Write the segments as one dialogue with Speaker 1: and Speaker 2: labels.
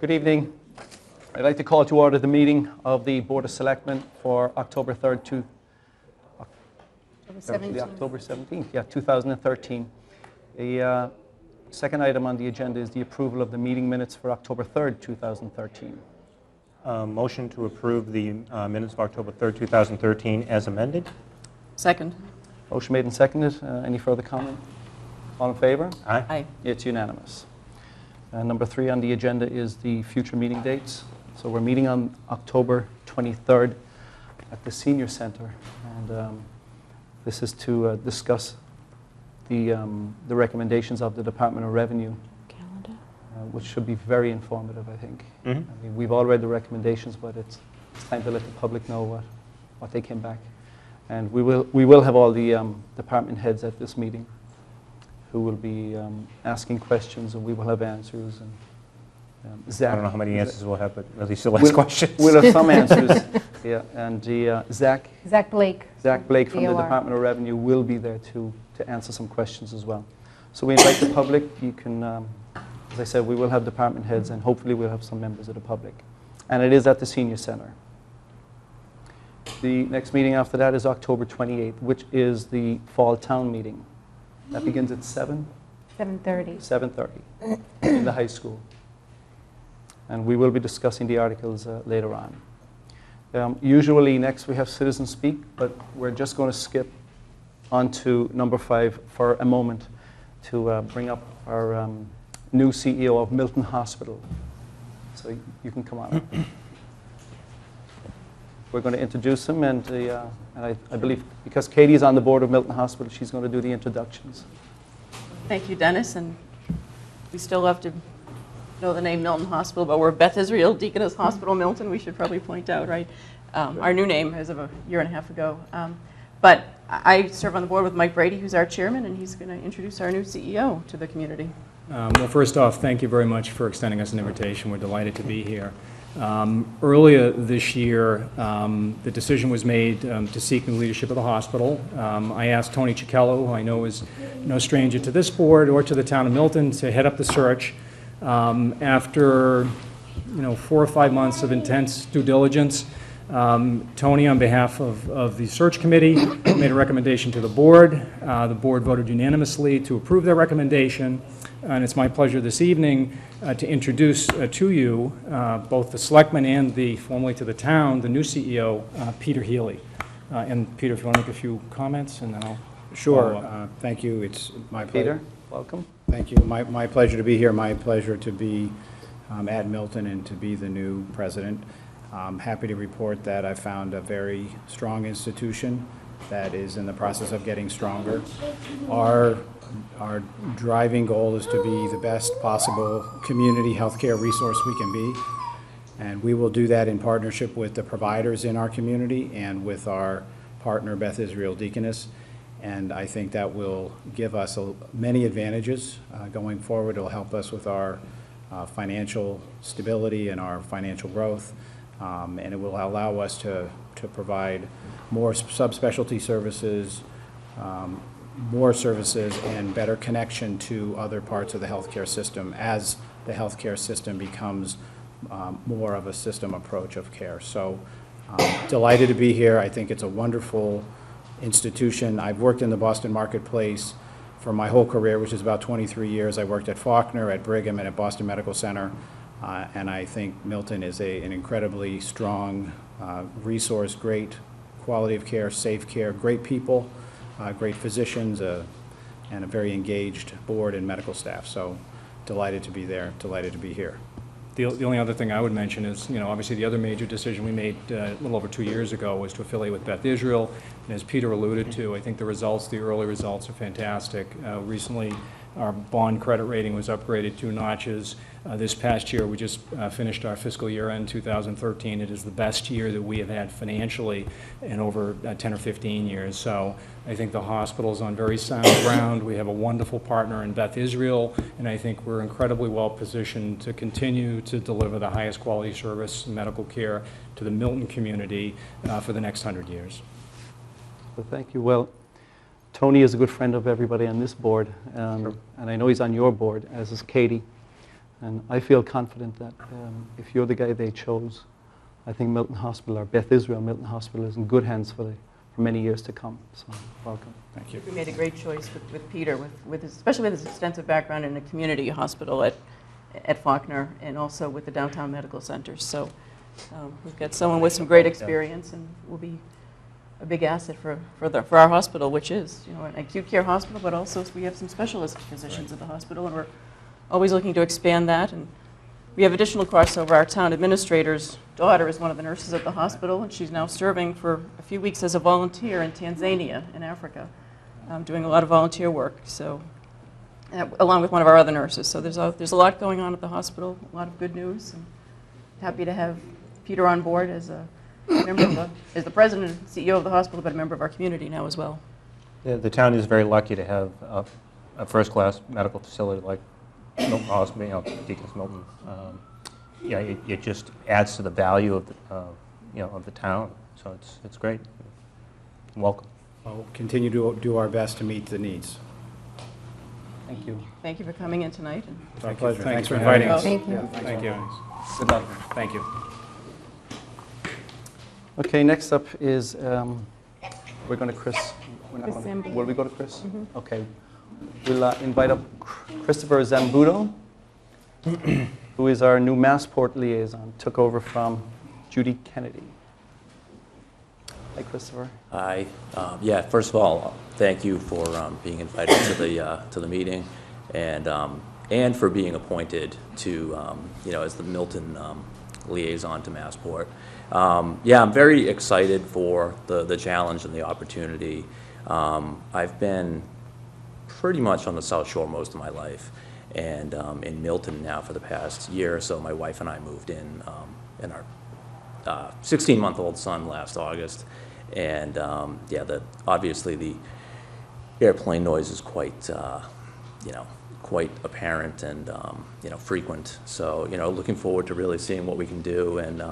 Speaker 1: Good evening. I'd like to call to order the meeting of the Board of Selectmen for October 3rd, October 17th, 2013. The second item on the agenda is the approval of the meeting minutes for October 3rd, 2013.
Speaker 2: Motion to approve the minutes of October 3rd, 2013 as amended.
Speaker 3: Second.
Speaker 1: Motion made and seconded. Any further comment? All in favor?
Speaker 2: Aye.
Speaker 3: Aye.
Speaker 1: It's unanimous. Number 3 on the agenda is the future meeting dates. So we're meeting on October 23rd at the Senior Center, and this is to discuss the recommendations of the Department of Revenue, which should be very informative, I think.
Speaker 2: Mm-hmm.
Speaker 1: I mean, we've all read the recommendations, but it's time to let the public know what they came back. And we will have all the department heads at this meeting who will be asking questions, and we will have answers. And Zach,
Speaker 2: I don't know how many answers we'll have, but at least you'll ask questions.
Speaker 1: We'll have some answers. Yeah, and Zach
Speaker 4: Blake.
Speaker 1: Zach Blake from the
Speaker 4: DOR.
Speaker 1: Department of Revenue will be there to answer some questions as well. So we invite the public. You can, as I said, we will have department heads, and hopefully we'll have some members of the public. And it is at the Senior Center. The next meeting after that is October 28th, which is the Fall Town Meeting. That begins at
Speaker 4: 7:30.
Speaker 1: 7:30 in the high school. And we will be discussing the articles later on. Usually next we have citizens speak, but we're just going to skip on to number 5 for a moment to bring up our new CEO of Milton Hospital. So you can come on up. We're going to introduce him, and I believe because Katie is on the board of Milton Hospital, she's going to do the introductions.
Speaker 3: Thank you, Dennis. And we still have to know the name Milton Hospital, but we're Beth Israel Deaconess Hospital Milton, we should probably point out, right? Our new name as of a year and a half ago. But I serve on the board with Mike Brady, who's our chairman, and he's going to introduce our new CEO to the community.
Speaker 5: Well, first off, thank you very much for extending us an invitation. We're delighted to be here. Earlier this year, the decision was made to seek new leadership of the hospital. I asked Tony Cicchello, who I know is no stranger to this board or to the town of Milton, to head up the search. After 4 or 5 months of intense due diligence, Tony, on behalf of the search committee, made a recommendation to the board. The board voted unanimously to approve their recommendation, and it's my pleasure this evening to introduce to you, both the selectmen and formerly to the town, the new CEO, Peter Healy. And Peter, if you want to make a few comments, and then I'll
Speaker 6: Sure. Thank you. It's my pleasure.
Speaker 1: Peter, welcome.
Speaker 6: Thank you. My pleasure to be here. My pleasure to be at Milton and to be the new president. I'm happy to report that I found a very strong institution that is in the process of getting stronger. Our driving goal is to be the best possible community healthcare resource we can be, and we will do that in partnership with the providers in our community and with our partner Beth Israel Deaconess. And I think that will give us many advantages going forward. It will help us with our financial stability and our financial growth, and it will allow us to provide more subspecialty services, more services, and better connection to other parts of the healthcare system as the healthcare system becomes more of a system approach of care. So delighted to be here. I think it's a wonderful institution. I've worked in the Boston marketplace for my whole career, which is about 23 years. I worked at Faulkner, at Brigham, and at Boston Medical Center. And I think Milton is an incredibly strong resource, great quality of care, safe care, great people, great physicians, and a very engaged board and medical staff. So delighted to be there, delighted to be here.
Speaker 5: The only other thing I would mention is, obviously the other major decision we made a little over 2 years ago was to affiliate with Beth Israel. And as Peter alluded to, I think the early results are fantastic. Recently, our bond credit rating was upgraded 2 notches. This past year, we just finished our fiscal year end 2013. It is the best year that we have had financially in over 10 or 15 years. So I think the hospital's on very sound ground. We have a wonderful partner in Beth Israel, and I think we're incredibly well positioned to continue to deliver the highest quality service and medical care to the Milton community for the next 100 years.
Speaker 1: Well, thank you. Well, Tony is a good friend of everybody on this board,
Speaker 5: Sure.
Speaker 1: and I know he's on your board, as is Katie. And I feel confident that if you're the guy they chose, I think Milton Hospital, or Beth Israel Milton Hospital, is in good hands for many years to come. So, welcome.
Speaker 6: Thank you.
Speaker 3: We made a great choice with Peter, especially with his extensive background in a community hospital at Faulkner, and also with the Downtown Medical Center. So we've got someone with some great experience, and will be a big asset for our hospital, which is, you know, an acute care hospital, but also we have some specialist physicians at the hospital, and we're always looking to expand that. And we have additional crossover. Our town administrator's daughter is one of the nurses at the hospital, and she's now serving for a few weeks as a volunteer in Tanzania, in Africa, doing a lot of volunteer work. So, along with one of our other nurses. So there's a lot going on at the hospital, a lot of good news, and happy to have Peter on board as a member as the president and CEO of the hospital, but a member of our community now as well.
Speaker 2: The town is very lucky to have a first-class medical facility like Milton Hospital, you know, Deaconess Milton. Yeah, it just adds to the value of the, you know, of the town. So it's great. Welcome.
Speaker 6: We'll continue to do our best to meet the needs.
Speaker 1: Thank you.
Speaker 3: Thank you for coming in tonight. And
Speaker 6: It's our pleasure. Thanks for
Speaker 5: having
Speaker 6: inviting
Speaker 5: us.
Speaker 6: us.
Speaker 4: Thank you.
Speaker 6: Yeah, thanks
Speaker 5: Thank
Speaker 6: for
Speaker 5: you.
Speaker 6: inviting us.
Speaker 1: Good luck.
Speaker 5: Thank you.
Speaker 1: Okay, next up is, we're going to Chris. We're not
Speaker 4: Chris
Speaker 1: gonna-
Speaker 4: Zambudo.
Speaker 1: Will we go to Chris? Okay. We'll invite up Christopher Zambudo, who is our new Massport liaison, took over from Judy Kennedy. Hi, Christopher.
Speaker 7: Hi. Yeah, first of all, thank you for being invited to the meeting, and for being appointed to, you know, as the Milton liaison to Massport. Yeah, I'm very excited for the challenge and the opportunity. I've been pretty much on the South Shore most of my life, and in Milton now for the past year or so. My wife and I moved in our 16-month-old son last August, and yeah, obviously the airplane noise is quite, you know, quite apparent and you know, frequent. So, you know, looking forward to really seeing what we can do, and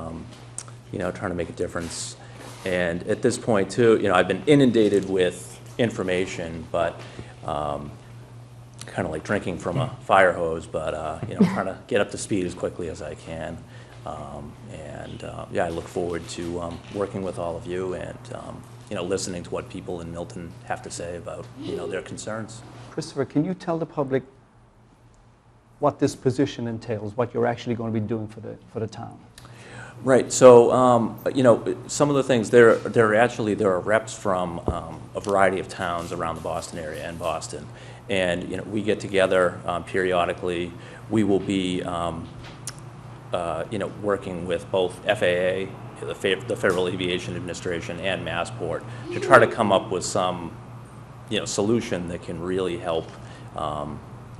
Speaker 7: you know, trying to make a difference. And at this point too, you know, I've been inundated with information, but kind of like drinking from a fire hose, but you know, trying to get up to speed as quickly as I can. Yeah, I look forward to working with all of you, and you know, listening to what people in Milton have to say about, you know, their concerns.
Speaker 1: Christopher, can you tell the public what this position entails, what you're actually going to be doing for the town?
Speaker 7: Right. So, you know, some of the things there are reps from a variety of towns around the Boston area and Boston, and you know, we get together periodically. We will be, you know, working with both FAA, the Federal Aviation Administration, and Massport to try to come up with some, you know, solution that can really help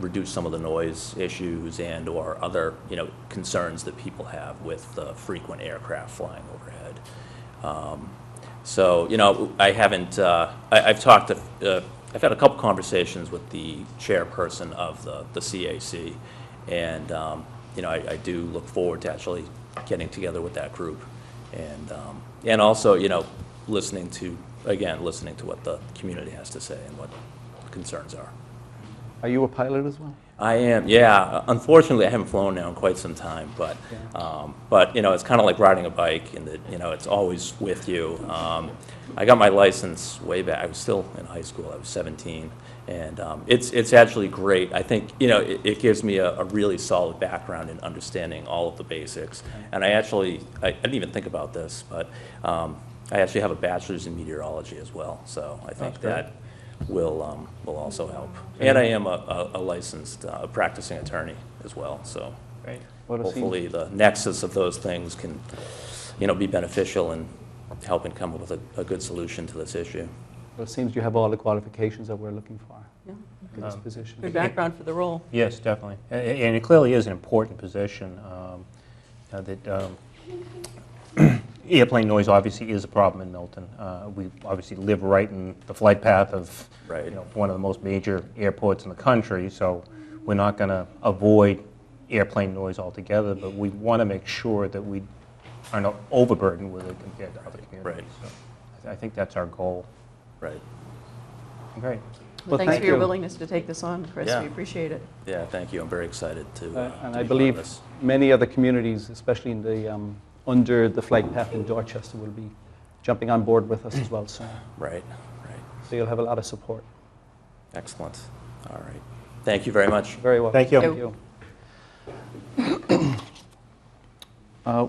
Speaker 7: reduce some of the noise issues and or other, you know, concerns that people have with the frequent aircraft flying overhead. So, you know, I haven't, I've talked to, I've had a couple conversations with the chairperson of the CAC, and, you know, I do look forward to actually getting together with that group, and also, you know, listening to what the community has to say and what concerns are.
Speaker 1: Are you a pilot as well?
Speaker 7: I am, yeah. Unfortunately, I haven't flown now in quite some time, but you know, it's kind of like riding a bike, in that, you know, it's always with you. I got my license way back. I was still in high school. I was 17, and it's actually great. I think, you know, it gives me a really solid background in understanding all of the basics. And I didn't even think about this, but I actually have a bachelor's in meteorology as well. So I think that will also help. And I am a licensed practicing attorney as well. So hopefully the nexus of those things can, you know, be beneficial in helping come up with a good solution to this issue.
Speaker 1: Well, it seems you have all the qualifications that we're looking for
Speaker 3: Yeah.
Speaker 1: for this position.
Speaker 3: Good background for the role.
Speaker 2: Yes, definitely. And it clearly is an important position. Airplane noise obviously is a problem in Milton. We obviously live right in the flight path of
Speaker 7: Right.
Speaker 2: you know, one of the most major airports in the country, so we're not going to avoid airplane noise altogether, but we want to make sure that we are not overburdened with it compared to other communities.
Speaker 7: Right.
Speaker 2: So I think that's our goal.
Speaker 7: Right.
Speaker 2: Great.
Speaker 1: Well,
Speaker 3: Thanks
Speaker 1: thank
Speaker 3: for your
Speaker 1: you.
Speaker 3: willingness to take this on, Chris.
Speaker 7: Yeah.
Speaker 3: We appreciate it.
Speaker 7: Yeah, thank you. I'm very excited to
Speaker 1: And
Speaker 7: to
Speaker 1: I
Speaker 7: be part of
Speaker 1: believe
Speaker 7: this.
Speaker 1: many other communities, especially in the under the flight path in Dorchester, will be jumping on board with us as well soon.
Speaker 7: Right, right.
Speaker 1: So you'll have a lot of support.
Speaker 7: Excellent. All right. Thank you very much.
Speaker 1: Very well.
Speaker 2: Thank you.
Speaker 1: Thank you.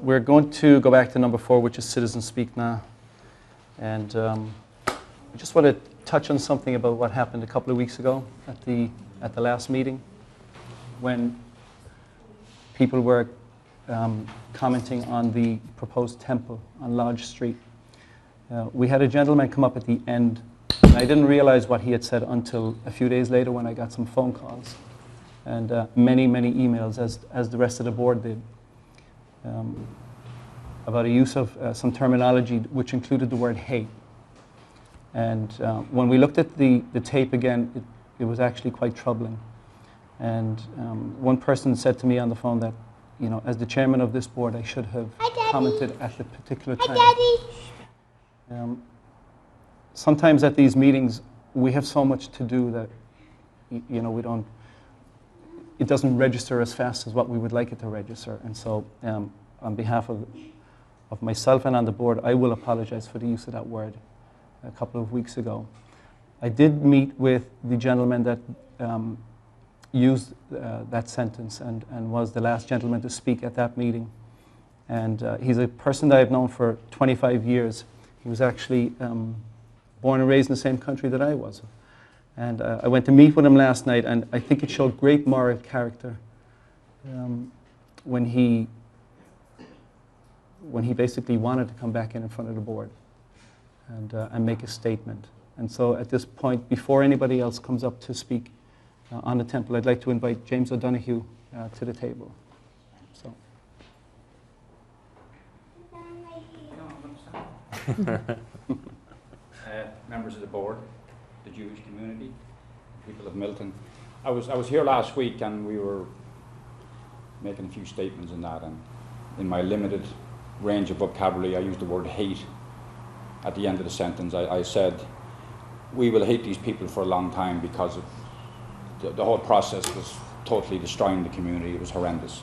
Speaker 1: We're going to go back to number 4, which is citizen speak now. And I just want to touch on something about what happened a couple of weeks ago at the last meeting, when people were commenting on the proposed temple on Lodge Street. We had a gentleman come up at the end, and I didn't realize what he had said until a few days later when I got some phone calls and many, many emails, as the rest of the board did, about a use of some terminology which included the word hate. And when we looked at the tape again, it was actually quite troubling. And one person said to me on the phone that, you know, as the chairman of this board, I should have commented at the particular time. Sometimes at these meetings, we have so much to do that, you know, it doesn't register as fast as what we would like it to register. And so on behalf of myself and on the board, I will apologize for the use of that word a couple of weeks ago. I did meet with the gentleman that used that sentence and was the last gentleman to speak at that meeting. And he's a person that I've known for 25 years. He was actually born and raised in the same country that I was. And I went to meet with him last night, and I think it showed great moral character when he basically wanted to come back in front of the board and make a statement. And so at this point, before anybody else comes up to speak on the temple, I'd like to invite James O'Donoghue to the table. So.
Speaker 6: Members of the board, the Jewish community, people of Milton. I was here last week and we were making a few statements in that, and in my limited range of vocabulary I used the word hate at the end of the sentence. I said we will hate these people for a long time because of the whole process was totally destroying the community. It was horrendous.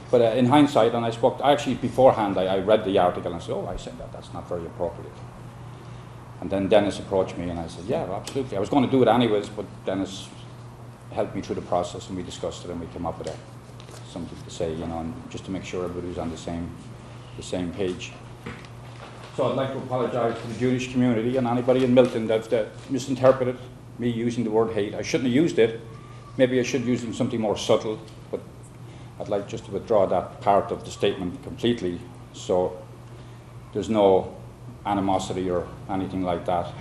Speaker 6: But in hindsight, and actually beforehand I read the article and I said, oh, I said that's not very appropriate. And then Dennis approached me and I said, yeah, absolutely. I was going to do it anyways, but Dennis helped me through the process and we discussed it and we came up with something to say, you know, and just to make sure everybody was on the same page. So I'd like to apologize to the Jewish community and anybody in Milton that misinterpreted me using the word hate. I shouldn't have used it. Maybe I should use something more subtle, but I'd like just to withdraw that part of the statement completely, so there's no animosity or anything like that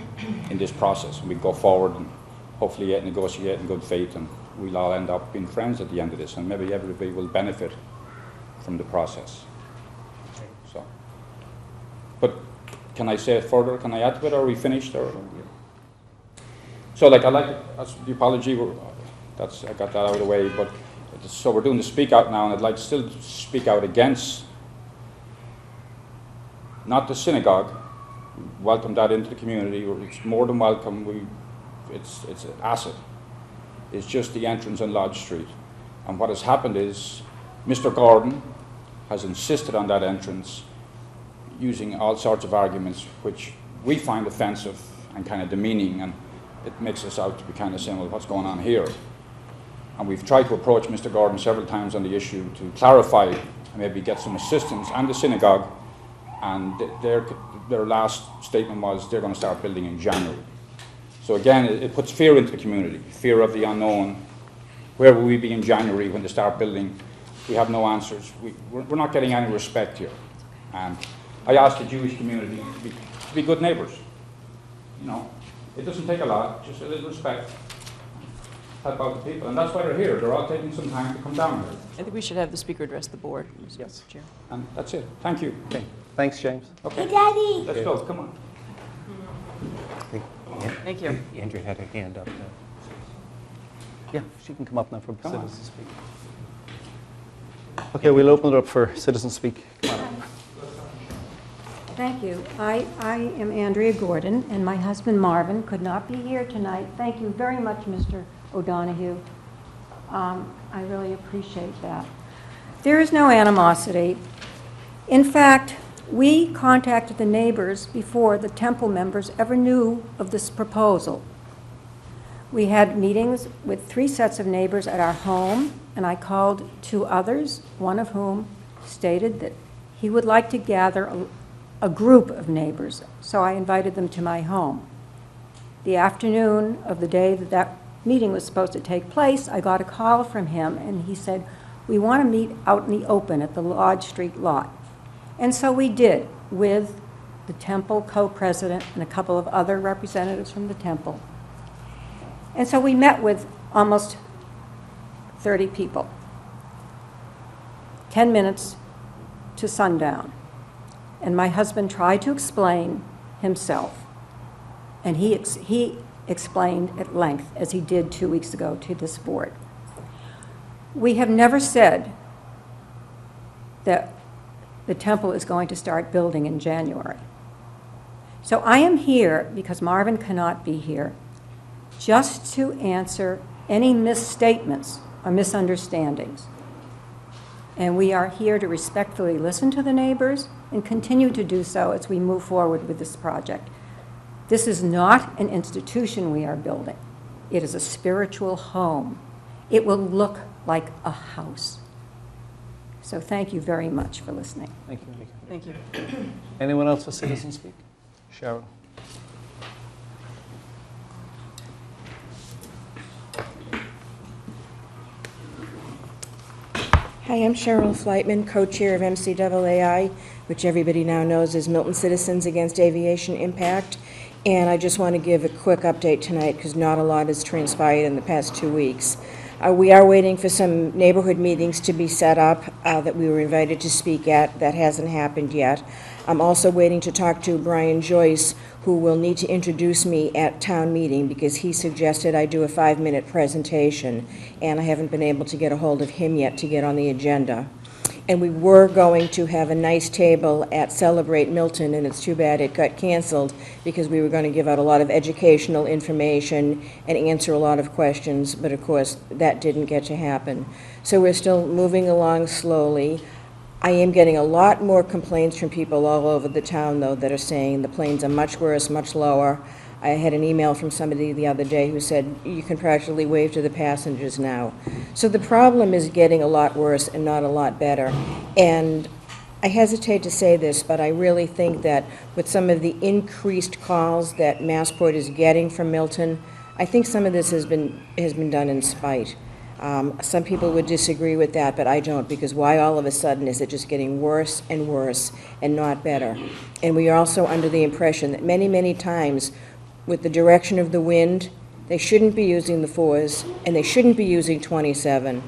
Speaker 6: in this process. We go forward and hopefully negotiate in good faith, and we'll all end up being friends at the end of this, and maybe everybody will benefit from the process. So, but can I say it further? Can I add to it? Or are we finished? Or so, like, that's the apology. I got that out of the way. But so we're doing the speak out now, and I'd like to still speak out against not the synagogue. Welcome that into the community. It's more than welcome. It's an asset. It's just the entrance on Lodge Street. And what has happened is Mr. Gordon has insisted on that entrance using all sorts of arguments which we find offensive and kind of demeaning, and it makes us out to be kind of saying, well, what's going on here? And we've tried to approach Mr. Gordon several times on the issue to clarify and maybe get some assistance, and the synagogue, and their last statement was they're going to start building in January. So again, it puts fear into the community, fear of the unknown. Where will we be in January when they start building? We have no answers. We're not getting any respect here. And I ask the Jewish community to be good neighbours. You know, it doesn't take a lot, just a little respect. Help out the people, and that's why they're here. They're all taking some time to come down here.
Speaker 3: I think we should have the speaker address the board.
Speaker 1: Yes.
Speaker 3: Chair.
Speaker 6: And that's it. Thank you.
Speaker 1: Okay. Thanks, James.
Speaker 6: Okay. Hey, Daddy. Let's go. Come on.
Speaker 3: Thank you.
Speaker 2: Andrew had her hand up.
Speaker 1: Yeah, she can come up now for citizen speak. Okay, we'll open it up for citizen speak. Come on up.
Speaker 8: Thank you. I am Andrea Gordon, and my husband Marvin could not be here tonight. Thank you very much, Mr. O'Donoghue. I really appreciate that. There is no animosity. In fact, we contacted the neighbors before the Temple members ever knew of this proposal. We had meetings with 3 sets of neighbors at our home, and I called 2 others, one of whom stated that he would like to gather a group of neighbors, so I invited them to my home. The afternoon of the day that that meeting was supposed to take place, I got a call from him, and he said, "We want to meet out in the open at the Lodge Street lot." And so we did, with the Temple co-president and a couple of other representatives from the Temple. And so we met with almost 30 people, 10 minutes to sundown. And my husband tried to explain himself, and he explained at length, as he did 2 weeks ago to this board. We have never said that the Temple is going to start building in January. So I am here, because Marvin cannot be here, just to answer any misstatements or misunderstandings. And we are here to respectfully listen to the neighbors and continue to do so as we move forward with this project. This is not an institution we are building. It is a spiritual home. It will look like a house. So thank you very much for listening.
Speaker 1: Thank you.
Speaker 3: Thank you.
Speaker 1: Anyone else for citizen speak? Cheryl.
Speaker 9: Hi, I'm Cheryl Flightman, co-chair of MCAAI, which everybody now knows as Milton Citizens Against Aviation Impact. And I just want to give a quick update tonight because not a lot has transpired in the past 2 weeks. We are waiting for some neighborhood meetings to be set up that we were invited to speak at. That hasn't happened yet. I'm also waiting to talk to Brian Joyce, who will need to introduce me at town meeting because he suggested I do a 5-minute presentation, and I haven't been able to get a hold of him yet to get on the agenda. And we were going to have a nice table at Celebrate Milton, and it's too bad it got canceled because we were going to give out a lot of educational information and answer a lot of questions, but of course that didn't get to happen. So we're still moving along slowly. I am getting a lot more complaints from people all over the town, though, that are saying the planes are much worse, much lower. I had an email from somebody the other day who said, you can practically wave to the passengers now. So the problem is getting a lot worse and not a lot better. And I hesitate to say this, but I really think that with some of the increased calls that Massport is getting from Milton, I think some of this has been done in spite. Some people would disagree with that, but I don't, because why all of a sudden is it just getting worse and worse and not better? And we are also under the impression that many, many times with the direction of the wind, they shouldn't be using the 4s and they shouldn't be using 27,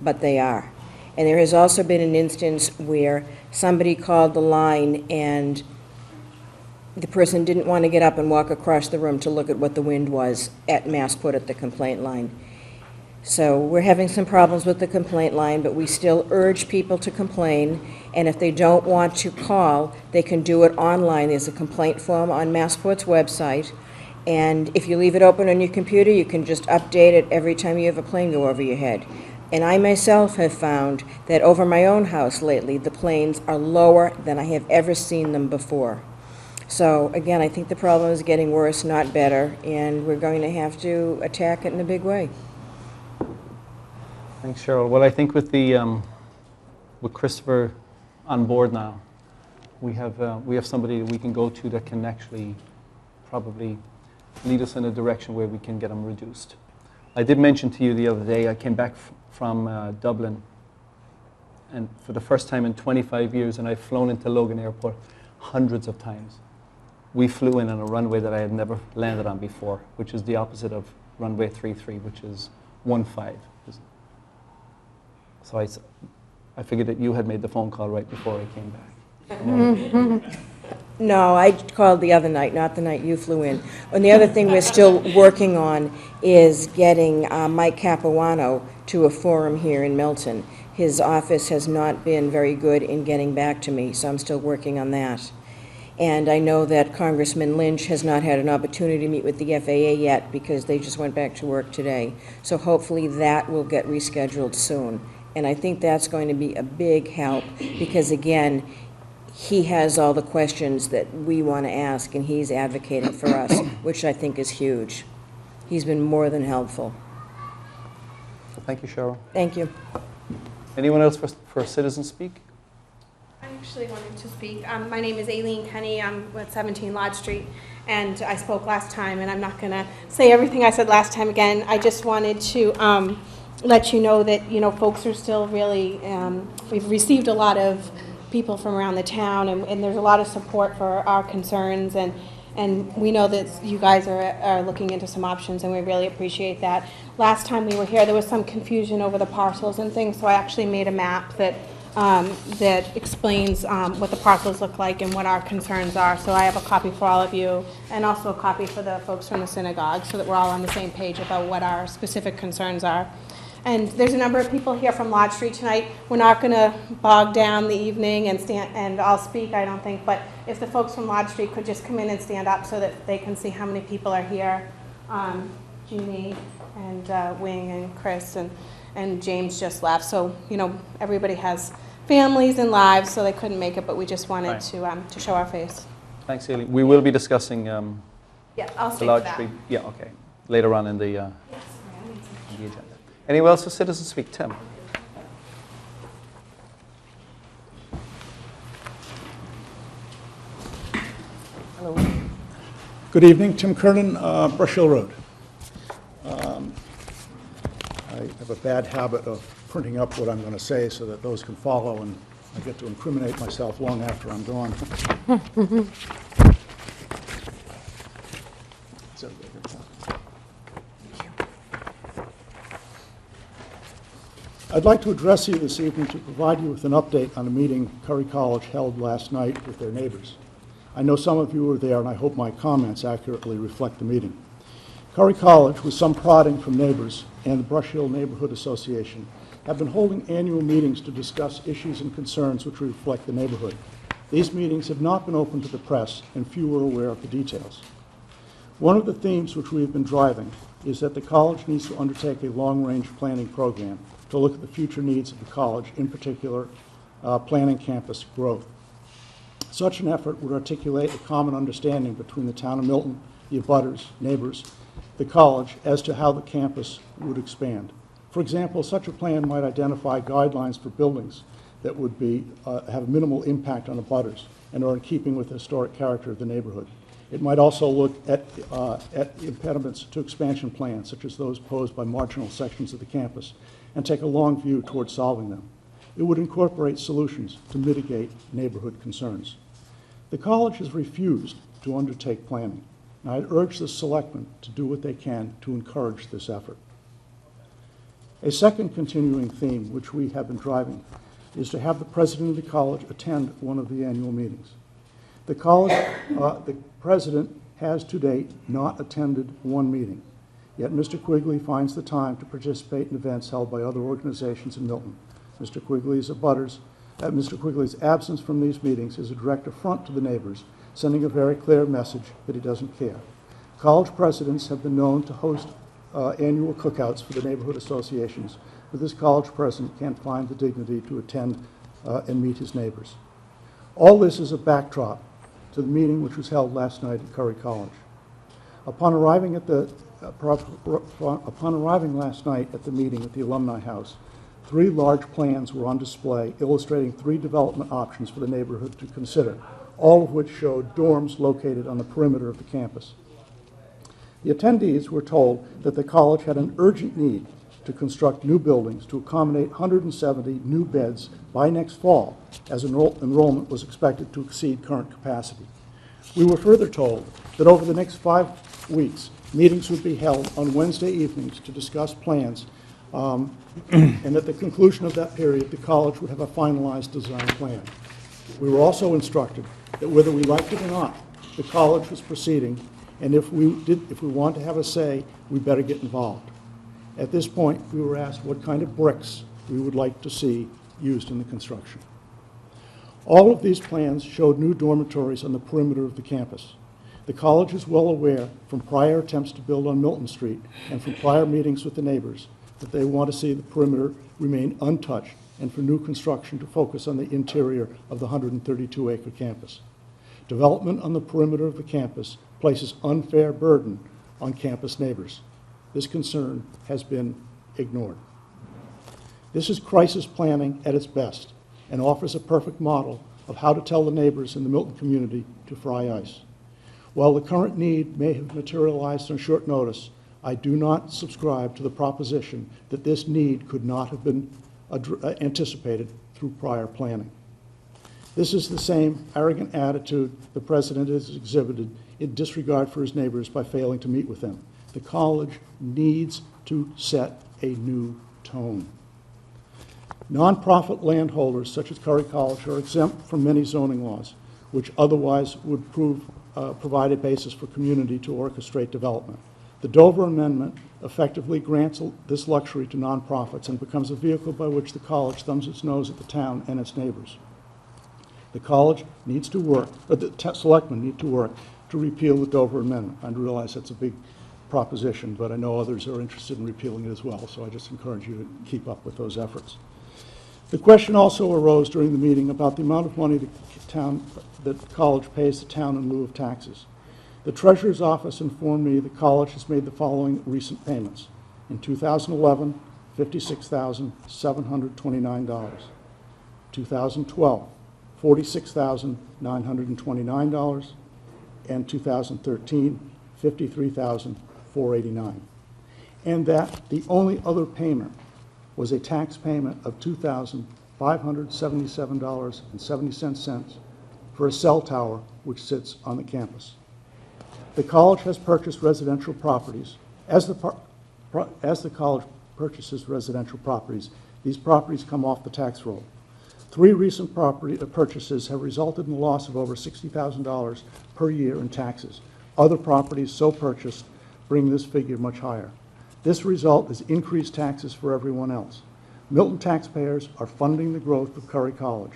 Speaker 9: but they are. And there has also been an instance where somebody called the line and the person didn't want to get up and walk across the room to look at what the wind was at Massport at the complaint line. So we're having some problems with the complaint line, but we still urge people to complain, and if they don't want to call, they can do it online. There's a complaint form on Massport's website, and if you leave it open on your computer, you can just update it every time you have a plane go over your head. And I myself have found that over my own house lately, the planes are lower than I have ever seen them before. So again, I think the problem is getting worse, not better, and we're going to have to attack it in a big way.
Speaker 1: Thanks, Cheryl. Well, I think with Christopher on board now, we have somebody that we can go to that can actually probably lead us in a direction where we can get them reduced. I did mention to you the other day, I came back from Dublin, and for the first time in 25 years, and I've flown into Logan Airport hundreds of times. We flew in on a runway that I had never landed on before, which is the opposite of runway 33, which is 15. So I figured that you had made the phone call right before I came back.
Speaker 9: No, I called the other night, not the night you flew in. And the other thing we're still working on is getting Mike Capuano to a forum here in Milton. His office has not been very good in getting back to me, so I'm still working on that. And I know that Congressman Lynch has not had an opportunity to meet with the FAA yet because they just went back to work today. So hopefully that will get rescheduled soon. And I think that's going to be a big help because, again, he has all the questions that we want to ask, and he's advocating for us, which I think is huge. He's been more than helpful.
Speaker 1: Thank you, Cheryl.
Speaker 9: Thank you.
Speaker 1: Anyone else for Citizen Speak?
Speaker 10: I actually wanted to speak. My name is Aileen Kenny. I'm at 17 Lodge Street, and I spoke last time, and I'm not going to say everything I said last time again. I just wanted to let you know that, folks are still really, we've received a lot of people from around the town, and there's a lot of support for our concerns, and we know that you guys are looking into some options, and we really appreciate that. Last time we were here, there was some confusion over the parcels and things, so I actually made a map that explains what the parcels look like and what our concerns are. So I have a copy for all of you, and also a copy for the folks from the synagogue, so that we're all on the same page about what our specific concerns are. And there's a number of people here from Lodge Street tonight. We're not going to bog down the evening and I'll speak, I don't think, but if the folks from Lodge Street could just come in and stand up so that they can see how many people are here. Jeannie and Wing and Chris and James just left. So, everybody has families and lives, so they couldn't make it, but we just wanted to show our face.
Speaker 1: Thanks, Aileen. We will be discussing
Speaker 10: Yeah, I'll
Speaker 1: the
Speaker 10: stay for
Speaker 1: Lodge
Speaker 10: that.
Speaker 1: Street. Yeah, okay. Later on in the agenda. Anyone else for Citizen Speak? Tim?
Speaker 11: Hello. Good evening. Tim Kernan, Brush Hill Road. I have a bad habit of printing up what I'm going to say so that those can follow, and I get to incriminate myself long after I'm gone. I'd like to address you this evening to provide you with an update on a meeting Curry College held last night with their neighbors. I know some of you were there, and I hope my comments accurately reflect the meeting. Curry College, with some prodding from neighbors and the Brush Hill Neighborhood Association, have been holding annual meetings to discuss issues and concerns which reflect the neighborhood. These meetings have not been open to the press, and few are aware of the details. One of the themes which we have been driving is that the college needs to undertake a long-range planning program to look at the future needs of the college, in particular, planning campus growth. Such an effort would articulate a common understanding between the town of Milton, the abutters, neighbors, the college, as to how the campus would expand. For example, such a plan might identify guidelines for buildings that would have minimal impact on abutters and are in keeping with the historic character of the neighborhood. It might also look at impediments to expansion plans, such as those posed by marginal sections of the campus, and take a long view towards solving them. It would incorporate solutions to mitigate neighborhood concerns. The college has refused to undertake planning, and I'd urge the selectmen to do what they can to encourage this effort. A second continuing theme which we have been driving is to have the president of the college attend one of the annual meetings. The college, the president has to date not attended one meeting, yet Mr. Quigley finds the time to participate in events held by other organizations in Milton. Mr. Quigley's absence from these meetings is a direct affront to the neighbors, sending a very clear message that he doesn't care. College presidents have been known to host annual cookouts for the neighborhood associations, but this college president can't find the dignity to attend and meet his neighbors. All this is a backdrop to the meeting which was held last night at Curry College. Upon arriving last night at the meeting at the Alumni House, 3 large plans were on display illustrating 3 development options for the neighborhood to consider, all of which showed dorms located on the perimeter of the campus. The attendees were told that the college had an urgent need to construct new buildings to accommodate 170 new beds by next fall, as enrollment was expected to exceed current capacity. We were further told that over the next 5 weeks, meetings would be held on Wednesday evenings to discuss plans, and at the conclusion of that period, the college would have a finalized design plan. We were also instructed that whether we liked it or not, the college was proceeding, and if we want to have a say, we better get involved. At this point, we were asked what kind of bricks we would like to see used in the construction. All of these plans showed new dormitories on the perimeter of the campus. The college is well aware from prior attempts to build on Milton Street and from prior meetings with the neighbors that they want to see the perimeter remain untouched and for new construction to focus on the interior of the 132-acre campus. Development on the perimeter of the campus places unfair burden on campus neighbors. This concern has been ignored. This is crisis planning at its best and offers a perfect model of how to tell the neighbors in the Milton community to fry ice. While the current need may have materialized on short notice, I do not subscribe to the proposition that this need could not have been anticipated through prior planning. This is the same arrogant attitude the president has exhibited in disregard for his neighbors by failing to meet with them. The college needs to set a new tone. Nonprofit landholders such as Curry College are exempt from many zoning laws, which otherwise would provide a basis for community to orchestrate development. The Dover Amendment effectively grants this luxury to nonprofits and becomes a vehicle by which the college thumbs its nose at the town and its neighbors. The college needs to work, or the selectmen need to work to repeal the Dover Amendment. I realize that's a big proposition, but I know others are interested in repealing it as well, so I just encourage you to keep up with those efforts. The question also arose during the meeting about the amount of money that the college pays the town in lieu of taxes. The Treasurer's Office informed me the college has made the following recent payments. In 2011, $56,729. 2012, $46,929. And 2013, $53,489. And that the only other payment was a tax payment of $2,577.70 for a cell tower which sits on the campus. The college has purchased residential properties. As the college purchases residential properties, these properties come off the tax roll. 3 recent property purchases have resulted in the loss of over $60,000 per year in taxes. Other properties so purchased bring this figure much higher. This result is increased taxes for everyone else. Milton taxpayers are funding the growth of Curry College.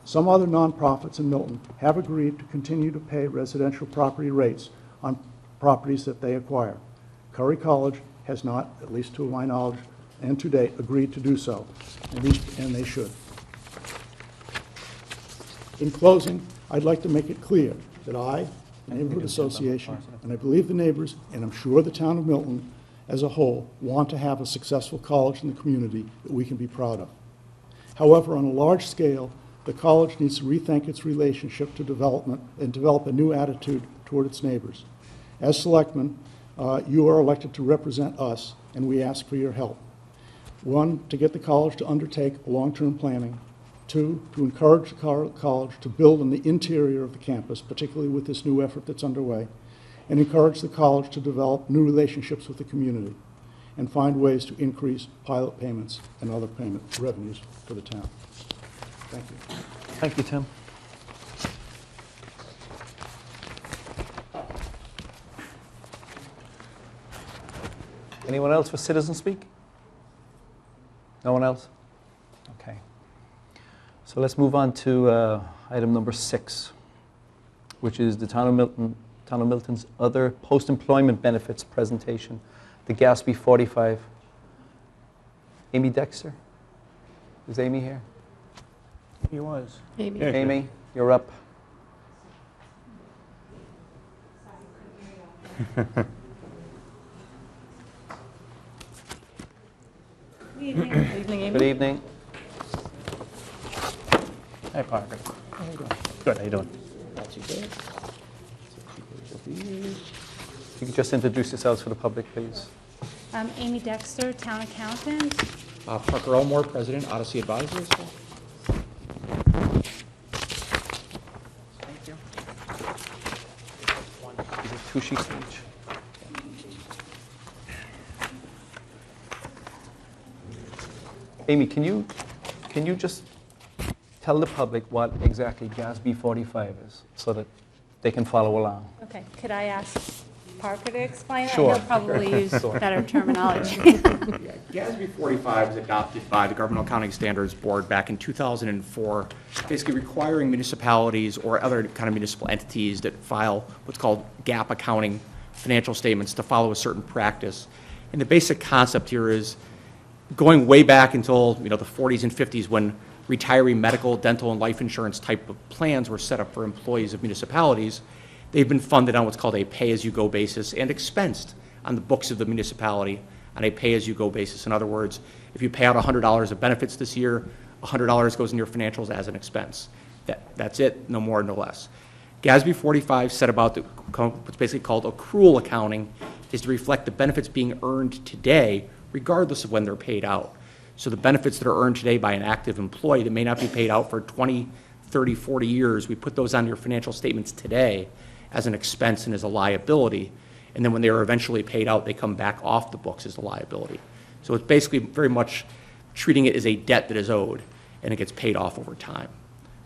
Speaker 11: Some other nonprofits in Milton have agreed to continue to pay residential property rates on properties that they acquire. Curry College has not, at least to my knowledge and to date, agreed to do so, and they should. In closing, I'd like to make it clear that I, the Neighborhood Association, and I believe the neighbors, and I'm sure the town of Milton as a whole, want to have a successful college in the community that we can be proud of. However, on a large scale, the college needs to rethink its relationship to development and develop a new attitude toward its neighbors. As selectmen, you are elected to represent us, and we ask for your help. 1, to get the college to undertake long-term planning. 2, to encourage the college to build in the interior of the campus, particularly with this new effort that's underway, and encourage the college to develop new relationships with the community and find ways to increase pilot payments and other payment revenues for the town. Thank you.
Speaker 1: Thank you, Tim. Anyone else for citizen speak? No one else? Okay. So let's move on to item number 6, which is the Town of Milton's other post-employment benefits presentation, the GASB 45. Amy Dexter? Is Amy here?
Speaker 2: He was.
Speaker 3: Amy.
Speaker 2: Yeah,
Speaker 1: Amy, you're up.
Speaker 3: Good evening, Amy.
Speaker 1: Good evening.
Speaker 2: Hi, Parker. Good, how you doing?
Speaker 1: If you could just introduce yourselves for the public, please.
Speaker 4: I'm Amy Dexter, Town Accountant.
Speaker 12: Parker Elmore, President, Odyssey Advisors.
Speaker 3: Thank you.
Speaker 1: Is it 2 sheets each? Amy, can you just tell the public what exactly GASB 45 is so that they can follow along?
Speaker 4: Okay, could I ask Parker to explain it.
Speaker 1: Sure.
Speaker 4: He'll probably use better terminology.
Speaker 12: GASB 45 was adopted by the Governmental Accounting Standards Board back in 2004, basically requiring municipalities or other kind of municipal entities that file what's called GAAP accounting financial statements to follow a certain practice. And the basic concept here is going way back until the 40s and 50s when retiree medical, dental, and life insurance type of plans were set up for employees of municipalities. They've been funded on what's called a pay-as-you-go basis and expensed on the books of the municipality on a pay-as-you-go basis. In other words, if you pay out $100 of benefits this year, $100 goes in your financials as an expense. That's it, no more, no less. GASB 45 said about what's basically called accrual accounting is to reflect the benefits being earned today, regardless of when they're paid out. So the benefits that are earned today by an active employee that may not be paid out for 20, 30, 40 years, we put those on your financial statements today as an expense and as a liability. And then when they are eventually paid out, they come back off the books as a liability. So it's basically very much treating it as a debt that is owed, and it gets paid off over time.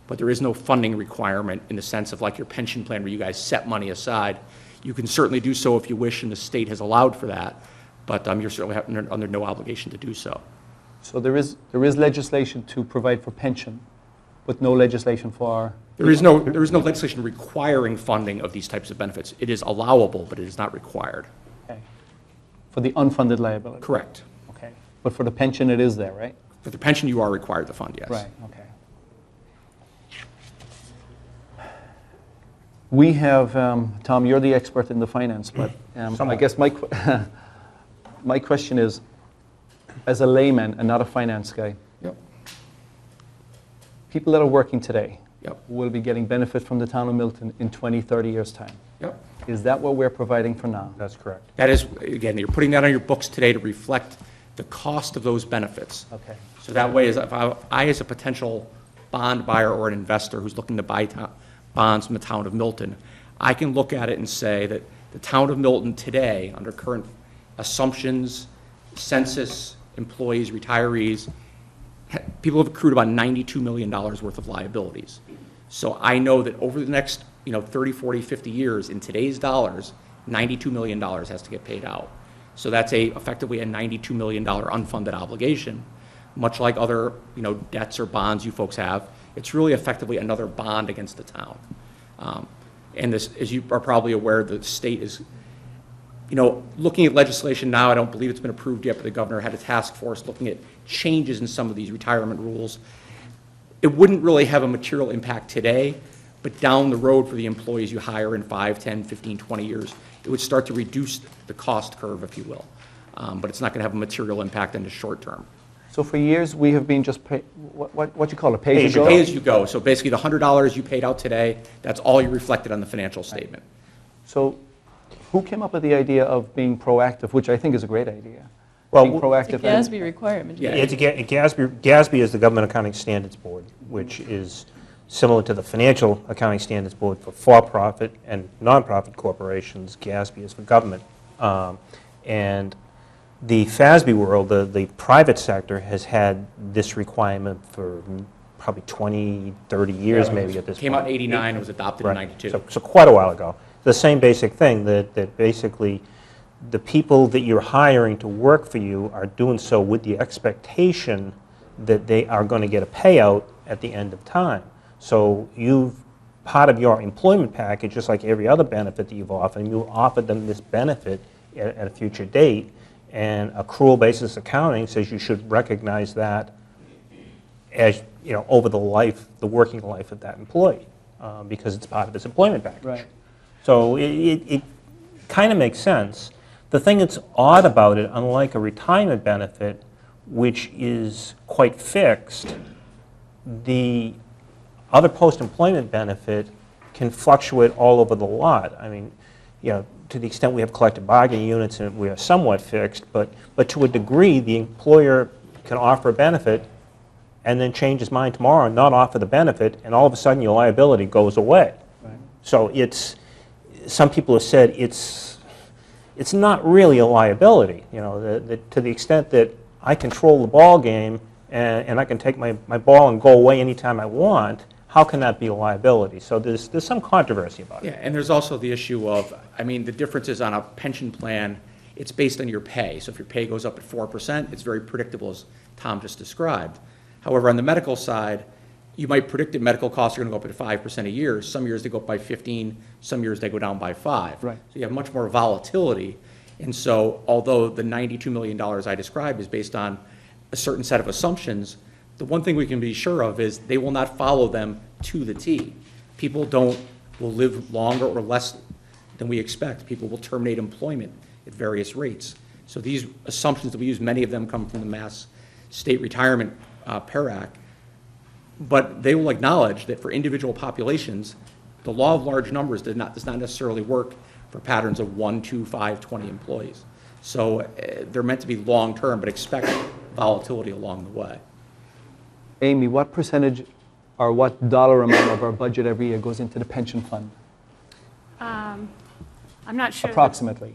Speaker 12: But there is no funding requirement in the sense of like your pension plan where you guys set money aside. You can certainly do so if you wish, and the state has allowed for that, but you're certainly under no obligation to do so.
Speaker 1: So there is legislation to provide for pension, but no legislation for...
Speaker 12: There is no legislation requiring funding of these types of benefits. It is allowable, but it is not required.
Speaker 1: Okay. For the unfunded liability?
Speaker 12: Correct.
Speaker 1: Okay. But for the pension, it is there, right?
Speaker 12: For the pension, you are required to fund, yes.
Speaker 1: Right, okay. We have, Tom, you're the expert in the finance, but I guess my question is, as a layman and not a finance guy,
Speaker 12: Yep.
Speaker 1: people that are working today
Speaker 12: Yep.
Speaker 1: will be getting benefit from the town of Milton in 20, 30 years' time.
Speaker 12: Yep.
Speaker 1: Is that what we're providing for now?
Speaker 2: That's correct.
Speaker 12: That is, again, you're putting that on your books today to reflect the cost of those benefits.
Speaker 1: Okay.
Speaker 12: So that way, if I as a potential bond buyer or an investor who's looking to buy bonds from the town of Milton, I can look at it and say that the town of Milton today, under current assumptions, census, employees, retirees, people have accrued about $92 million worth of liabilities. So I know that over the next 30, 40, 50 years, in today's dollars, $92 million has to get paid out. So that's effectively a $92 million unfunded obligation, much like other debts or bonds you folks have. It's really effectively another bond against the town. And this, as you are probably aware, the state is looking at legislation now. I don't believe it's been approved yet, but the governor had a task force looking at changes in some of these retirement rules. It wouldn't really have a material impact today, but down the road for the employees you hire in 5, 10, 15, 20 years, it would start to reduce the cost curve, if you will. But it's not going to have a material impact in the short term.
Speaker 1: So for years, we have been just what you call it, pay as you go?
Speaker 12: Pay as you go. So basically, the $100 you paid out today, that's all you reflected on the financial statement.
Speaker 1: So who came up with the idea of being proactive, which I think is a great idea?
Speaker 2: Well,
Speaker 1: being proactive.
Speaker 3: It's a GASB requirement.
Speaker 12: Yeah.
Speaker 2: It's GASB is the Government Accounting Standards Board, which is similar to the Financial Accounting Standards Board for-profit and nonprofit corporations. GASB is for government. And the FASB world, the private sector, has had this requirement for probably 20, 30 years maybe at this point.
Speaker 12: Came out in '89, it was adopted in '92.
Speaker 2: So quite a while ago. The same basic thing, that basically the people that you're hiring to work for you are doing so with the expectation that they are going to get a payout at the end of time. So part of your employment package, just like every other benefit that you've offered, you offered them this benefit at a future date, and accrual basis accounting says you should recognize that as, over the working life of that employee, because it's part of his employment package.
Speaker 1: Right.
Speaker 2: So it kind of makes sense. The thing that's odd about it, unlike a retirement benefit, which is quite fixed, the other post-employment benefit can fluctuate all over the lot. I mean, to the extent we have collective bargaining units and we are somewhat fixed, but to a degree, the employer can offer a benefit and then change his mind tomorrow and not offer the benefit, and all of a sudden your liability goes away.
Speaker 1: Right.
Speaker 2: So some people have said it's not really a liability, to the extent that I control the ball game and I can take my ball and go away anytime I want. how can that be a liability? So there's some controversy about it.
Speaker 12: Yeah, and there's also the issue of, I mean, the difference is on a pension plan, it's based on your pay. So if your pay goes up at 4%, it's very predictable, as Tom just described. However, on the medical side, you might predict that medical costs are going to go up at 5% a year. Some years they go up by 15, some years they go down by 5.
Speaker 1: Right.
Speaker 12: So you have much more volatility. And so although the $92 million I described is based on a certain set of assumptions, the one thing we can be sure of is they will not follow them to the T. People will live longer or less than we expect. People will terminate employment at various rates. So these assumptions that we use, many of them come from the Mass State Retirement PARAC, but they will acknowledge that for individual populations, the law of large numbers does not necessarily work for patterns of 1, 2, 5, 20 employees. So they're meant to be long-term, but expect volatility along the way.
Speaker 1: Amy, what percentage or what dollar amount of our budget every year goes into the pension fund?
Speaker 4: I'm not sure.
Speaker 1: Approximately.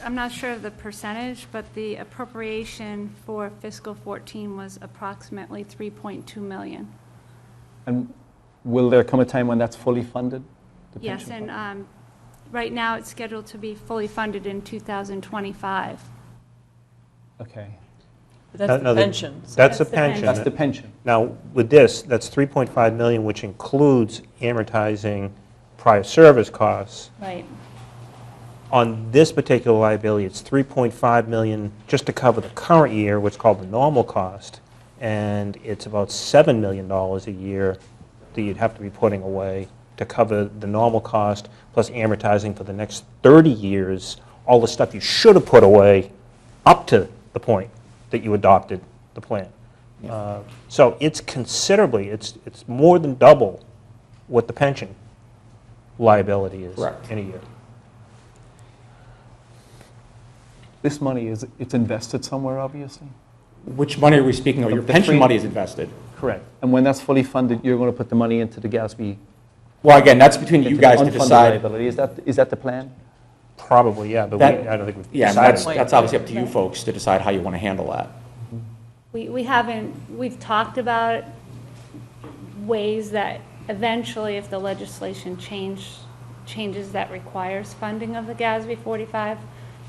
Speaker 4: I'm not sure of the percentage, but the appropriation for fiscal 14 was approximately 3.2 million.
Speaker 1: And will there come a time when that's fully funded? the
Speaker 4: Yes,
Speaker 1: pension
Speaker 4: and
Speaker 1: fund?
Speaker 4: right now it's scheduled to be fully funded in 2025.
Speaker 1: Okay.
Speaker 3: But that's
Speaker 2: No,
Speaker 3: the pension. so
Speaker 2: That's the
Speaker 4: That's the
Speaker 2: pension.
Speaker 1: That's the pension.
Speaker 2: Now, with this, that's 3.5 million, which includes amortizing prior service costs.
Speaker 4: Right.
Speaker 2: On this particular liability, it's 3.5 million just to cover the current year, what's called the normal cost, and it's about $7 million a year that you'd have to be putting away to cover the normal cost, plus amortizing for the next 30 years, all the stuff you should have put away up to the point that you adopted the plan. So it's considerably, it's more than double what the pension liability is
Speaker 12: Correct.
Speaker 2: in a year.
Speaker 1: This money, it's invested somewhere, obviously?
Speaker 12: Which money are we speaking of? Your
Speaker 1: The
Speaker 12: pension
Speaker 1: free-
Speaker 12: money is invested.
Speaker 1: Correct. And when that's fully funded, you're going to put the money into the GASB?
Speaker 12: Well, again, that's between you
Speaker 1: into the
Speaker 12: guys to
Speaker 1: unfunded
Speaker 12: decide.
Speaker 1: liability. Is that the plan?
Speaker 2: Probably, yeah, but
Speaker 12: That-
Speaker 2: I don't think we've
Speaker 12: Yeah, and
Speaker 2: decided.
Speaker 12: that's obviously up to you folks to decide how you want to handle that.
Speaker 4: We've talked about ways that eventually, if the legislation changes that requires funding of the GASB 45,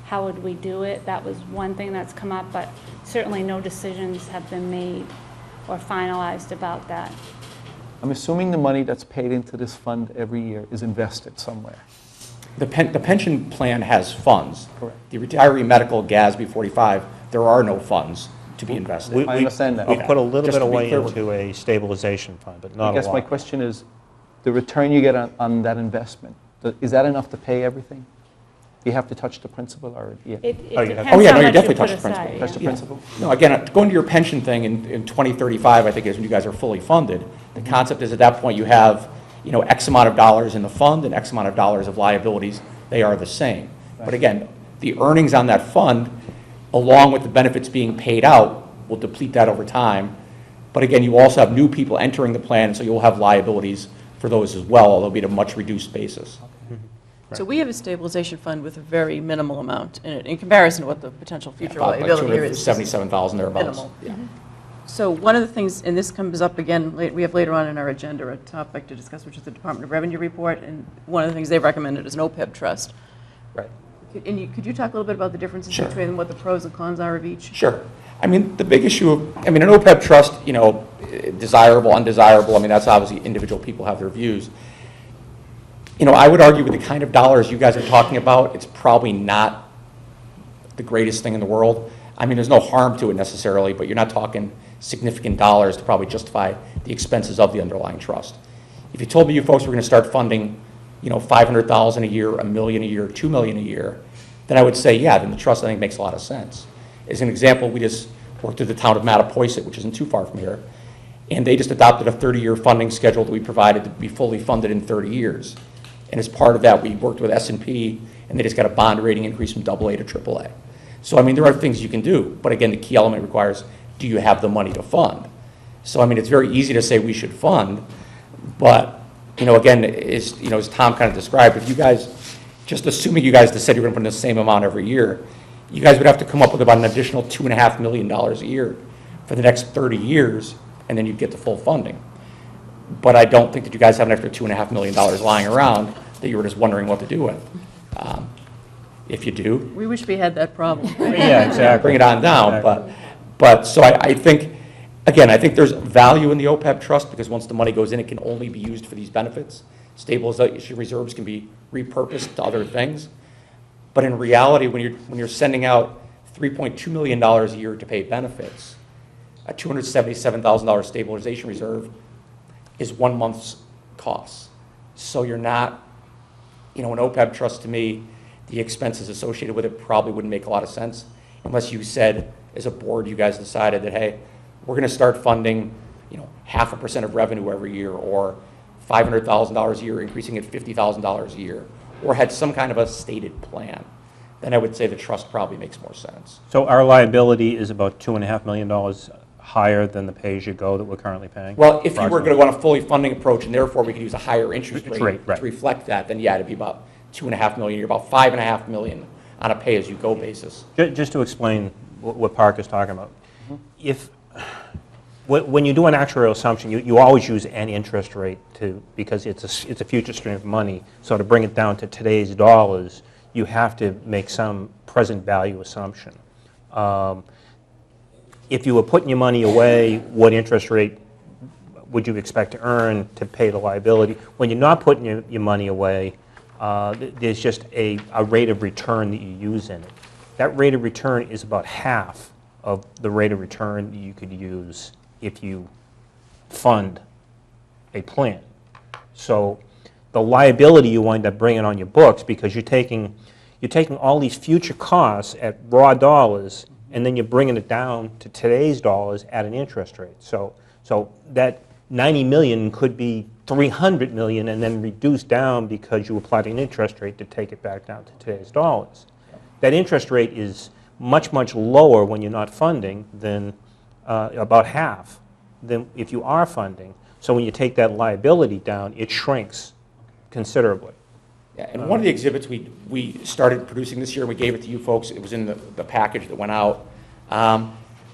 Speaker 4: how would we do it? That was one thing that's come up, but certainly no decisions have been made or finalized about that.
Speaker 1: I'm assuming the money that's paid into this fund every year is invested somewhere.
Speaker 12: The pension plan has funds.
Speaker 1: Correct.
Speaker 12: The retiree medical GASB 45, there are no funds to be invested.
Speaker 1: I understand that.
Speaker 2: We put a little
Speaker 12: Just
Speaker 2: bit
Speaker 12: to be
Speaker 2: away
Speaker 12: clear.
Speaker 2: into a stabilization fund, but
Speaker 1: I
Speaker 2: not a
Speaker 1: guess my
Speaker 2: lot.
Speaker 1: question is, the return you get on that investment, is that enough to pay everything? Do you have to touch the principal or? Yeah.
Speaker 4: It
Speaker 2: Oh, yeah.
Speaker 4: depends
Speaker 12: Oh, yeah,
Speaker 4: how
Speaker 12: no, you
Speaker 4: much
Speaker 12: definitely
Speaker 4: put
Speaker 12: touch the principal.
Speaker 4: aside,
Speaker 1: Touch the
Speaker 4: yeah.
Speaker 1: principal?
Speaker 12: No, again, going to your pension thing in 2035, I think is when you guys are fully funded. The concept is at that point you have, X amount of dollars in the fund and X amount of dollars of liabilities. They are the same. But again, the earnings on that fund, along with the benefits being paid out, will deplete that over time. But again, you also have new people entering the plan, so you'll have liabilities for those as well, although it'll be at a much reduced basis.
Speaker 3: So we have a stabilization fund with a very minimal amount in it, in comparison to what the potential future
Speaker 12: About like
Speaker 3: liability here is.
Speaker 12: 277,000 thereabouts.
Speaker 3: Minimal.
Speaker 12: Yeah.
Speaker 3: So one of the things, and this comes up again, we have later on in our agenda a topic to discuss, which is the Department of Revenue report, and one of the things they've recommended is an OPEB trust.
Speaker 12: Right.
Speaker 3: And could you talk a little bit about the differences
Speaker 12: Sure.
Speaker 3: between what the pros and cons are of each?
Speaker 12: Sure. I mean, the big issue an OPEB trust, desirable, undesirable, that's obviously individual people have their views. I would argue with the kind of dollars you guys are talking about, it's probably not the greatest thing in the world. There's no harm to it necessarily, but you're not talking significant dollars to probably justify the expenses of the underlying trust. If you told me you folks were going to start funding, $500,000 a year, $1 million a year, $2 million a year, then I would say, yeah, then the trust I think makes a lot of sense. As an example, we just worked with the town of Mattapoisett, which isn't too far from here, and they just adopted a 30-year funding schedule that we provided to be fully funded in 30 years. And as part of that, we worked with S&P, and they just got a bond rating increase from AA to AAA. So, there are things you can do, but again, the key element requires, do you have the money to fund? So, it's very easy to say we should fund, but, again, as Tom kind of described, if you guys, just assuming you guys said you're going to put in the same amount every year, you guys would have to come up with about an additional $2.5 million a year for the next 30 years, and then you'd get the full funding. but I don't think that you guys have an extra $2.5 million lying around that you were just wondering what to do with. If you do,
Speaker 3: We wish we had that problem.
Speaker 2: Yeah, exactly.
Speaker 12: bring it on down. But so I think, again, I think there's value in the OPEB trust because once the money goes in, it can only be used for these benefits. Stabilization reserves can be repurposed to other things. But in reality, when you're sending out $3.2 million a year to pay benefits, a $277,000 stabilization reserve is 1 month's costs. So you're not, an OPEB trust to me, the expenses associated with it probably wouldn't make a lot of sense unless you said, as a board, you guys decided that, hey, we're going to start funding, 0.5% of revenue every year, or $500,000 a year, increasing it $50,000 a year, or had some kind of a stated plan. Then I would say the trust probably makes more sense.
Speaker 2: So our liability is about $2.5 million higher than the pay-as-you-go that we're currently paying?
Speaker 12: Well, if you were going to go on a fully funding approach, and therefore we could use a higher interest rate
Speaker 2: Right.
Speaker 12: to reflect that, then yeah, it'd be about $2.5 million. You're about $5.5 million on a pay-as-you-go basis.
Speaker 2: Just to explain what Park is talking about. When you do an actuarial assumption, you always use an interest rate because it's a future stream of money. So to bring it down to today's dollars, you have to make some present value assumption. If you were putting your money away, what interest rate would you expect to earn to pay the liability? When you're not putting your money away, there's just a rate of return that you use in it. That rate of return is about half of the rate of return that you could use if you fund a plan. So the liability you wind up bringing on your books, because you're taking all these future costs at raw dollars, and then you're bringing it down to today's dollars at an interest rate. So that 90 million could be 300 million and then reduced down because you applied an interest rate to take it back down to today's dollars. That interest rate is much, much lower when you're not funding than about half than if you are funding. So when you take that liability down, it shrinks considerably.
Speaker 12: Yeah, and one of the exhibits we started producing this year, and we gave it to you folks, it was in the package that went out.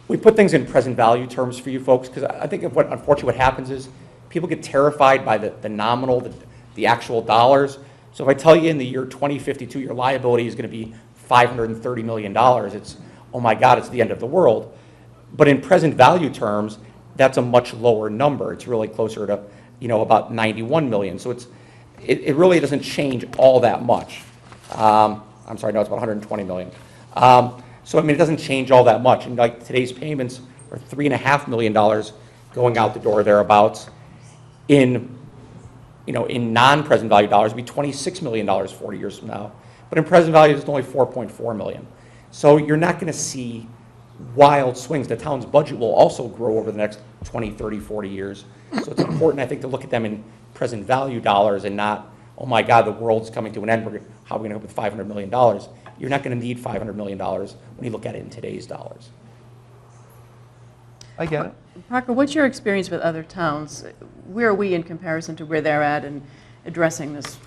Speaker 12: We put things in present value terms for you folks, because I think unfortunately what happens is people get terrified by the nominal, the actual dollars. So if I tell you in the year 2052, your liability is going to be $530 million, it's, oh my God, it's the end of the world. But in present value terms, that's a much lower number. It's really closer to, about 91 million. So it really doesn't change all that much. I'm sorry, no, it's about 120 million. So, it doesn't change all that much. And like today's payments are $3.5 million going out the door thereabouts. In non-present value dollars, it'd be $26 million 40 years from now. But in present value, it's only $4.4 million. So you're not going to see wild swings. The town's budget will also grow over the next 20, 30, 40 years. So it's important, I think, to look at them in present value dollars and not, oh my God, the world's coming to an end. How are we going to go with $500 million? You're not going to need $500 million when you look at it in today's dollars.
Speaker 1: I get it.
Speaker 3: Parker, what's your experience with other towns? Where are we in comparison to where they're at in addressing this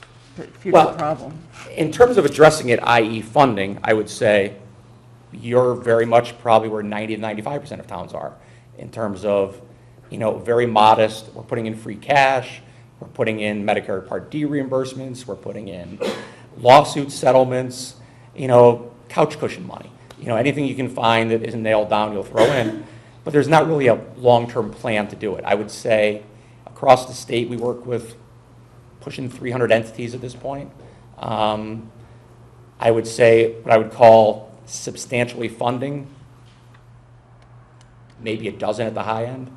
Speaker 3: future problem?
Speaker 12: In terms of addressing it, i.e. funding, I would say you're very much probably where 90 to 95% of towns are in terms of, very modest. We're putting in free cash. We're putting in Medicare Part D reimbursements. We're putting in lawsuit settlements, couch cushion money. Anything you can find that isn't nailed down, you'll throw in. But there's not really a long-term plan to do it. I would say across the state, we work with pushing 300 entities at this point. I would say what I would call substantially funding, maybe a dozen at the high end,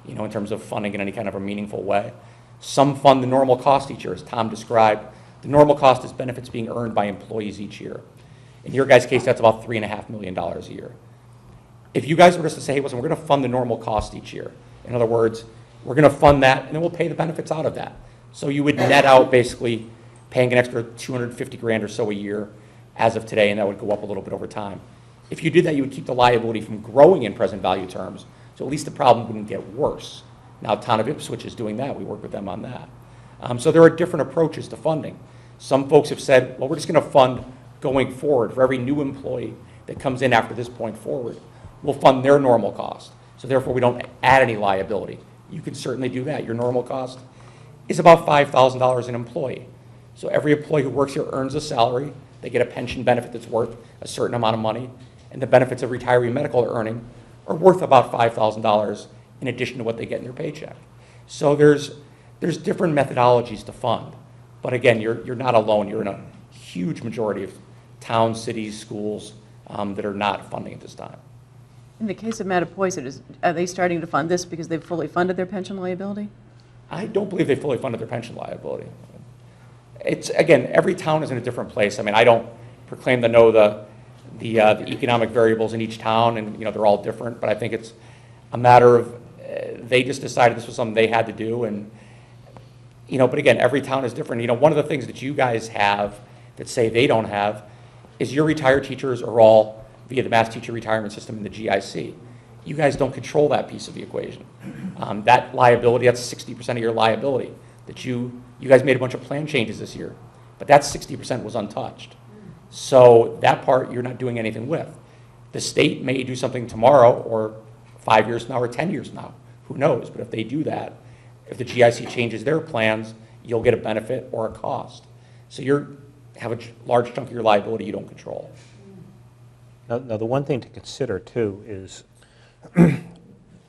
Speaker 12: in terms of funding in any kind of a meaningful way. Some fund the normal cost each year, as Tom described. The normal cost is benefits being earned by employees each year. In your guys' case, that's about $3.5 million a year. If you guys were just to say, hey, listen, we're going to fund the normal cost each year. In other words, we're going to fund that, and then we'll pay the benefits out of that. So you would net out basically paying an extra $250,000 or so a year as of today, and that would go up a little bit over time. If you did that, you would keep the liability from growing in present value terms, so at least the problem wouldn't get worse. Now, Town of Ipswich is doing that. We work with them on that. So there are different approaches to funding. Some folks have said, well, we're just going to fund going forward for every new employee that comes in after this point forward. We'll fund their normal cost. So therefore, we don't add any liability. you can certainly do that. Your normal cost is about $5,000 an employee. So every employee who works here earns a salary, they get a pension benefit that's worth a certain amount of money, and the benefits of retiree medical are earning are worth about $5,000 in addition to what they get in their paycheck. So there's different methodologies to fund. But again, you're not alone. You're in a huge majority of towns, cities, schools that are not funding at this time.
Speaker 3: In the case of Mattapoisett, are they starting to fund this because they've fully funded their pension liability?
Speaker 12: I don't believe they fully funded their pension liability. It's, again, every town is in a different place. I mean, I don't proclaim to know the economic variables in each town, and, they're all different, but I think it's a matter of they just decided this was something they had to do, and, but again, every town is different. One of the things that you guys have that say they don't have is your retired teachers are all via the Mass Teacher Retirement System and the GIC. You guys don't control that piece of the equation. That liability, that's 60% of your liability. That you guys made a bunch of plan changes this year, but that 60% was untouched. So that part you're not doing anything with. The state may do something tomorrow or 5 years from now or 10 years from now. Who knows? But if they do that, if the GIC changes their plans, you'll get a benefit or a cost. So you have a large chunk of your liability you don't control.
Speaker 2: Now, the one thing to consider, too, is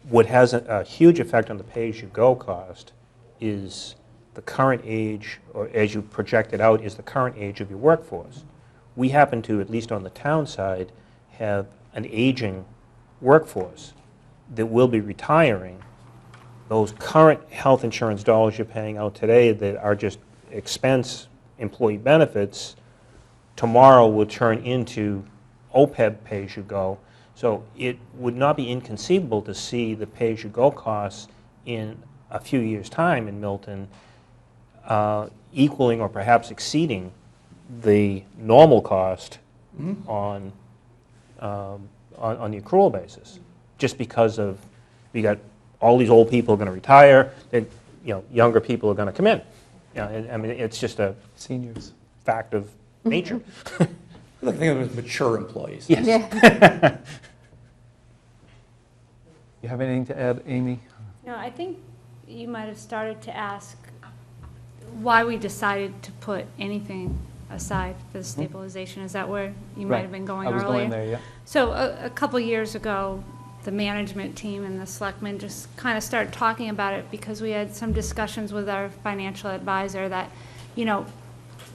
Speaker 2: what has a huge effect on the pay-as-you-go cost is the current age, or as you project it out, is the current age of your workforce. We happen to, at least on the town side, have an aging workforce that will be retiring. Those current health insurance dollars you're paying out today that are just expense employee benefits, tomorrow will turn into OPEB pay-as-you-go. So it would not be inconceivable to see the pay-as-you-go costs in a few years' time in Milton equaling or perhaps exceeding the normal cost on the accrual basis, just because of we got all these old people are going to retire, then younger people are going to come in. I mean it's just a
Speaker 1: Seniors.
Speaker 2: fact of nature.
Speaker 12: Look, think of them as mature employees.
Speaker 2: Yes.
Speaker 8: Yeah.
Speaker 1: You have anything to add, Amy?
Speaker 4: No, I think you might have started to ask why we decided to put anything aside for the stabilization. Is that where you might have been going earlier?
Speaker 1: I was going there, yeah.
Speaker 4: So a couple years ago, the management team and the selectmen just kind of started talking about it because we had some discussions with our financial advisor that,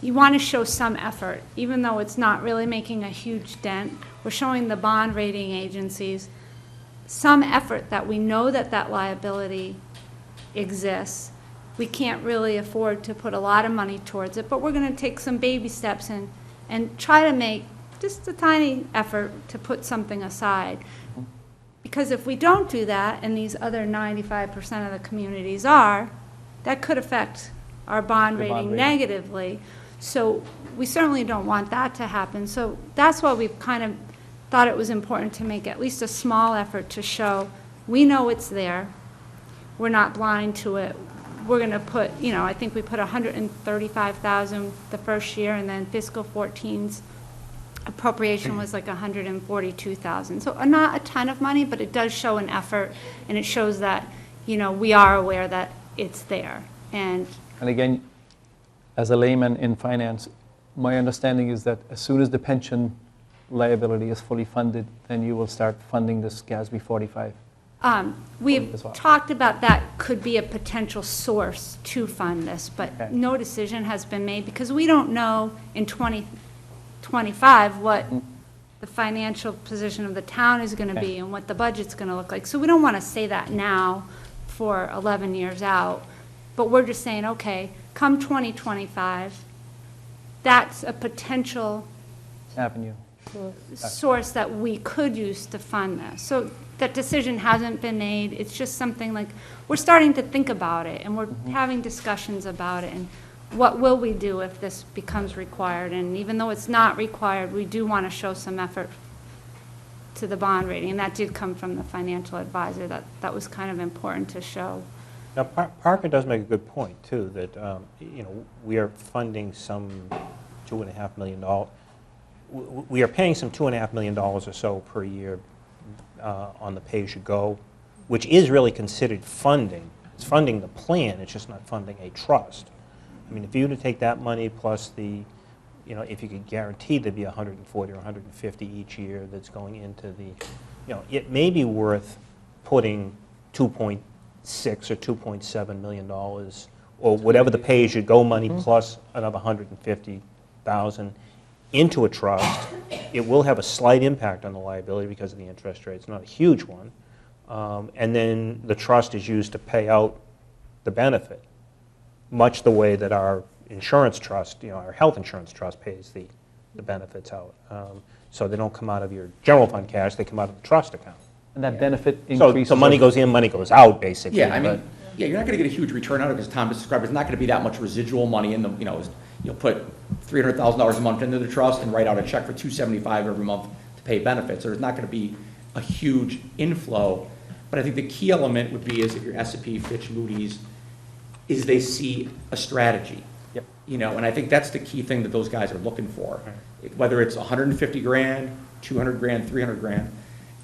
Speaker 4: you want to show some effort, even though it's not really making a huge dent. We're showing the bond rating agencies some effort that we know that liability exists. We can't really afford to put a lot of money towards it, but we're going to take some baby steps and try to make just a tiny effort to put something aside. Because if we don't do that, and these other 95% of the communities are, that could affect our bond rating negatively. So we certainly don't want that to happen. So that's why we've kind of thought it was important to make at least a small effort to show we know it's there. We're not blind to it. We're going to put, I think we put $135,000 the first year, and then fiscal 14's appropriation was like $142,000. So not a ton of money, but it does show an effort, and it shows that, we are aware that it's there. And
Speaker 1: again, as a layman in finance, my understanding is that as soon as the pension liability is fully funded, then you will start funding this GASB 45.
Speaker 4: We've talked about that could be a potential source to fund this, but no decision has been made because we don't know in 2025 what the financial position of the town is going to be and what the budget's going to look like. So we don't want to say that now for 11 years out, but we're just saying, okay, come 2025, that's a potential
Speaker 1: Avenue.
Speaker 4: source that we could use to fund this. So that decision hasn't been made. It's just something like we're starting to think about it, and we're having discussions about it, and what will we do if this becomes required. And even though it's not required, we do want to show some effort to the bond rating, and that did come from the financial advisor. That was kind of important to show.
Speaker 2: Now, Parker does make a good point, too, that, we are funding some $2.5 million. We are paying some $2.5 million or so per year on the pay-as-you-go which is really considered funding. It's funding the plan, it's just not funding a trust. I mean, if you were to take that money plus the, you know, if you could guarantee there'd be 140 or 150 each year that's going into the, you know, it may be worth putting 2.6 or 2.7 million dollars, or whatever the pay-as-you-go money plus another 150,000 into a trust. It will have a slight impact on the liability because of the interest rate. It's not a huge one. And then the trust is used to pay out the benefit, much the way that our insurance trust, you know, our health insurance trust pays the benefits out. So they don't come out of your general fund cash, they come out of the trust account.
Speaker 1: And that benefit
Speaker 2: So,
Speaker 1: increases.
Speaker 2: so money goes in, money goes out, basically.
Speaker 12: Yeah, I mean,
Speaker 2: but-
Speaker 12: yeah, you're not going to get a huge return out of it, because Tom just described, it's not going to be that much residual money in the, you know, you'll put $300,000 a month into the trust and write out a check for $275 every month to pay benefits. So there's not going to be a huge inflow. But I think the key element would be is if your S&P, Fitch, Moody's, is they see a strategy.
Speaker 1: Yep.
Speaker 12: You know, and I think that's the key thing that those guys are looking for. Whether it's 150 grand, 200 grand, 300 grand.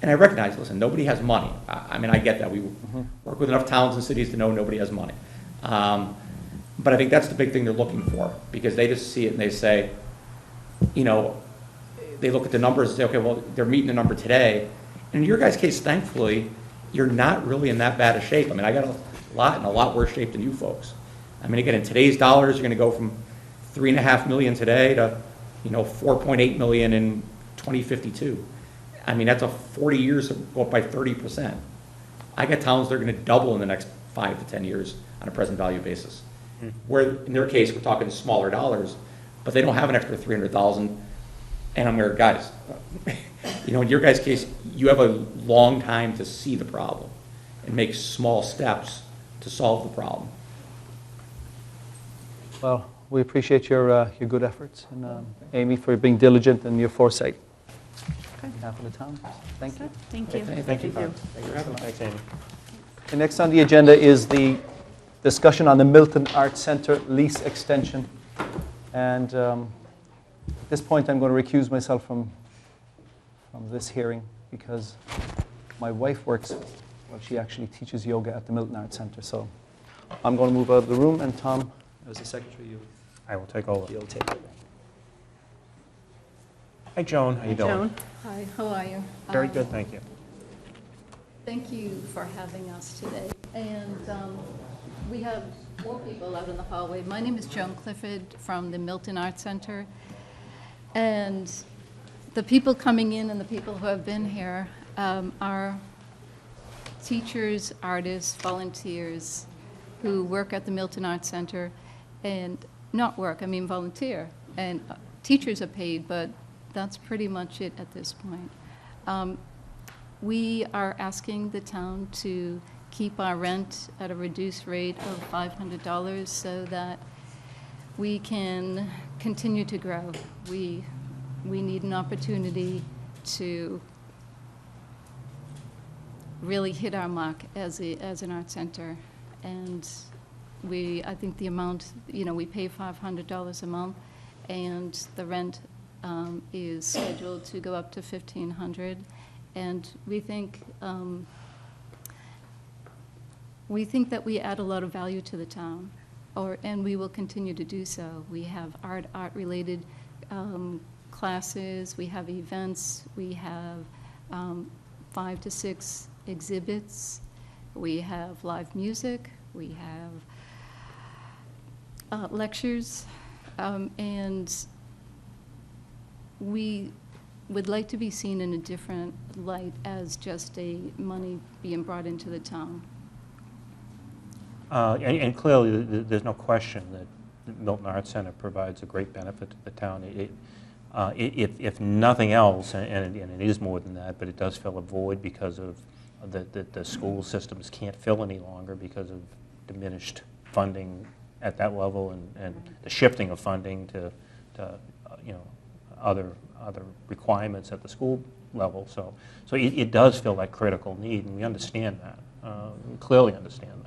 Speaker 12: And I recognize, listen, nobody has money. I mean, I get that. We work with enough towns and cities to know nobody has money. But I think that's the big thing they're looking for, because they just see it and they say, you know, they look at the numbers and say, okay, well, they're meeting the number today. And in your guys' case, thankfully, you're not really in that bad a shape. I mean, I got a lot in a lot worse shape than you folks. I mean, again, in today's dollars, you're going to go from $3.5 million today to, you know, $4.8 million in 2052. I mean, that's a 40 years to go up by 30%. I got towns that are going to double in the next 5 to 10 years on a present value basis. Where in their case, we're talking smaller dollars, but they don't have an extra 300,000. And I'm there, guys, you know, in your guys' case, you have a long time to see the problem and make small steps to solve the problem.
Speaker 1: Well, we appreciate your good efforts, and Amy, for being diligent and your foresight. On behalf of the town, thank you.
Speaker 4: Thank you.
Speaker 2: Thank you.
Speaker 12: Thanks for having us.
Speaker 2: Thanks, Amy.
Speaker 1: Okay, next on the agenda is the discussion on the Milton Arts Center lease extension. And at this point, I'm going to recuse myself from this hearing because my wife works, well, she actually teaches yoga at the Milton Arts Center. So I'm going to move out of the room, and Tom, as the secretary,
Speaker 2: I will take over.
Speaker 1: you'll take it.
Speaker 2: Hi, Joan, how you doing?
Speaker 3: Joan?
Speaker 13: Hi, how are you?
Speaker 2: Very good, thank you.
Speaker 13: Thank you for having us today. And we have more people out in the hallway. My name is Joan Clifford from the Milton Arts Center. And the people coming in and the people who have been here are teachers, artists, volunteers who work at the Milton Arts Center, and not work, I mean volunteer. And teachers are paid, but that's pretty much it at this point. We are asking the town to keep our rent at a reduced rate of $500 so that we can continue to grow. We need an opportunity to really hit our mark as an art center. And I think the amount, you know, we pay $500 a month, and the rent is scheduled to go up to $1,500. And we think that we add a lot of value to the town, and we will continue to do so. We have art-related classes, we have events, we have 5 to 6 exhibits, we have live music, we have lectures, and we would like to be seen in a different light as just a money being brought into the town.
Speaker 2: And clearly, there's no question that the Milton Arts Center provides a great benefit to the town. If nothing else, and it is more than that, but it does fill a void because of the school systems can't fill any longer because of diminished funding at that level, and the shifting of funding to you know, other requirements at the school level. So it does fill that critical need, and we understand that. We clearly understand that.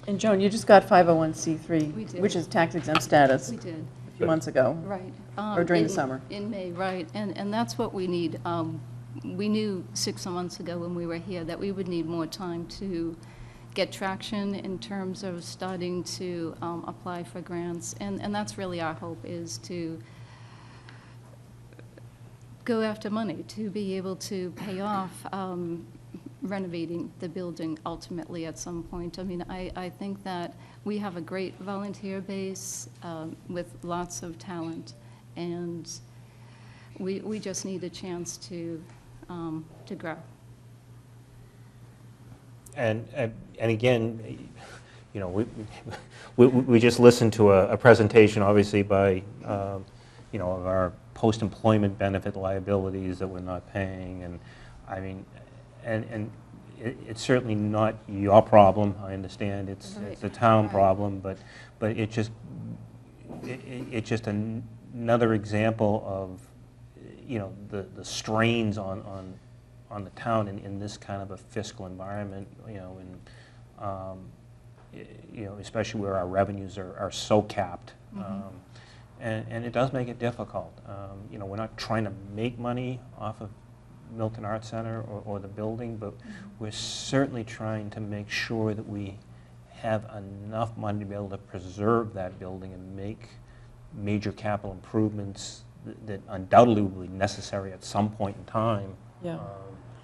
Speaker 3: And Joan, you just got 501c3,
Speaker 13: We did.
Speaker 3: which is tax exempt status
Speaker 13: We did,
Speaker 3: a few months ago.
Speaker 13: right.
Speaker 3: Or during the summer.
Speaker 13: In May, right. And that's what we need. we knew 6 months ago when we were here that we would need more time to get traction in terms of starting to apply for grants. And that's really our hope, is to go after money, to be able to pay off renovating the building ultimately at some point. I mean, I think that we have a great volunteer base with lots of talent, and we just need a chance to grow.
Speaker 2: And again, you know, we just listened to a presentation, obviously, by, you know, of our post-employment benefit liabilities that we're not paying, and I mean, and it's certainly not your problem. I understand it's a town problem, but it's just another example of, you know, the strains on the town in this kind of a fiscal environment, you know, and you know, especially where our revenues are so capped. And it does make it difficult. You know, we're not trying to make money off of Milton Arts Center or the building, but we're certainly trying to make sure that we have enough money to be able to preserve that building and make major capital improvements that undoubtedly will be necessary at some point in time.
Speaker 3: Yeah.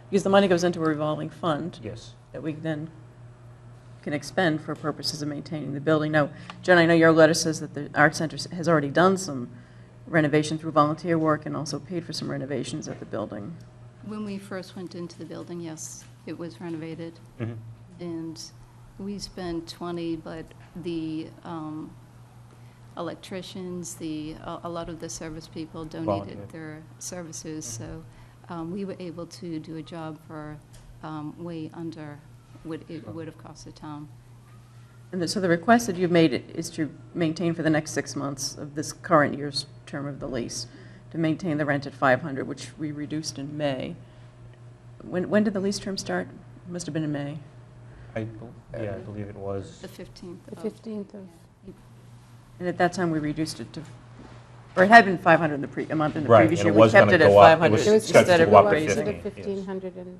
Speaker 3: Because the money goes into a revolving fund.
Speaker 2: Yes.
Speaker 3: That we then can expend for purposes of maintaining the building. Now, Jen, I know your letter says that the Art Center has already done some renovation through volunteer work and also paid for some renovations at the building.
Speaker 13: When we first went into the building, yes, it was renovated. And we spent 20, but the electricians, a lot of the service people donated their services, so we were able to do a job for way under what it would have cost the town.
Speaker 3: And so the request that you've made is to maintain for the next 6 months of this current year's term of the lease, to maintain the rent at $500, which we reduced in May. When did the lease term start? It must have been in May.
Speaker 2: I believe it was.
Speaker 13: The 15th.
Speaker 10: The 15th of...
Speaker 3: And at that time, we reduced it to, or it had been 500 in a month in the
Speaker 2: Right,
Speaker 3: previous
Speaker 2: and
Speaker 3: year.
Speaker 2: it was
Speaker 3: We kept
Speaker 2: gonna
Speaker 3: it at
Speaker 2: go up. It
Speaker 3: 500
Speaker 2: was scheduled
Speaker 3: instead
Speaker 2: to
Speaker 3: of
Speaker 2: go up to
Speaker 3: raising.
Speaker 2: 50.
Speaker 10: To the 1,500 and...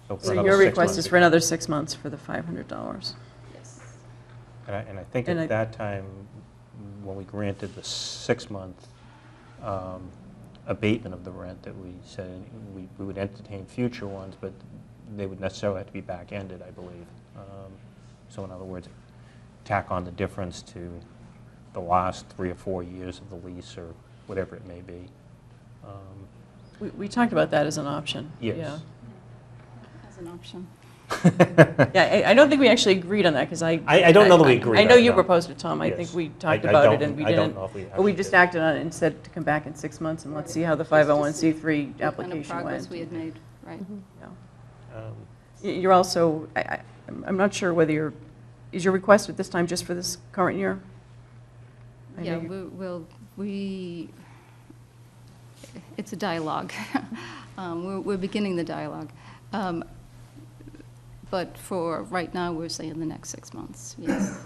Speaker 2: So, for
Speaker 3: So
Speaker 2: another
Speaker 3: your
Speaker 2: 6
Speaker 3: request
Speaker 2: months.
Speaker 3: is for another 6 months for the $500.
Speaker 13: Yes.
Speaker 2: And I think at that time, when we granted the 6-month abatement of the rent, that we said we would entertain future ones, but they would necessarily have to be back-ended, I believe. So in other words, tack on the difference to the last 3 or 4 years of the lease, or whatever it may be.
Speaker 3: We talked about that as an option.
Speaker 2: Yes.
Speaker 3: Yeah.
Speaker 13: As an option.
Speaker 3: Yeah, I don't think we actually agreed on that, because I
Speaker 2: don't know that we agreed
Speaker 3: I know
Speaker 2: on it,
Speaker 3: you
Speaker 2: no.
Speaker 3: proposed it, Tom. I
Speaker 2: Yes.
Speaker 3: think we talked
Speaker 2: I
Speaker 3: about
Speaker 2: don't-
Speaker 3: it, and we
Speaker 2: I don't
Speaker 3: didn't.
Speaker 2: know if we
Speaker 3: But we
Speaker 2: actually
Speaker 3: just
Speaker 2: did.
Speaker 3: acted on it and said to come back in 6 months, and let's see how the 501c3
Speaker 13: What kind of
Speaker 3: application
Speaker 13: progress
Speaker 3: went.
Speaker 13: we had made, right.
Speaker 3: Yeah. You're also, I'm not sure whether is your request at this time just for this current year? I
Speaker 13: Yeah,
Speaker 3: know
Speaker 13: it's a dialogue. We're beginning the dialogue. But for right now, we're saying the next 6 months, yes.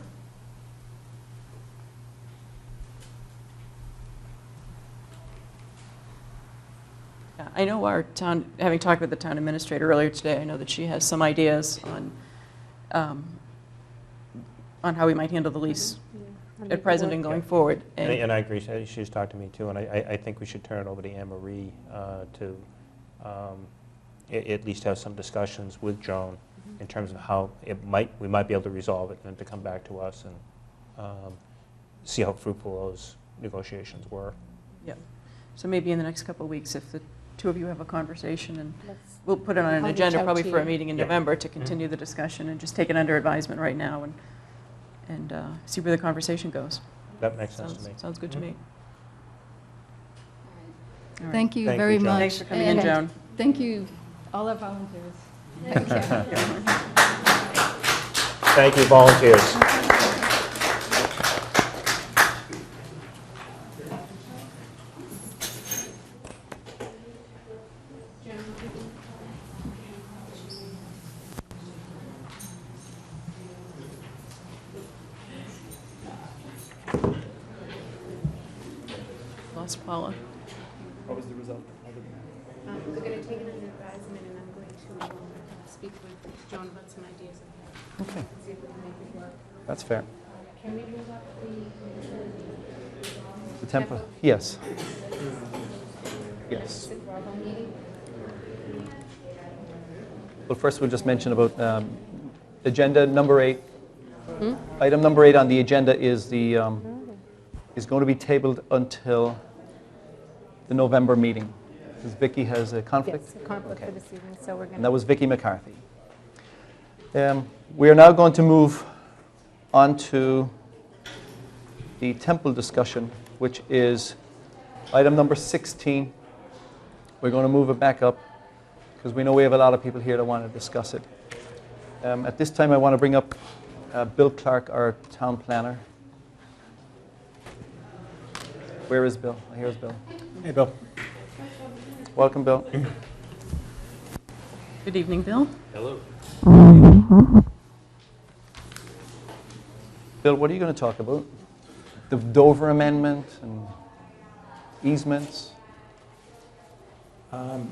Speaker 3: Yeah, I know our town, having talked with the town administrator earlier today, I know that she has some ideas on how we might handle the lease at present and going forward.
Speaker 2: And I agree. She's talked to me too, and I think we should turn it over to Anne Marie to at least have some discussions with Joan in terms of how we might be able to resolve it, and to come back to us and see how fruitful those negotiations were.
Speaker 3: Yeah. So maybe in the next couple of weeks, if the two of you have a conversation, and we'll put it on an agenda probably for a meeting in November to continue the discussion, and just take it under advisement right now and see where the conversation goes.
Speaker 2: That makes sense to me.
Speaker 3: Sounds good to me. All right.
Speaker 13: Thank you
Speaker 2: Thank
Speaker 13: very
Speaker 2: you, Joan.
Speaker 13: much.
Speaker 3: Thanks for coming in, Joan.
Speaker 13: Thank you, all our volunteers.
Speaker 2: Thank you, volunteers.
Speaker 3: Lost Paula.
Speaker 11: What was the result?
Speaker 9: We're going to take it under
Speaker 10: speak with Joan about some ideas I have.
Speaker 1: Okay,
Speaker 10: See if we can make it work.
Speaker 1: that's fair.
Speaker 10: Can we move up
Speaker 1: The temple, yes. Yes.
Speaker 10: the Bravo meeting?
Speaker 1: Well, first we'll just mention about agenda number 8. Item number 8 on the agenda is is going to be tabled until the November meeting. Because Vicki has a conflict?
Speaker 14: Yes, a conflict for this evening, so we're going
Speaker 1: And that was Vicki McCarthy. We are now going to move on to the temple discussion, which is item number 16. We're going to move it back up because we know we have a lot of people here that want to discuss it. At this time, I want to bring up Bill Clark, our town planner. Where is Bill? Here's Bill.
Speaker 2: Hey, Bill.
Speaker 1: Welcome, Bill.
Speaker 3: Good evening, Bill.
Speaker 2: Hello.
Speaker 1: Bill, what are you going to talk about? The Dover Amendment and easements?
Speaker 15: The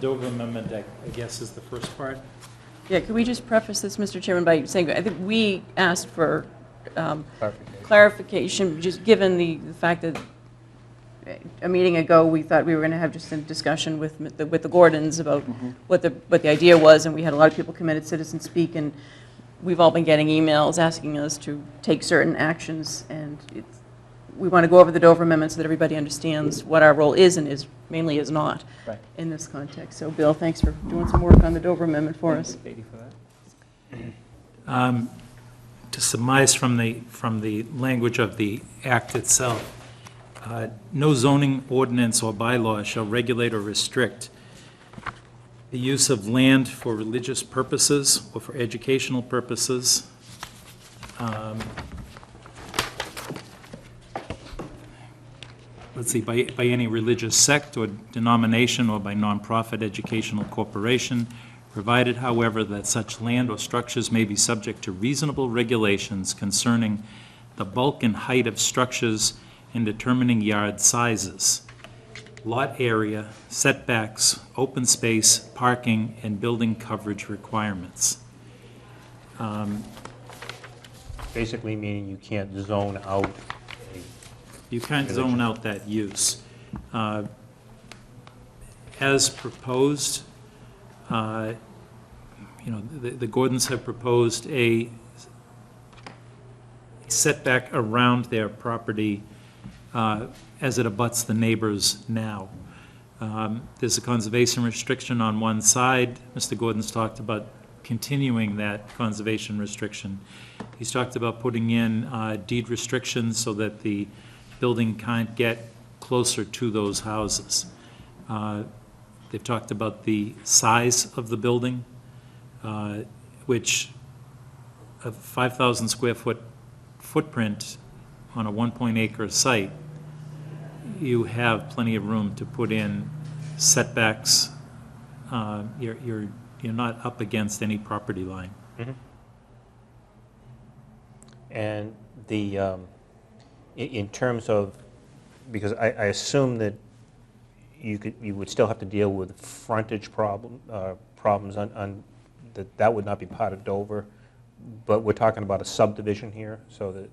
Speaker 15: Dover Amendment, I guess, is the first part.
Speaker 3: Yeah, could we just preface this, Mr. Chairman, by saying, I think we asked for clarification, just given the fact that a meeting ago, we thought we were going to have just a discussion with the Gordons about what the idea was, and we had a lot of people come in at Citizen Speak, and we've all been getting emails asking us to take certain actions, and we want to go over the Dover Amendment so that everybody understands what our role is and mainly is not in this context. So, Bill, thanks for doing some work on the Dover Amendment for us.
Speaker 15: To surmise from the language of the act itself, no zoning ordinance or bylaw shall regulate or restrict the use of land for religious purposes or for educational purposes. Let's see, by any religious sect or denomination or by nonprofit educational corporation, provided, however, that such land or structures may be subject to reasonable regulations concerning the bulk and height of structures in determining yard sizes, lot area, setbacks, open space, parking, and building coverage requirements.
Speaker 2: Basically meaning you can't zone out.
Speaker 15: You can't zone out that use. As proposed, the Gordons have proposed a setback around their property as it abuts the neighbors now. There's a conservation restriction on one side. Mr. Gordon's talked about continuing that conservation restriction. He's talked about putting in deed restrictions so that the building can't get closer to those houses. They've talked about the size of the building, which a 5,000 square foot footprint on a 1.acre site, you have plenty of room to put in setbacks. You're not up against any property line.
Speaker 2: Mm-hmm. And the in terms of, because I assume that you would still have to deal with frontage problems on that would not be part of Dover, but we're talking about a subdivision here, so that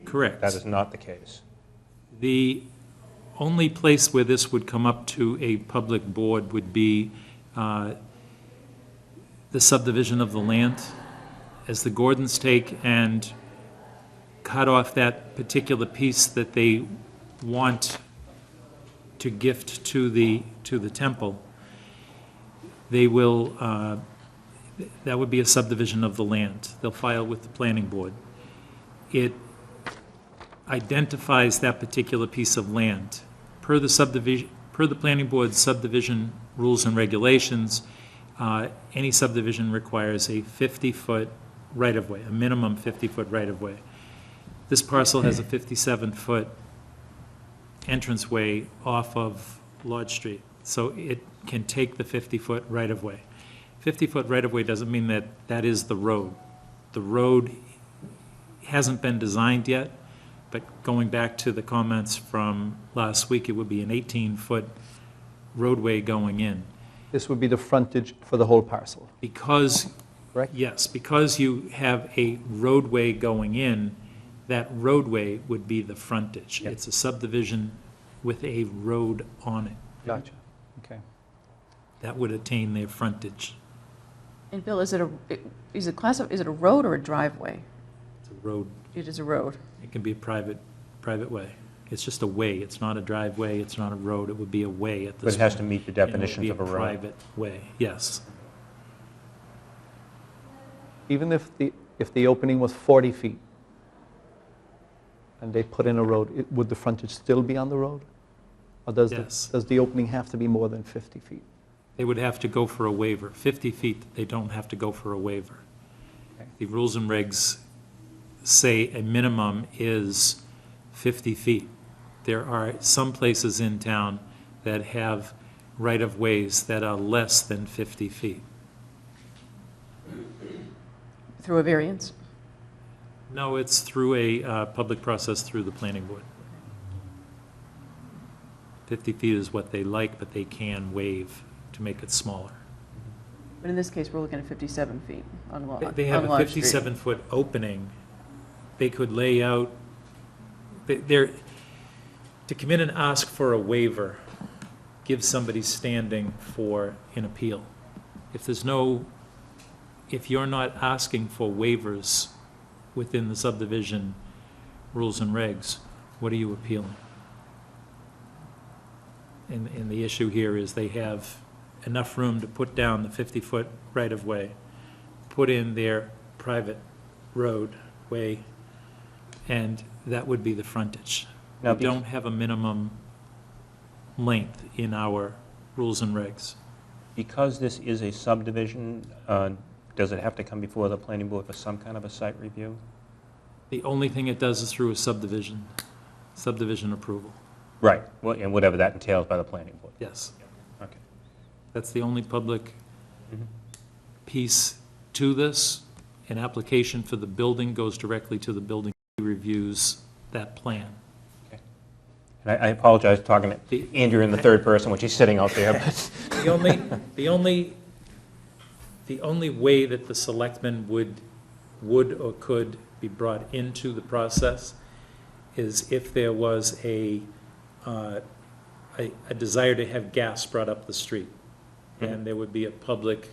Speaker 15: correct.
Speaker 2: That is not the case.
Speaker 15: The only place where this would come up to a public board would be the subdivision of the land, as the Gordons take and cut off that particular piece that they want to gift to the temple. They will, that would be a subdivision of the land. They'll file with the planning board. It identifies that particular piece of land. Per the planning board's subdivision rules and regulations, any subdivision requires a 50-foot right-of-way, a minimum 50-foot right-of-way. This parcel has a 57-foot entranceway off of Lodge Street, so it can take the 50-foot right-of-way. 50-foot right-of-way doesn't mean that that is the road. The road hasn't been designed yet, but going back to the comments from last week, it would be an 18-foot roadway going in.
Speaker 1: This would be the frontage for the whole parcel,
Speaker 15: Because,
Speaker 1: correct?
Speaker 15: yes, because you have a roadway going in, that roadway would be the frontage. It's a subdivision with a road on it.
Speaker 1: Gotcha, okay.
Speaker 15: That would attain their frontage.
Speaker 3: And Bill, is it a road or a driveway?
Speaker 15: It's a road.
Speaker 3: It is a road.
Speaker 15: It can be a private way. It's just a way. It's not a driveway. It's not a road. It would be a way at this
Speaker 2: But
Speaker 15: point.
Speaker 2: it has to meet the
Speaker 15: And it would
Speaker 2: definitions
Speaker 15: be
Speaker 2: of a road.
Speaker 15: private way, yes.
Speaker 1: Even if the opening was 40 feet and they put in a road, would the frontage still be on the road? Or does
Speaker 15: Yes.
Speaker 1: does the opening have to be more than 50 feet?
Speaker 15: They would have to go for a waiver. 50 feet, they don't have to go for a waiver. The rules and regs say a minimum is 50 feet. There are some places in town that have right-of-ways that are less than 50 feet.
Speaker 3: Through a variance?
Speaker 15: No, it's through a public process through the planning board. 50 feet is what they like, but they can waive to make it smaller.
Speaker 3: But in this case, we're looking at 57 feet on
Speaker 15: They have a
Speaker 3: Lodge Street.
Speaker 15: 57-foot opening. They could lay out, they're, to come in and ask for a waiver gives somebody standing for an appeal. If you're not asking for waivers within the subdivision rules and regs, what are you appealing? And the issue here is they have enough room to put down the 50-foot right-of-way, put in their private roadway, and that would be the frontage.
Speaker 2: Now,
Speaker 15: We don't have a minimum length in our rules and regs.
Speaker 2: Because this is a subdivision, does it have to come before the planning board for some kind of a site review?
Speaker 15: The only thing it does is through a subdivision approval,
Speaker 2: Right, well, and whatever that entails by the planning board.
Speaker 15: yes.
Speaker 2: Okay.
Speaker 15: That's the only public
Speaker 2: Mhm.
Speaker 15: piece to this. An application for the building goes directly to the building, reviews that plan.
Speaker 2: And I apologize talking to Andrew in the third person when she's sitting out there, but
Speaker 15: The only way that the selectmen would or could be brought into the process is if there was a desire to have gas brought up the street. And there would be a public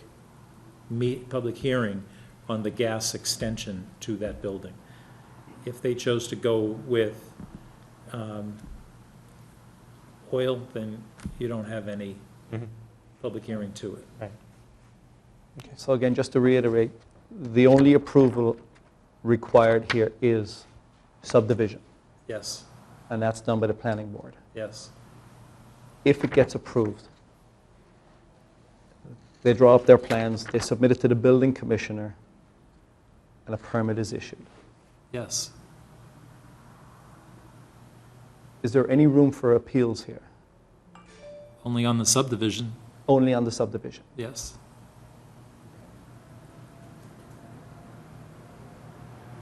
Speaker 15: hearing on the gas extension to that building. If they chose to go with oil, then you don't have any public hearing to it.
Speaker 2: Right.
Speaker 1: So again, just to reiterate, the only approval required here is subdivision,
Speaker 15: Yes,
Speaker 1: and that's done by the planning board.
Speaker 15: yes.
Speaker 1: If it gets approved, they draw up their plans, they submit it to the building commissioner, and a permit is issued.
Speaker 15: Yes.
Speaker 1: Is there any room for appeals here?
Speaker 15: Only on the subdivision,
Speaker 1: Only on the subdivision?
Speaker 15: yes.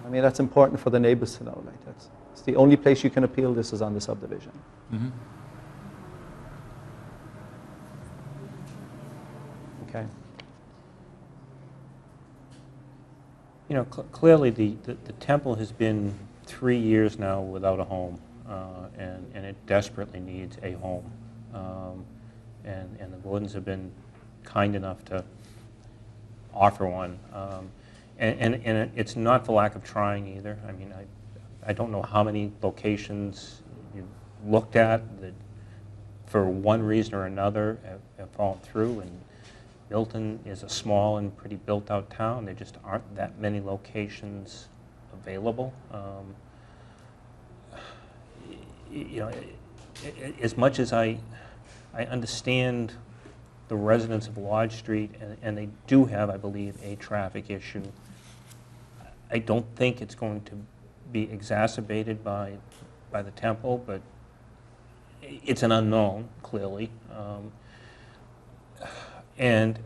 Speaker 1: I mean, that's important for the neighbors to know, right? It's the only place you can appeal this is on the subdivision.
Speaker 15: Mhm.
Speaker 1: Okay.
Speaker 2: you know, clearly the temple has been 3 years now without a home, and it desperately needs a home. And the Gordons have been kind enough to offer one. And it's not for lack of trying either. I mean, I don't know how many locations you've looked at that, for one reason or another, have fallen through. And Milton is a small and pretty built-out town. There just aren't that many locations available. You know, as much as I understand the residents of Lodge Street, and they do have, I believe, a traffic issue, I don't think it's going to be exacerbated by the temple, but it's an unknown, clearly. And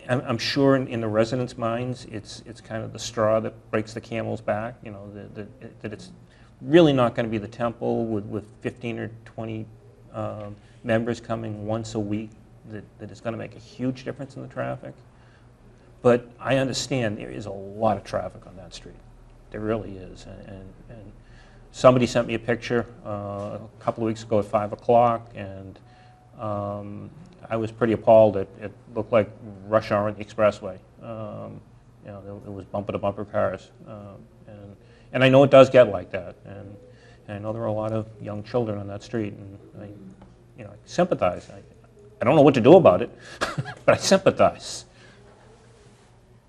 Speaker 2: I'm sure in the residents' minds, it's kind of the straw that breaks the camel's back, you know, that it's really not going to be the temple with 15 or 20 members coming once a week, that it's going to make a huge difference in the traffic. But I understand there is a lot of traffic on that street. There really is. And somebody sent me a picture a couple of weeks ago at 5 o'clock, and I was pretty appalled. It looked like rush hour on the expressway. You know, it was bumper-to-bumper cars. And I know it does get like that. And I know there are a lot of young children on that street, and I sympathize. I don't know what to do about it, but I sympathize.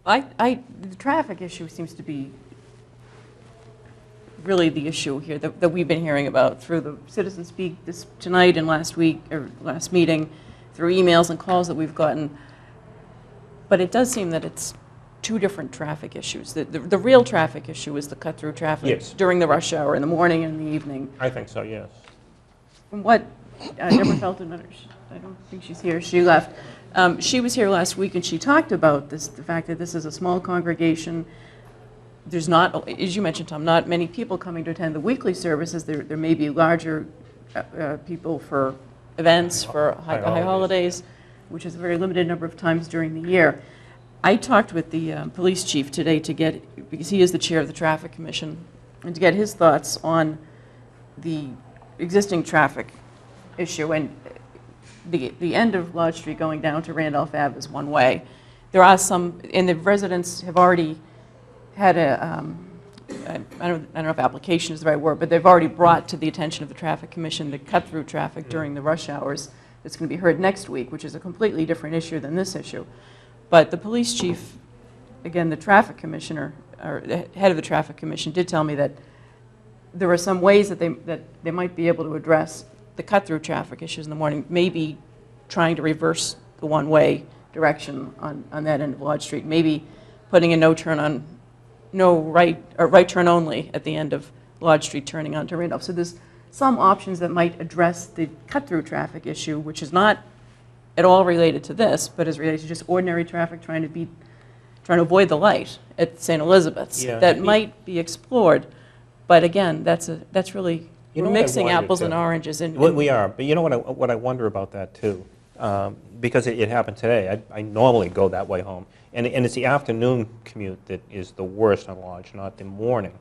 Speaker 3: The traffic issue seems to be really the issue here that we've been hearing about through the Citizen Speak tonight and last week, or last meeting, through emails and calls that we've gotten. But it does seem that it's two different traffic issues. The real traffic issue is the cut-through traffic during the rush hour in the morning and in the evening.
Speaker 2: I think so, yes.
Speaker 3: From what Deborah Felton, I don't think she's here, she left. She was here last week and she talked about the fact that this is a small congregation. There's not, as you mentioned, Tom, not many people coming to attend the weekly services. There may be larger people for events, for high holidays, which is a very limited number of times during the year. I talked with the police chief today because he is the chair of the Traffic Commission, and to get his thoughts on the existing traffic issue. And the end of Lodge Street going down to Randolph Ave is one way. There are some, and the residents have already had I don't know if application is the right word, but they've already brought to the attention of the Traffic Commission the cut-through traffic during the rush hours that's going to be heard next week, which is a completely different issue than this issue. But the police chief, again, the traffic commissioner, or the head of the Traffic Commission, did tell me that there are some ways that they might be able to address the cut-through traffic issues in the morning, maybe trying to reverse the one-way direction on that end of Lodge Street, maybe putting a right turn only at the end of Lodge Street turning onto Randolph. So there's some options that might address the cut-through traffic issue, which is not at all related to this, but is related to just ordinary traffic trying to avoid the light at St. Elizabeth's.
Speaker 2: Yeah.
Speaker 3: That might be explored, but again, that's really, we're mixing apples and oranges.
Speaker 2: We are, but you know what I wonder about that too, because it happened today. I normally go that way home, and it's the afternoon commute that is the worst on Lodge, not the morning.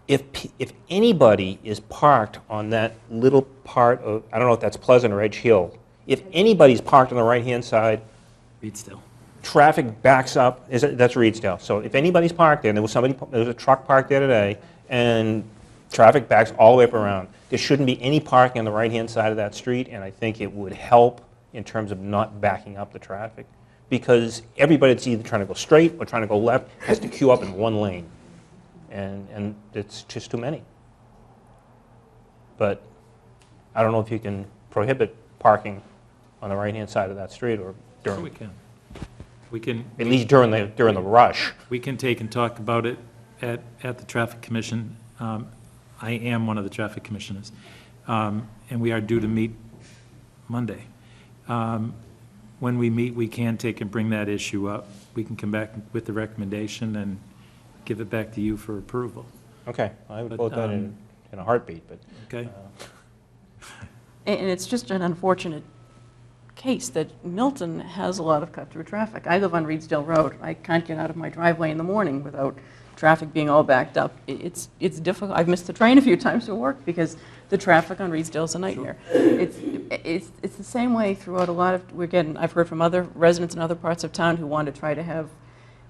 Speaker 2: If anybody is parked on that little part of, I don't know if that's Pleasant or Edge Hill, if anybody's parked on the right-hand side,
Speaker 15: Reedsdale.
Speaker 2: traffic backs up, that's Reedsdale. So if anybody's parked there, and there was a truck parked there today, and traffic backs all the way up around, there shouldn't be any parking on the right-hand side of that street, and I think it would help in terms of not backing up the traffic, because everybody that's either trying to go straight or trying to go left has to queue up in one lane. And it's just too many. But I don't know if you can prohibit parking on the right-hand side of that street or during.
Speaker 15: Sure we can. We can.
Speaker 2: At least during the rush.
Speaker 15: We can take and talk about it at the Traffic Commission. I am one of the traffic commissioners, and we are due to meet Monday. When we meet, we can take and bring that issue up. We can come back with the recommendation and give it back to you for approval.
Speaker 2: Okay, I would vote that in a heartbeat, but.
Speaker 15: Okay.
Speaker 3: And it's just an unfortunate case that Milton has a lot of cut-through traffic. I live on Reedsdale Road. I can't get out of my driveway in the morning without traffic being all backed up. It's difficult. I've missed the train a few times to work because the traffic on Reedsdale is a nightmare. Sure. It's the same way throughout a lot of, I've heard from other residents in other parts of town who want to try to have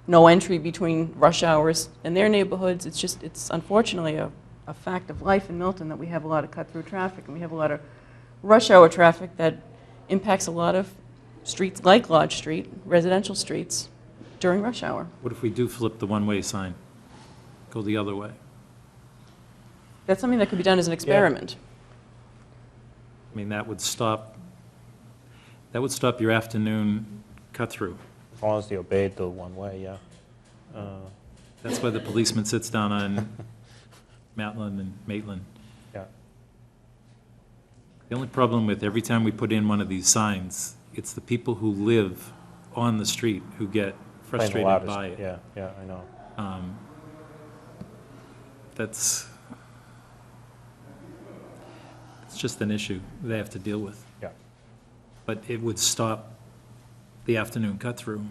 Speaker 3: no entry between rush hours in their neighborhoods. It's unfortunately a fact of life in Milton that we have a lot of cut-through traffic, and we have a lot of rush hour traffic that impacts a lot of streets like Lodge Street, residential streets, during rush hour.
Speaker 15: What if we do flip the one-way sign? Go the other way?
Speaker 3: That's something that could be done as an experiment.
Speaker 15: Yeah. I mean, that would stop your afternoon cut-through.
Speaker 2: As long as they obeyed the one-way, yeah.
Speaker 15: That's why the policeman sits down on Maitland and Maitland.
Speaker 2: Yeah.
Speaker 15: The only problem with every time we put in one of these signs, it's the people who live on the street who get frustrated by it.
Speaker 2: Yeah, I know.
Speaker 15: It's just an issue they have to deal with.
Speaker 2: Yeah.
Speaker 15: but it would stop the afternoon cut-through.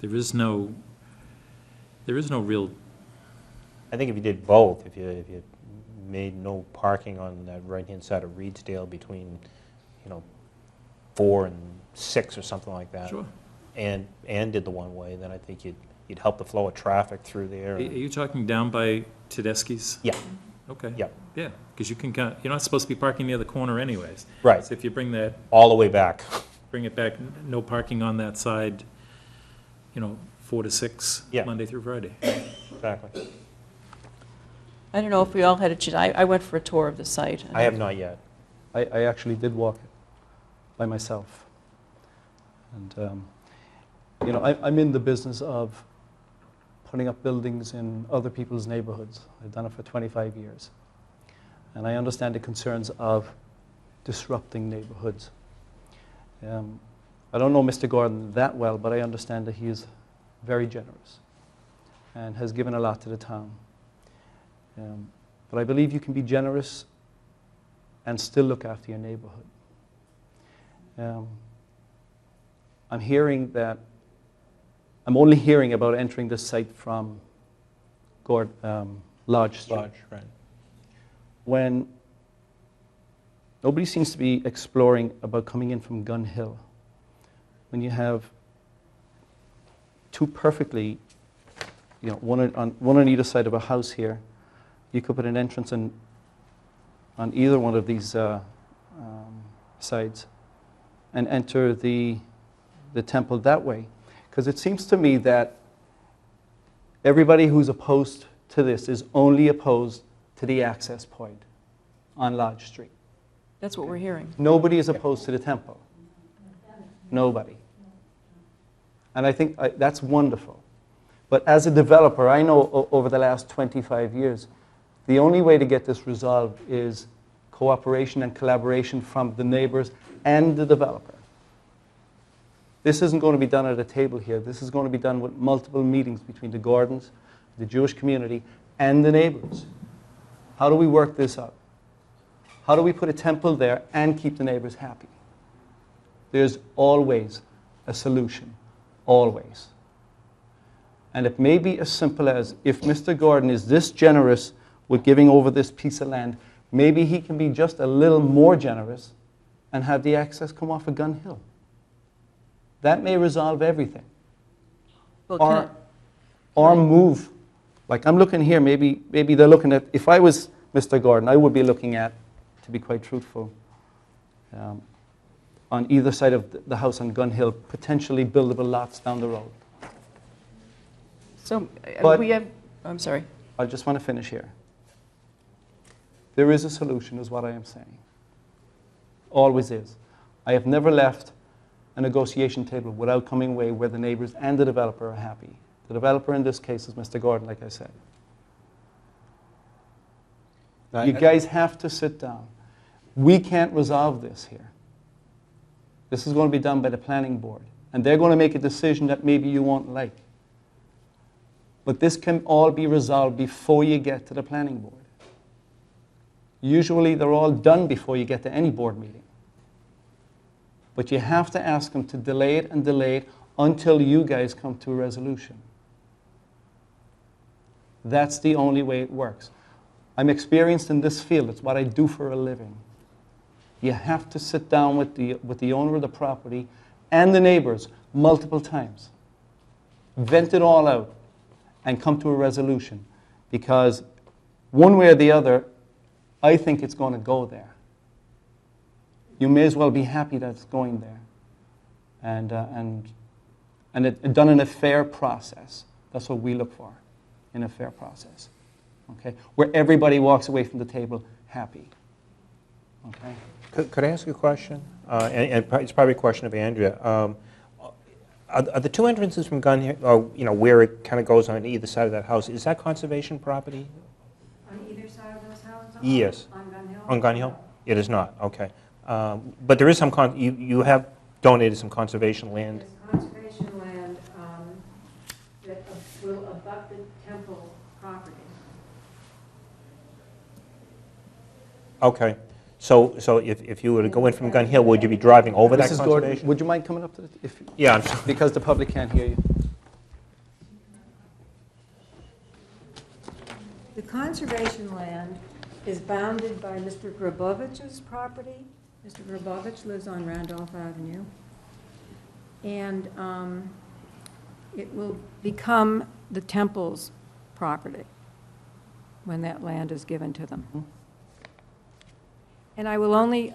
Speaker 15: There is no real,
Speaker 2: I think if you did both, if you made no parking on that right-hand side of Reedsdale between, 4 and 6 or something like that.
Speaker 15: Sure.
Speaker 2: And did the one-way, then I think you'd help the flow of traffic through there.
Speaker 15: are you talking down by Tedeschi's?
Speaker 2: Yeah,
Speaker 15: Okay.
Speaker 2: yeah,
Speaker 15: Yeah, because you're not supposed to be parking near the corner anyways.
Speaker 2: right,
Speaker 15: So if you bring
Speaker 2: all the way back.
Speaker 15: it back, no parking on that side, 4 to 6,
Speaker 2: Yeah.
Speaker 15: Monday through Friday.
Speaker 2: Exactly.
Speaker 3: I don't know if we all had a chance. I went for a tour of the site. and
Speaker 2: I have not yet.
Speaker 1: I actually did walk it by myself. And, I'm in the business of putting up buildings in other people's neighborhoods. I've done it for 25 years. And I understand the concerns of disrupting neighborhoods. I don't know Mr. Gordon that well, but I understand that he is very generous and has given a lot to the town. But I believe you can be generous and still look after your neighborhood. I'm only hearing about entering this site from Lodge Street.
Speaker 2: Lodge, right.
Speaker 1: When nobody seems to be exploring about coming in from Gun Hill, when you have two perfectly, one on either side of a house here, you could put an entrance on either one of these sides and enter the temple that way. Because it seems to me that everybody who's opposed to this is only opposed to the access point on Lodge Street.
Speaker 3: That's what we're hearing.
Speaker 1: Nobody is opposed to the temple. Nobody. And I think that's wonderful. But as a developer, I know over the last 25 years, the only way to get this resolved is cooperation and collaboration from the neighbors and the developer. This isn't going to be done at a table here. This is going to be done with multiple meetings between the Gordons, the Jewish community, and the neighbors. How do we work this out? How do we put a temple there and keep the neighbors happy? There's always a solution, always. And it may be as simple as, if Mr. Gordon is this generous with giving over this piece of land, maybe he can be just a little more generous and have the access come off of Gun Hill. That may resolve everything.
Speaker 3: Well,
Speaker 1: Or move. Like I'm looking here, maybe they're looking at, if I was Mr. Gordon, I would be looking at, to be quite truthful, on either side of the house on Gun Hill, potentially buildable lots down the road.
Speaker 3: So
Speaker 1: But-
Speaker 3: I'm sorry.
Speaker 1: I just want to finish here. There is a solution, is what I am saying. Always is. I have never left a negotiation table without coming away where the neighbors and the developer are happy. The developer in this case is Mr. Gordon, like I said. You guys have to sit down. We can't resolve this here. This is going to be done by the planning board. And they're going to make a decision that maybe you won't like. But this can all be resolved before you get to the planning board. Usually they're all done before you get to any board meeting. But you have to ask them to delay it and delay it until you guys come to a resolution. That's the only way it works. I'm experienced in this field. It's what I do for a living. You have to sit down with the owner of the property and the neighbors multiple times. Vent it all out and come to a resolution. Because one way or the other, I think it's going to go there. You may as well be happy that it's going there. And it done in a fair process. That's what we look for, in a fair process. Okay? Where everybody walks away from the table happy. Okay?
Speaker 2: Could I ask you a question? And it's probably a question of Andrea. Are the two entrances from Gun Hill, where it kind of goes on either side of that house, is that conservation property?
Speaker 8: On either side of those houses?
Speaker 2: Yes.
Speaker 8: On Gun Hill?
Speaker 2: On Gun Hill? It is not, okay. But there is some, you have donated some conservation land.
Speaker 8: There's conservation land that will abut the temple property.
Speaker 2: Okay. So if you were to go in from Gun Hill, would you be driving over that
Speaker 1: Mrs. Gordon,
Speaker 2: conservation?
Speaker 1: would you mind coming up to the, if,
Speaker 2: Yeah, I'm sorry.
Speaker 1: because the public can't hear you.
Speaker 8: The conservation land is bounded by Mr. Grabovich's property. Mr. Grabovich lives on Randolph Avenue. And it will become the temple's property when that land is given to them. And I will only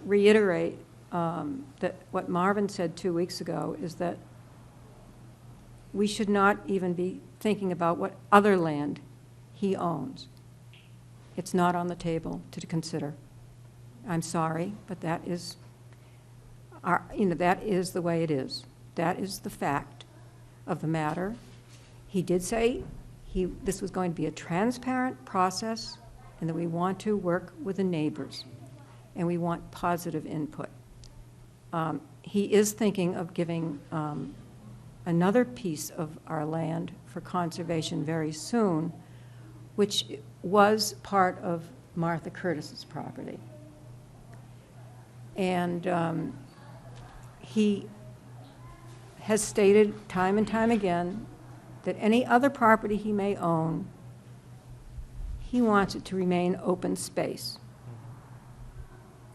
Speaker 8: reiterate that what Marvin said 2 weeks ago is that we should not even be thinking about what other land he owns. It's not on the table to consider. I'm sorry, but that is that is the way it is. That is the fact of the matter. He did say this was going to be a transparent process and that we want to work with the neighbors and we want positive input. He is thinking of giving another piece of our land for conservation very soon, which was part of Martha Curtis's property. And he has stated time and time again that any other property he may own, he wants it to remain open space.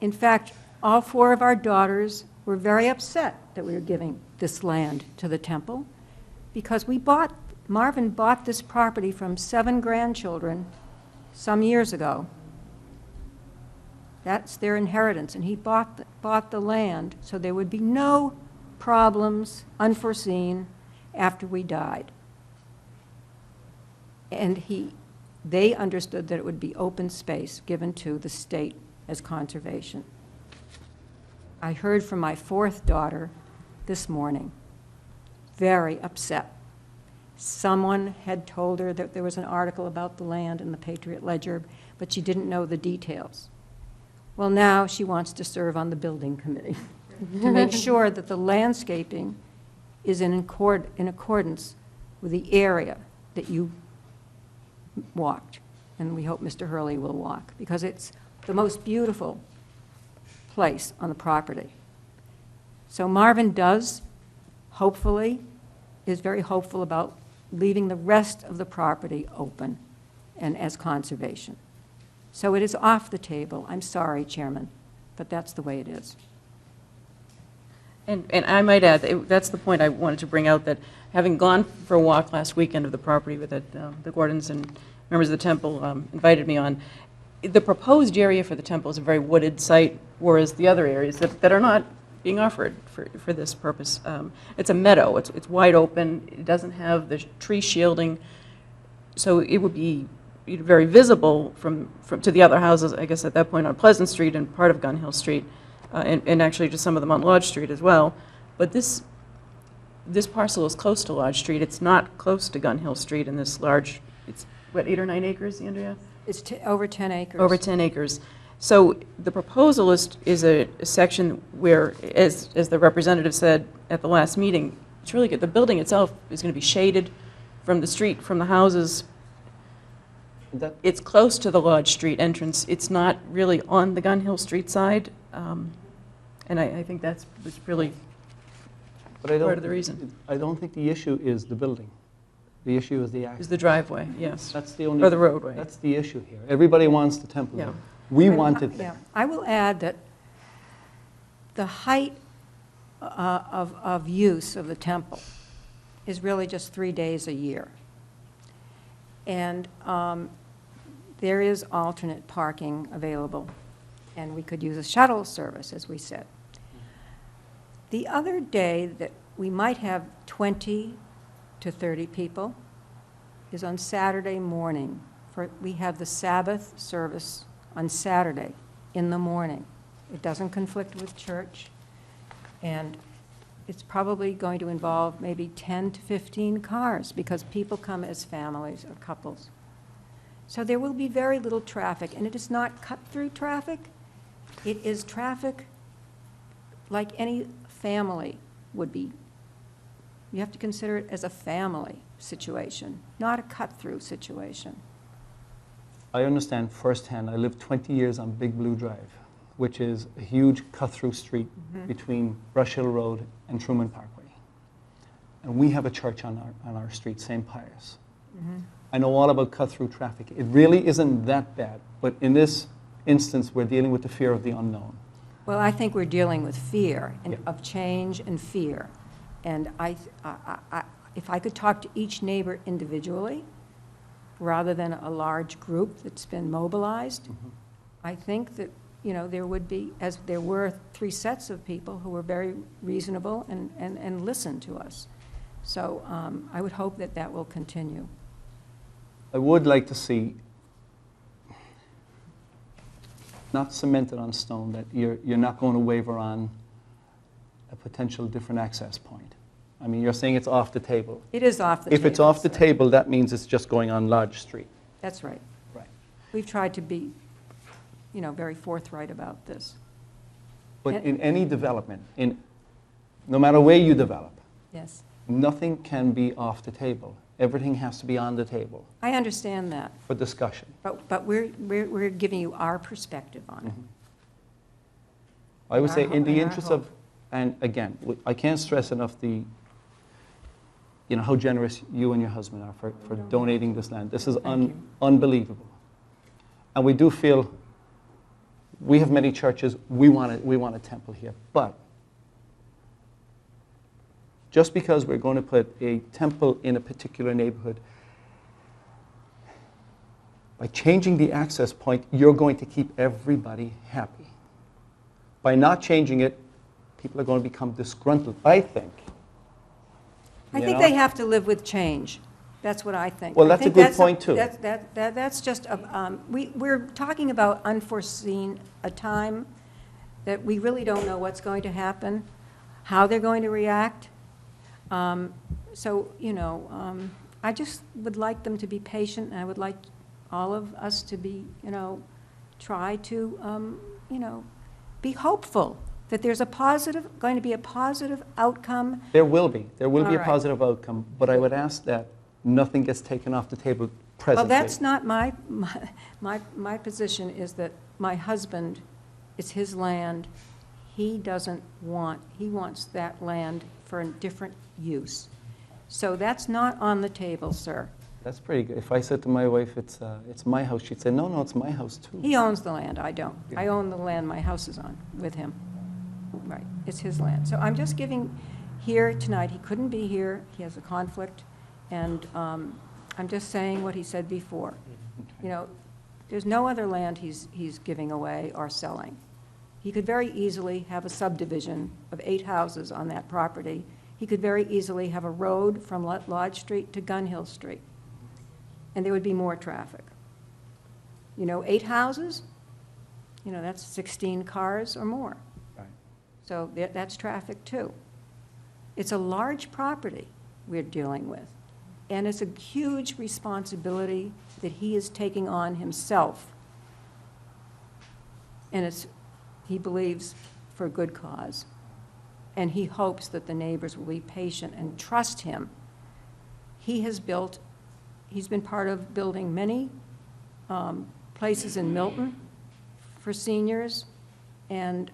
Speaker 8: In fact, all 4 of our daughters were very upset that we were giving this land to the temple because Marvin bought this property from 7 grandchildren some years ago. That's their inheritance, and he bought the land so there would be no problems unforeseen after we died. And they understood that it would be open space given to the state as conservation. I heard from my 4th daughter this morning, very upset. Someone had told her that there was an article about the land in the Patriot Ledger, but she didn't know the details. Well, now she wants to serve on the building committee to make sure that the landscaping is in accordance with the area that you walked. And we hope Mr. Hurley will walk, because it's the most beautiful place on the property. So Marvin hopefully, is very hopeful about leaving the rest of the property open and as conservation. So it is off the table. I'm sorry, Chairman, but that's the way it is.
Speaker 3: And I might add, that's the point I wanted to bring out, that having gone for a walk last weekend of the property with the Gordons and members of the temple invited me on, the proposed area for the temple is a very wooded site, whereas the other areas that are not being offered for this purpose. It's a meadow. It's wide open. It doesn't have the tree shielding, so it would be very visible from to the other houses, I guess, at that point on Pleasant Street and part of Gun Hill Street, and actually to some of them on Lodge Street as well. But this parcel is close to Lodge Street. It's not close to Gun Hill Street in this large, it's what, 8 or 9 acres, Andrea?
Speaker 8: It's over 10 acres.
Speaker 3: Over 10 acres. So the proposal is a section where, as the representative said at the last meeting, it's really good. The building itself is going to be shaded from the street, from the houses. It's close to the Lodge Street entrance. It's not really on the Gun Hill Street side, and I think that's really part of the reason.
Speaker 1: I don't think the issue is the building. The issue is the access.
Speaker 3: Is the driveway, yes.
Speaker 1: That's the only.
Speaker 3: Or the roadway.
Speaker 1: That's the issue here. Everybody wants the temple.
Speaker 3: Yeah.
Speaker 1: We want it there.
Speaker 8: Yeah. I will add that the height of use of the temple is really just 3 days a year. And there is alternate parking available, and we could use a shuttle service, as we said. The other day that we might have 20 to 30 people is on Saturday morning. We have the Sabbath service on Saturday in the morning. It doesn't conflict with church, and it's probably going to involve maybe 10 to 15 cars because people come as families or couples. So there will be very little traffic, and it is not cut-through traffic. It is traffic like any family would be. You have to consider it as a family situation, not a cut-through situation.
Speaker 1: I understand firsthand. I lived 20 years on Big Blue Drive. which is a huge cut-through street between Brush Hill Road and Truman Parkway. And we have a church on our street, St. Pius. I know all about cut-through traffic. It really isn't that bad, but in this instance, we're dealing with the fear of the unknown.
Speaker 8: Well, I think we're dealing with fear and
Speaker 1: Yeah.
Speaker 8: of change and fear. And if I could talk to each neighbor individually, rather than a large group that's been mobilized, I think that, you know, there would be, as there were 3 sets of people who were very reasonable and listened to us. So I would hope that that will continue.
Speaker 1: I would like to see, not cemented on stone, that you're not going to waver on a potential different access point. I mean, you're saying it's off the table.
Speaker 8: It is off the table.
Speaker 1: If it's off the
Speaker 8: sir.
Speaker 1: table, that means it's just going on Lodge Street.
Speaker 8: That's right.
Speaker 1: Right.
Speaker 8: We've tried to be, you know, very forthright about this.
Speaker 1: But in any development, no matter where you develop,
Speaker 8: Yes.
Speaker 1: nothing can be off the table. Everything has to be on the table
Speaker 8: I understand that,
Speaker 1: for discussion.
Speaker 8: but we're giving you our perspective on it.
Speaker 1: I would say, in the
Speaker 8: and our
Speaker 1: interest
Speaker 8: hope.
Speaker 1: of, and again, I can't stress enough how generous you and your husband are for donating this land. This is
Speaker 8: Thank you.
Speaker 1: unbelievable. And we do feel, we have many churches, we want a temple here, but just because we're going to put a temple in a particular neighborhood, by changing the access point, you're going to keep everybody happy. By not changing it, people are going to become disgruntled, I think.
Speaker 8: I
Speaker 1: You
Speaker 8: think
Speaker 1: know?
Speaker 8: they have to live with change. That's what I think.
Speaker 1: Well,
Speaker 8: I
Speaker 1: that's a
Speaker 8: think
Speaker 1: good point, too.
Speaker 8: That's just, we're talking about unforeseen, a time that we really don't know what's going to happen, how they're going to react. So, you know, I just would like them to be patient, and I would like all of us to be, you know, try to, you know, be hopeful that there's going to be a positive outcome.
Speaker 1: There will be a
Speaker 8: All right.
Speaker 1: positive outcome, but I would ask that nothing gets taken off the table presently.
Speaker 8: Well, that's not my position is that my husband, it's his land. He wants that land for a different use. So that's not on the table, sir.
Speaker 1: That's pretty good. If I said to my wife, it's my house, she'd say, no, it's my house too.
Speaker 8: He owns the land, I don't.
Speaker 1: Yeah.
Speaker 8: I own the land my house is on with him. Right, it's his land. So I'm just giving here tonight, he couldn't be here, he has a conflict, and I'm just saying what he said before. You know, there's no other land he's giving away or selling. He could very easily have a subdivision of 8 houses on that property. He could very easily have a road from Lodge Street to Gun Hill Street, and there would be more traffic. You know, 8 houses, you know, that's 16 cars or more.
Speaker 1: Right.
Speaker 8: So that's traffic too. It's a large property we're dealing with, and it's a huge responsibility that he is taking on himself. And he believes for a good cause. And he hopes that the neighbors will be patient and trust him. He's been part of building many places in Milton for seniors, and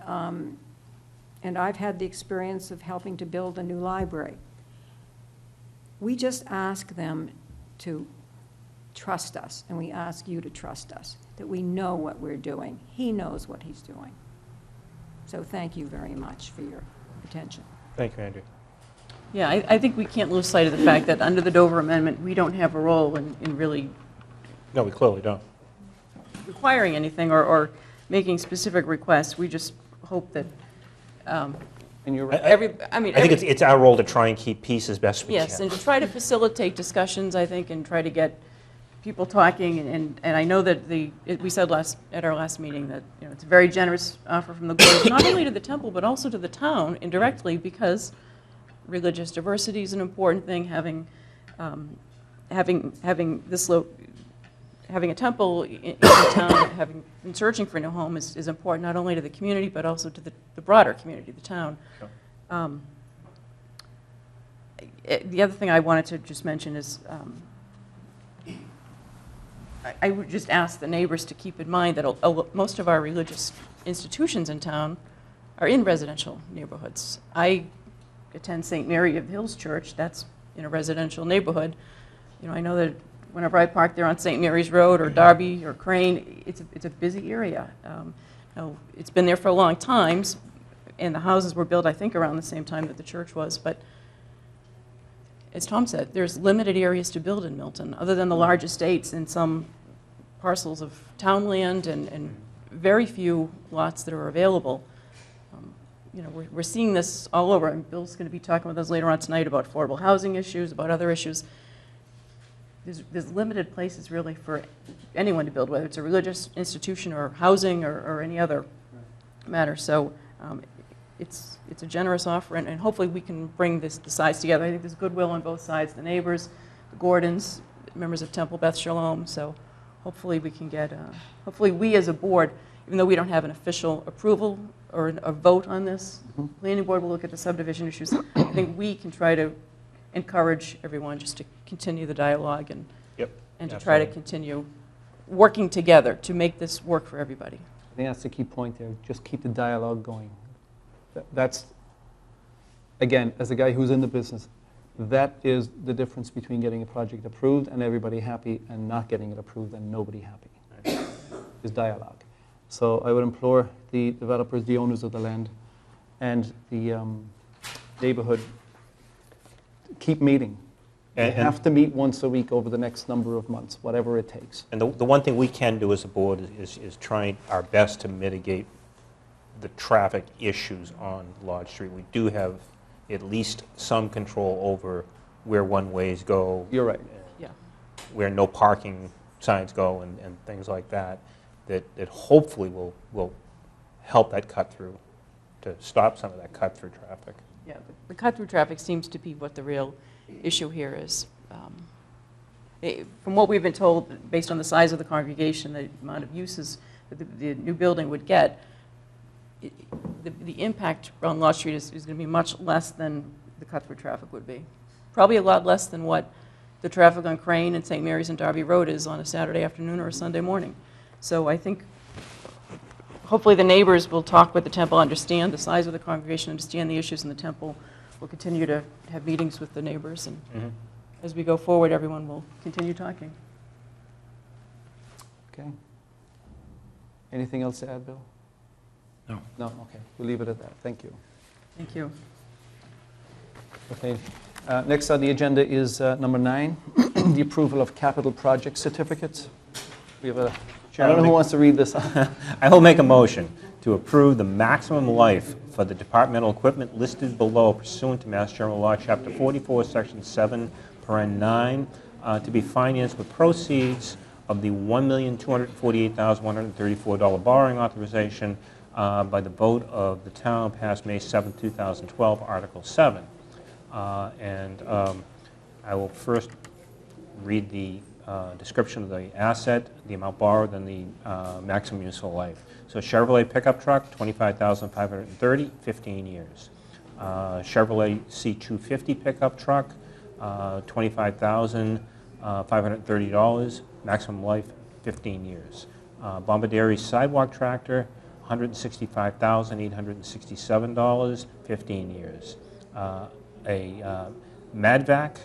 Speaker 8: I've had the experience of helping to build a new library. We just ask them to trust us, and we ask you to trust us, that we know what we're doing. He knows what he's doing. So thank you very much for your attention.
Speaker 2: Thank you, Andrew.
Speaker 3: Yeah, I think we can't lose sight of the fact that under the Dover Amendment, we don't have a role in really
Speaker 2: No, we clearly don't.
Speaker 3: requiring anything or making specific requests. We just hope that
Speaker 1: And you're right.
Speaker 2: I think it's our role to try and keep peace as best we
Speaker 3: yes,
Speaker 2: can.
Speaker 3: and to try to facilitate discussions, I think, and try to get people talking. And I know that we said at our last meeting that, you know, it's a very generous offer from the Gordons, not only to the temple but also to the town indirectly, because religious diversity is an important thing. Having a temple in the town, having been searching for a new home is important not only to the community but also to the broader community, the town.
Speaker 2: Sure.
Speaker 3: The other thing I wanted to just mention is I would just ask the neighbors to keep in mind that most of our religious institutions in town are in residential neighborhoods. I attend St. Mary of the Hills Church. That's in a residential neighborhood. You know, I know that whenever I park there on St. Mary's Road or Darby or Crane, it's a busy area. You know, it's been there for a long time, and the houses were built, I think, around the same time that the church was. But as Tom said, there's limited areas to build in Milton, other than the large estates and some parcels of town land and very few lots that are available. You know, we're seeing this all over, and Bill's going to be talking with us later on tonight about affordable housing issues, about other issues. There's limited places really for anyone to build, whether it's a religious institution or housing or any other matter. So it's a generous offer, and hopefully we can bring the sides together. I think there's goodwill on both sides, the neighbors, the Gordons, members of Temple Beth Shalom. So hopefully we can get, hopefully we as a board, even though we don't have an official approval or a vote on this, planning board will look at the subdivision issues. I think we can try to encourage everyone just to continue the dialogue and to try to continue working together to make this work for everybody.
Speaker 1: I think that's the key point there. Just keep the dialogue going. That's, again, as a guy who's in the business, that is the difference between getting a project approved and everybody happy and not getting it approved and nobody happy, is dialogue. So I would implore the developers, the owners of the land, and the neighborhood, keep meeting. You have to meet once a week over the next number of months, whatever it takes.
Speaker 2: And the one thing we can do as a board is trying our best to mitigate the traffic issues on Lodge Street. We do have at least some control over where one-ways go.
Speaker 1: You're right.
Speaker 3: Yeah.
Speaker 2: Where no parking signs go and things like that, that hopefully will help that cut-through, to stop some of that cut-through traffic.
Speaker 3: Yeah, the cut-through traffic seems to be what the real issue here is. From what we've been told, based on the size of the congregation, the amount of uses that the new building would get, the impact on Lodge Street is going to be much less than the cut-through traffic would be. Probably a lot less than what the traffic on Crane and St. Mary's and Darby Road is on a Saturday afternoon or a Sunday morning. So I think hopefully the neighbors will talk with the temple, understand the size of the congregation, understand the issues in the temple. We'll continue to have meetings with the neighbors, and as we go forward, everyone will continue talking.
Speaker 1: Okay. Anything else to add, Bill?
Speaker 15: No.
Speaker 1: No, okay. We'll leave it at that. Thank you.
Speaker 3: Thank you.
Speaker 1: Okay. Next on the agenda is number 9, the approval of capital project certificates. We have a, I don't know who wants to read this.
Speaker 2: I will make a motion to approve the maximum life for the departmental equipment listed below pursuant to Mass General Law, Chapter 44, Section 7, Paren 9, to be financed with proceeds of the $1,248,134 borrowing authorization by the vote of the town passed May 7, 2012, Article 7. I will first read the description of the asset, the amount borrowed, and the maximum useful life. So Chevrolet pickup truck, $25,530, 15 years. Chevrolet C250 pickup truck, $25,530, maximum life, 15 years. Bombardieri sidewalk tractor, $165,867, 15 years. A Madvac,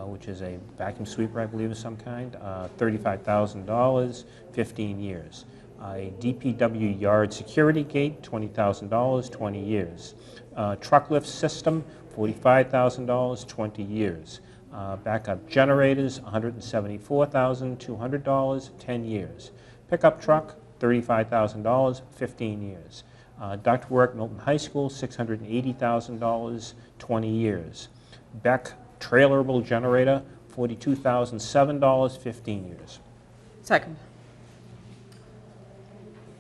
Speaker 2: which is a vacuum sweeper, I believe, of some kind, $35,000, 15 years. A DPW yard security gate, $20,000, 20 years. Truck lift system, $45,000, 20 years. Backup generators, $174,200, 10 years. Pickup truck, $35,000, 15 years. Ductwork, Milton High School, $680,000, 20 years. Beck trailerable generator, $42,007, 15 years.
Speaker 3: Second.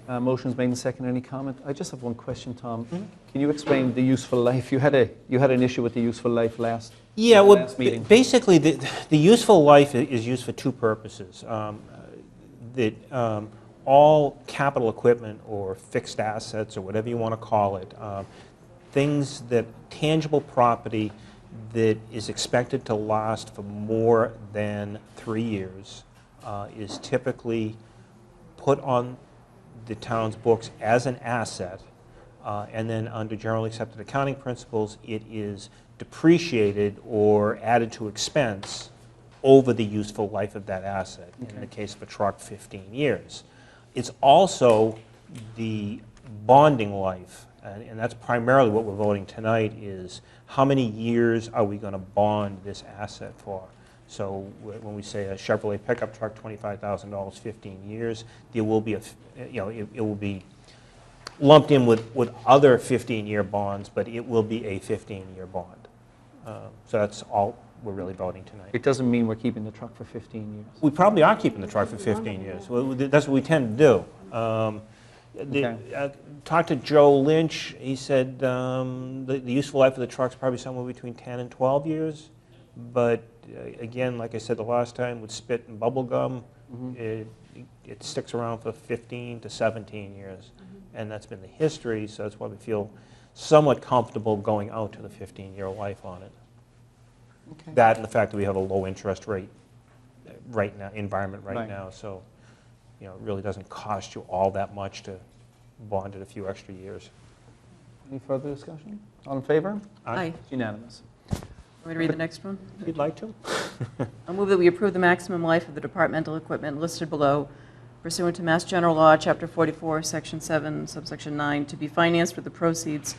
Speaker 1: Motion's made and second. Any comment? I just have one question, Tom. Can you explain the useful life? You had an issue with the useful life last meeting.
Speaker 2: Basically, the useful life is used for two purposes. All capital equipment or fixed assets or whatever you want to call it, things that tangible property that is expected to last for more than 3 years, is typically put on the town's books as an asset, and then under generally accepted accounting principles, it is depreciated or added to expense over the useful life of that asset. In the case of a truck, 15 years. It's also the bonding life, and that's primarily what we're voting tonight, is how many years are we going to bond this asset for? So when we say a Chevrolet pickup truck, $25,000, 15 years, there will be it will be lumped in with other 15-year bonds, but it will be a 15-year bond. So that's all we're really voting tonight.
Speaker 1: It doesn't mean we're keeping the truck for 15 years.
Speaker 2: We probably are keeping the truck for 15 years. That's what we tend to do. Talked to Joe Lynch. He said the useful life of the truck's probably somewhere between 10 and 12 years. But again, like I said the last time, with spit and bubble gum, it sticks around for 15 to 17 years. And that's been the history, so that's why we feel somewhat comfortable going out to the 15-year life on it.
Speaker 1: Okay.
Speaker 2: That and the fact that we have a low interest rate environment right now, so it really doesn't cost you all that much to bond it a few extra years.
Speaker 1: Any further discussion? All in favor?
Speaker 3: Aye.
Speaker 1: It's unanimous.
Speaker 3: Want me to read the next one?
Speaker 2: If you'd like to.
Speaker 3: I'll move that we approve the maximum life of the departmental equipment listed below pursuant to Mass General Law, Chapter 44, Section 7, Subsection 9, to be financed with the proceeds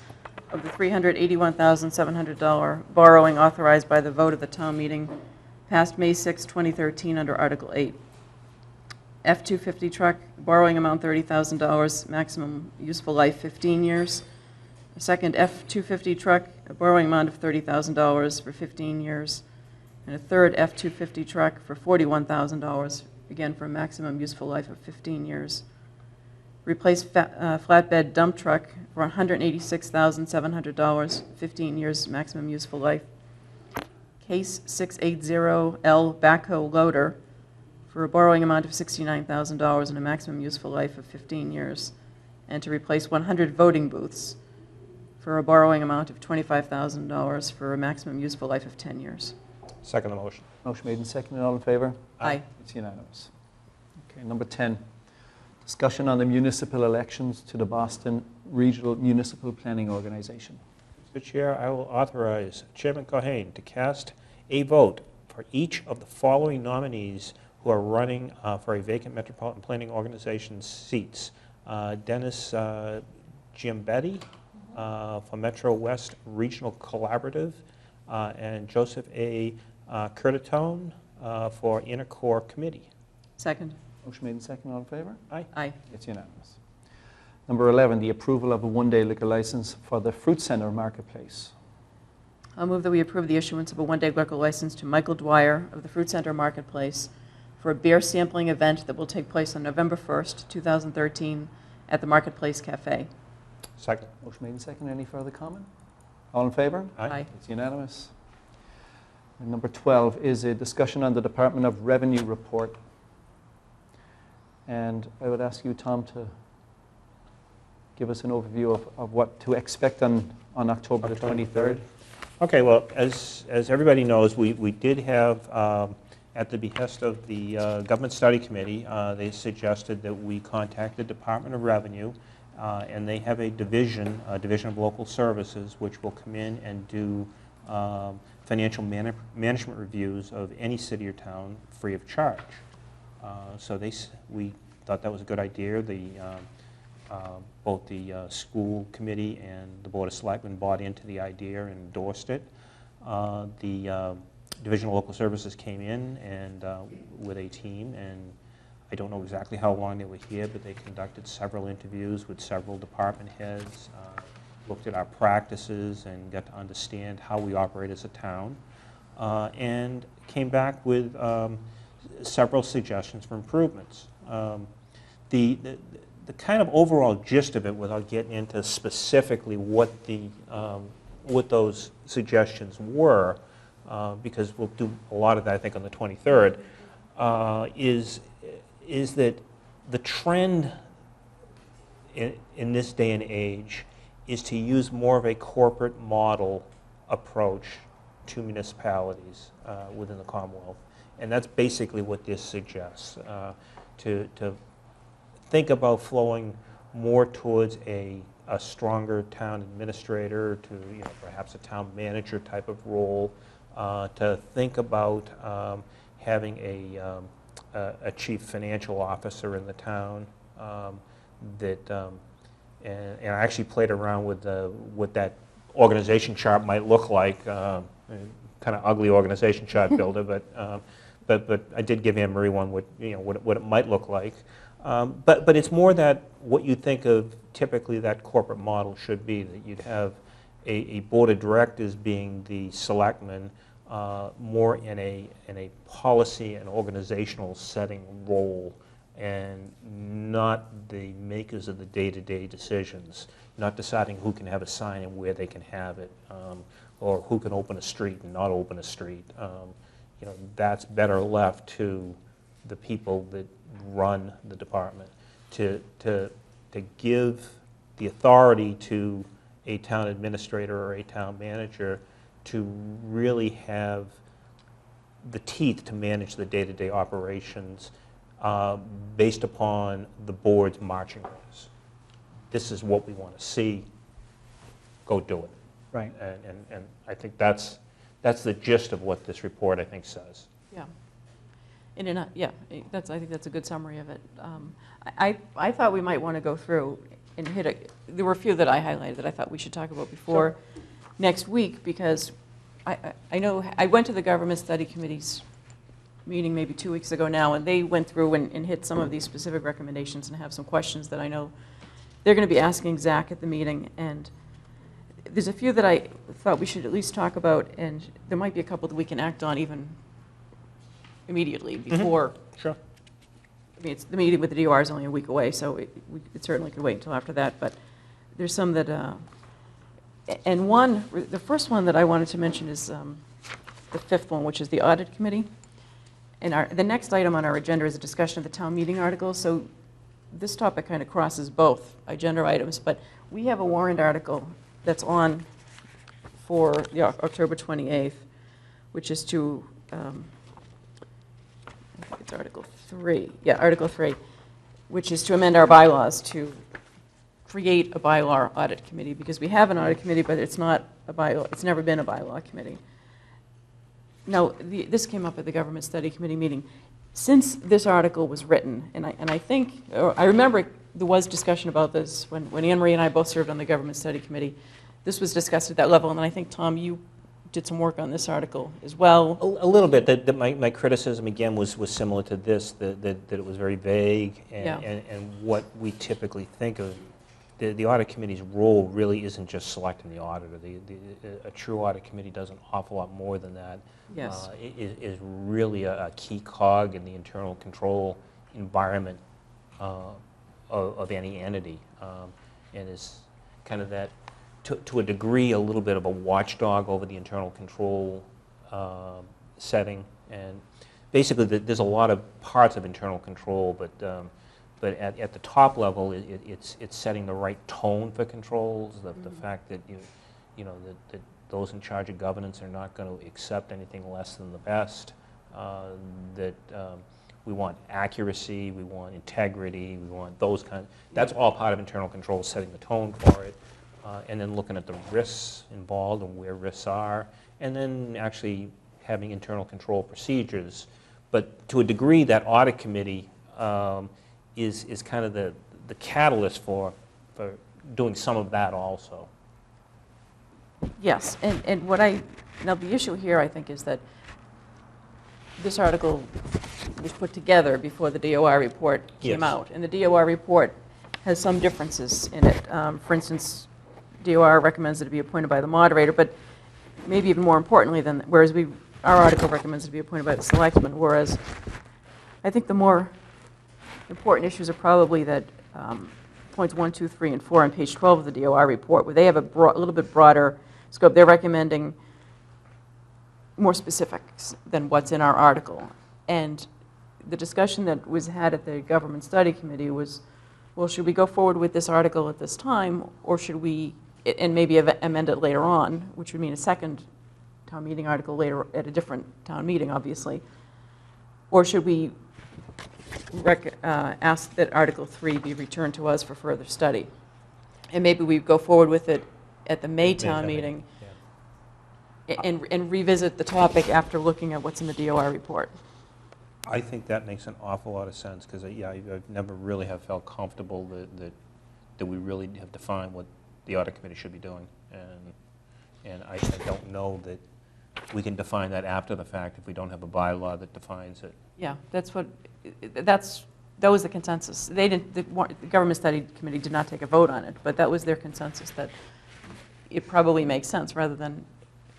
Speaker 3: of the $381,700 borrowing authorized by the vote of the town meeting passed May 6, 2013 under Article 8. F-250 truck, borrowing amount $30,000, maximum useful life 15 years. A second F-250 truck, a borrowing amount of $30,000 for 15 years. And a third F-250 truck for $41,000, again for a maximum useful life of 15 years. Replace flatbed dump truck for $186,700, 15 years maximum useful life. Case 680L backhoe loader for a borrowing amount of $69,000 and a maximum useful life of 15 years. And to replace 100 voting booths for a borrowing amount of $25,000 for a maximum useful life of 10 years.
Speaker 2: Second the motion.
Speaker 1: Motion made and seconded. All in favor?
Speaker 3: Aye.
Speaker 1: It's unanimous. Okay, number 10, discussion on the municipal elections to the Boston Regional Municipal Planning Organization.
Speaker 2: Mr. Chair, I will authorize Chairman Cohen to cast a vote for each of the following nominees who are running for a vacant Metropolitan Planning Organization seats. Dennis Giambetti for Metro West Regional Collaborative, and Joseph A. Curtatone for Inner Core Committee.
Speaker 3: Second.
Speaker 1: Motion made and seconded. All in favor?
Speaker 2: Aye.
Speaker 3: Aye.
Speaker 1: It's unanimous. Number 11, the approval of a one-day liquor license for the Fruit Center Marketplace.
Speaker 3: I'll move that we approve the issuance of a one-day liquor license to Michael Dwyer of the Fruit Center Marketplace for a beer sampling event that will take place on November 1st, 2013 at the Marketplace Cafe.
Speaker 2: Second.
Speaker 1: Motion made and seconded. Any further comment? All in favor?
Speaker 3: Aye.
Speaker 1: It's unanimous. And number 12 is a discussion on the Department of Revenue report. And I would ask you, Tom, to give us an overview of what to expect on October the 23rd.
Speaker 2: Okay, well, as everybody knows, we did have, at the behest of the Government Study Committee, they suggested that we contact the Department of Revenue, and they have a division of local services, which will come in and do financial management reviews of any city or town free of charge. So we thought that was a good idea. Both the school committee and the Board of Selectmen bought into the idea and endorsed it. The Division of Local Services came in and with a team, and I don't know exactly how long they were here, but they conducted several interviews with several department heads, looked at our practices and got to understand how we operate as a town, and came back with several suggestions for improvements. The kind of overall gist of it, without getting into specifically what those suggestions were, because we'll do a lot of that, I think, on the 23rd, is that the trend in this day and age is to use more of a corporate model approach to municipalities within the Commonwealth. And that's basically what this suggests, to think about flowing more towards a stronger town administrator, to perhaps a town manager type of role, to think about having a chief financial officer in the town, and I actually played around with what that organization chart might look like. Kind of ugly organization chart builder, but I did give Anne Marie one what it might look like. But it's more that what you think of typically that corporate model should be, that you'd have a board of directors being the selectmen, more in a policy and organizational setting role, and not the makers of the day-to-day decisions, not deciding who can have a sign and where they can have it, or who can open a street and not open a street. That's better left to the people that run the department, to give the authority to a town administrator or a town manager to really have the teeth to manage the day-to-day operations based upon the board's marching orders. This is what we want to see. Go do it.
Speaker 1: Right.
Speaker 2: And I think that's the gist of what this report, I think, says.
Speaker 3: Yeah. I think that's a good summary of it. I thought we might want to go through and there were a few that I highlighted that I thought we should talk about before next week, because I know I went to the Government Study Committee's meeting maybe 2 weeks ago now, and they went through and hit some of these specific recommendations and have some questions that I know they're going to be asking Zach at the meeting. And there's a few that I thought we should at least talk about, and there might be a couple that we can act on even immediately before.
Speaker 2: Sure.
Speaker 3: I mean, the meeting with the DOR is only a week away, so it certainly could wait until after that. But there's some that, and the first one that I wanted to mention is the fifth one, which is the Audit Committee. And the next item on our agenda is a discussion of the town meeting article. So this topic kind of crosses both agenda items, but we have a warrant article that's on for the October 28th, which is to, I think it's Article 3. Yeah, Article 3, which is to amend our bylaws to create a bylaw audit committee, because we have an audit committee, but it's not a bylaw, it's never been a bylaw committee. Now, this came up at the Government Study Committee meeting. Since this article was written, and I think, or I remember there was discussion about this when Anne Marie and I both served on the Government Study Committee. This was discussed at that level, and I think, Tom, you did some work on this article as well.
Speaker 2: A little bit. My criticism, again, was similar to this, that it was very vague, and what we typically think of. The audit committee's role really isn't just selecting the auditor. A true audit committee does an awful lot more than that.
Speaker 3: Yes.
Speaker 2: It is really a key cog in the internal control environment of any entity, and is kind of that, to a degree, a little bit of a watchdog over the internal control setting. And basically, there's a lot of parts of internal control, but at the top level, it's setting the right tone for controls. The fact that that those in charge of governance are not going to accept anything less than the best. That we want accuracy, we want integrity, we want those kinds. That's all part of internal control, setting the tone for it, and then looking at the risks involved and where risks are, and then actually having internal control procedures. But to a degree, that audit committee is kind of the catalyst for doing some of that also.
Speaker 3: Yes, and now the issue here, I think, is that this article was put together before the DOR report came out, and the DOR report has some differences in it. For instance, DOR recommends that it be appointed by the moderator, but maybe even more importantly whereas our article recommends it be appointed by the selectmen, whereas I think the more important issues are probably that points 1, 2, 3, and 4 on page 12 of the DOR report, where they have a little bit broader scope. They're recommending more specifics than what's in our article. And the discussion that was had at the Government Study Committee was, well, should we go forward with this article at this time, or should we, and maybe amend it later on, which would mean a second town meeting article later at a different town meeting, obviously. Or should we ask that Article 3 be returned to us for further study? And maybe we go forward with it at the May town meeting and revisit the topic after looking at what's in the DOR report.
Speaker 2: I think that makes an awful lot of sense, because, yeah, I've never really have felt comfortable that we really have defined what the audit committee should be doing. And I don't know that we can define that after the fact if we don't have a bylaw that defines it.
Speaker 3: Yeah, that was the consensus. They didn't, the Government Study Committee did not take a vote on it, but that was their consensus, that it probably makes sense, rather than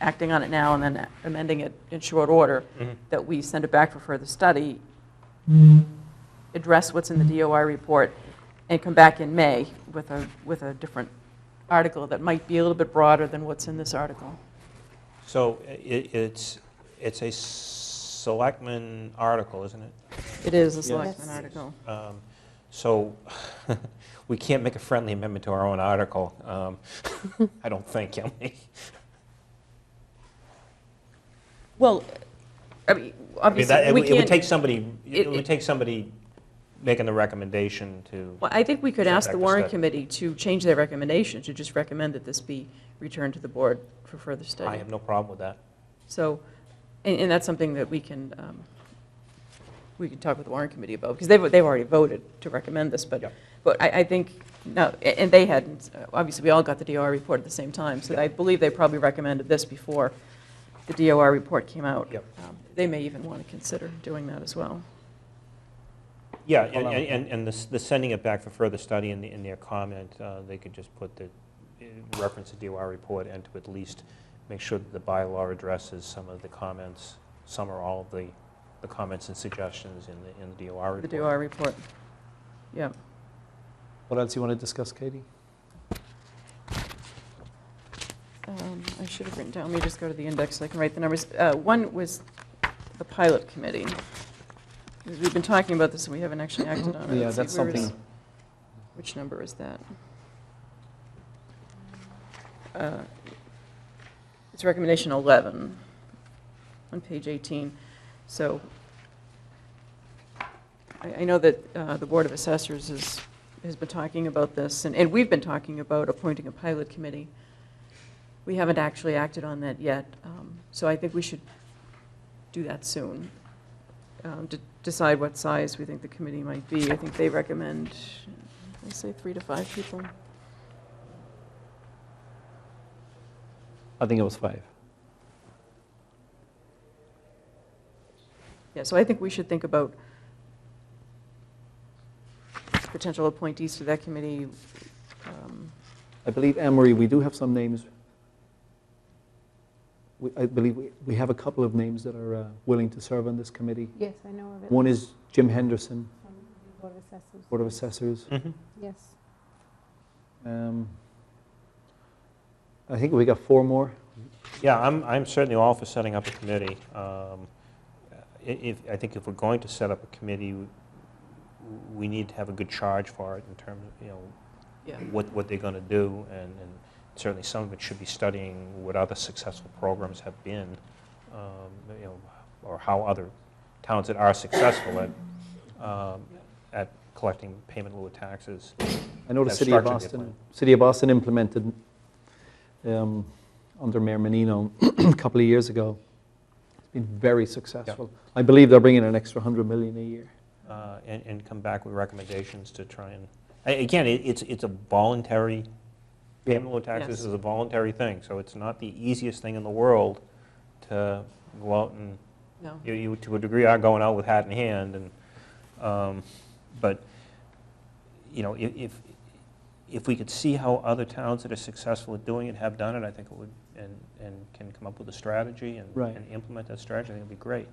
Speaker 3: acting on it now and then amending it in short order, that we send it back for further study, address what's in the DOI report, and come back in May with a different article that might be a little bit broader than what's in this article.
Speaker 2: So it's a selectman article, isn't it?
Speaker 3: It is a selectman article.
Speaker 2: So we can't make a friendly amendment to our own article, I don't think, can we?
Speaker 3: Well, I mean, obviously,
Speaker 2: it
Speaker 3: we
Speaker 2: would
Speaker 3: can't.
Speaker 2: take somebody, it would take somebody making the recommendation to.
Speaker 3: Well, I think we could
Speaker 2: send
Speaker 3: ask
Speaker 2: back
Speaker 3: the
Speaker 2: to
Speaker 3: warrant
Speaker 2: study.
Speaker 3: committee to change their recommendation, to just recommend that this be returned to the board for further study.
Speaker 2: I have no problem with that.
Speaker 3: So, and that's something that we can talk with the warrant committee about, because they've already voted to recommend this, but,
Speaker 2: Yep.
Speaker 3: but I think, no, and they hadn't, obviously, we all got the DOR report at the same time, so I believe they probably recommended this before the DOR report came out.
Speaker 2: Yep.
Speaker 3: They may even want to consider doing that as well.
Speaker 2: Yeah, and the sending it back for further study in their comment, they could just put the, reference the DOR report and to at least make sure that the bylaw addresses some of the comments, some or all of the comments and suggestions in the DOR report.
Speaker 3: The DOR report, yeah.
Speaker 1: What else you want to discuss, Katie?
Speaker 3: I should have written down, let me just go to the index so I can write the numbers. One was the pilot committee. We've been talking about this and we haven't actually acted on it.
Speaker 1: Yeah,
Speaker 3: Let's
Speaker 1: that's
Speaker 3: see, where is-
Speaker 1: something.
Speaker 3: Which number is that? It's recommendation 11 on page 18. So I know that the Board of Assessors has been talking about this, and we've been talking about appointing a pilot committee. We haven't actually acted on that yet, so I think we should do that soon, to decide what size we think the committee might be. I think they recommend, let's say 3 to 5 people.
Speaker 1: I think it was 5.
Speaker 3: Yeah, so I think we should think about potential appointees to that committee.
Speaker 1: I believe, Anne-Marie, we do have some names. I believe we have a couple of names that are willing to serve on this committee.
Speaker 14: Yes, I know of it.
Speaker 1: One is Jim Henderson,
Speaker 14: From the Board of Assessors.
Speaker 1: Board of Assessors.
Speaker 14: Yes.
Speaker 1: I think we got 4 more.
Speaker 2: Yeah, I'm certainly all for setting up a committee. I think if we're going to set up a committee, we need to have a good charge for it in terms of,
Speaker 3: Yeah.
Speaker 2: what they're going to do, and certainly some of it should be studying what other successful programs have been, or how other towns that are successful at collecting payment in lieu of taxes.
Speaker 1: I know the
Speaker 2: have
Speaker 1: City of
Speaker 2: structured their
Speaker 1: Boston.
Speaker 2: plan.
Speaker 1: City of Boston implemented under Mayor Menino a couple of years ago. It's been very successful. I believe they're bringing an extra $100 million a year.
Speaker 2: And come back with recommendations to try and, again, it's a voluntary, payment in lieu of taxes
Speaker 3: Yes.
Speaker 2: is a voluntary thing, so it's not the easiest thing in the world to go out and,
Speaker 3: No.
Speaker 2: you to a degree are going out with hat in hand, and, but, if we could see how other towns that are successful at doing it have done it, I think it would, and can come up with a strategy and
Speaker 1: Right.
Speaker 2: and implement that strategy, I think it'd be great.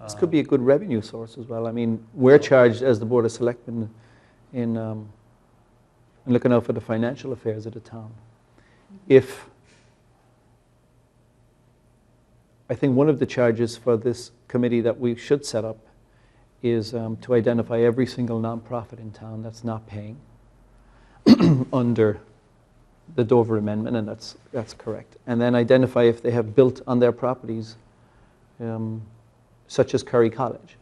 Speaker 1: This could be a good revenue source as well. I mean, we're charged as the Board of Selectmen in looking out for the financial affairs of the town. I think one of the charges for this committee that we should set up is to identify every single nonprofit in town that's not paying under the Dover Amendment, and that's correct. And then identify if they have built on their properties, such as Curry College.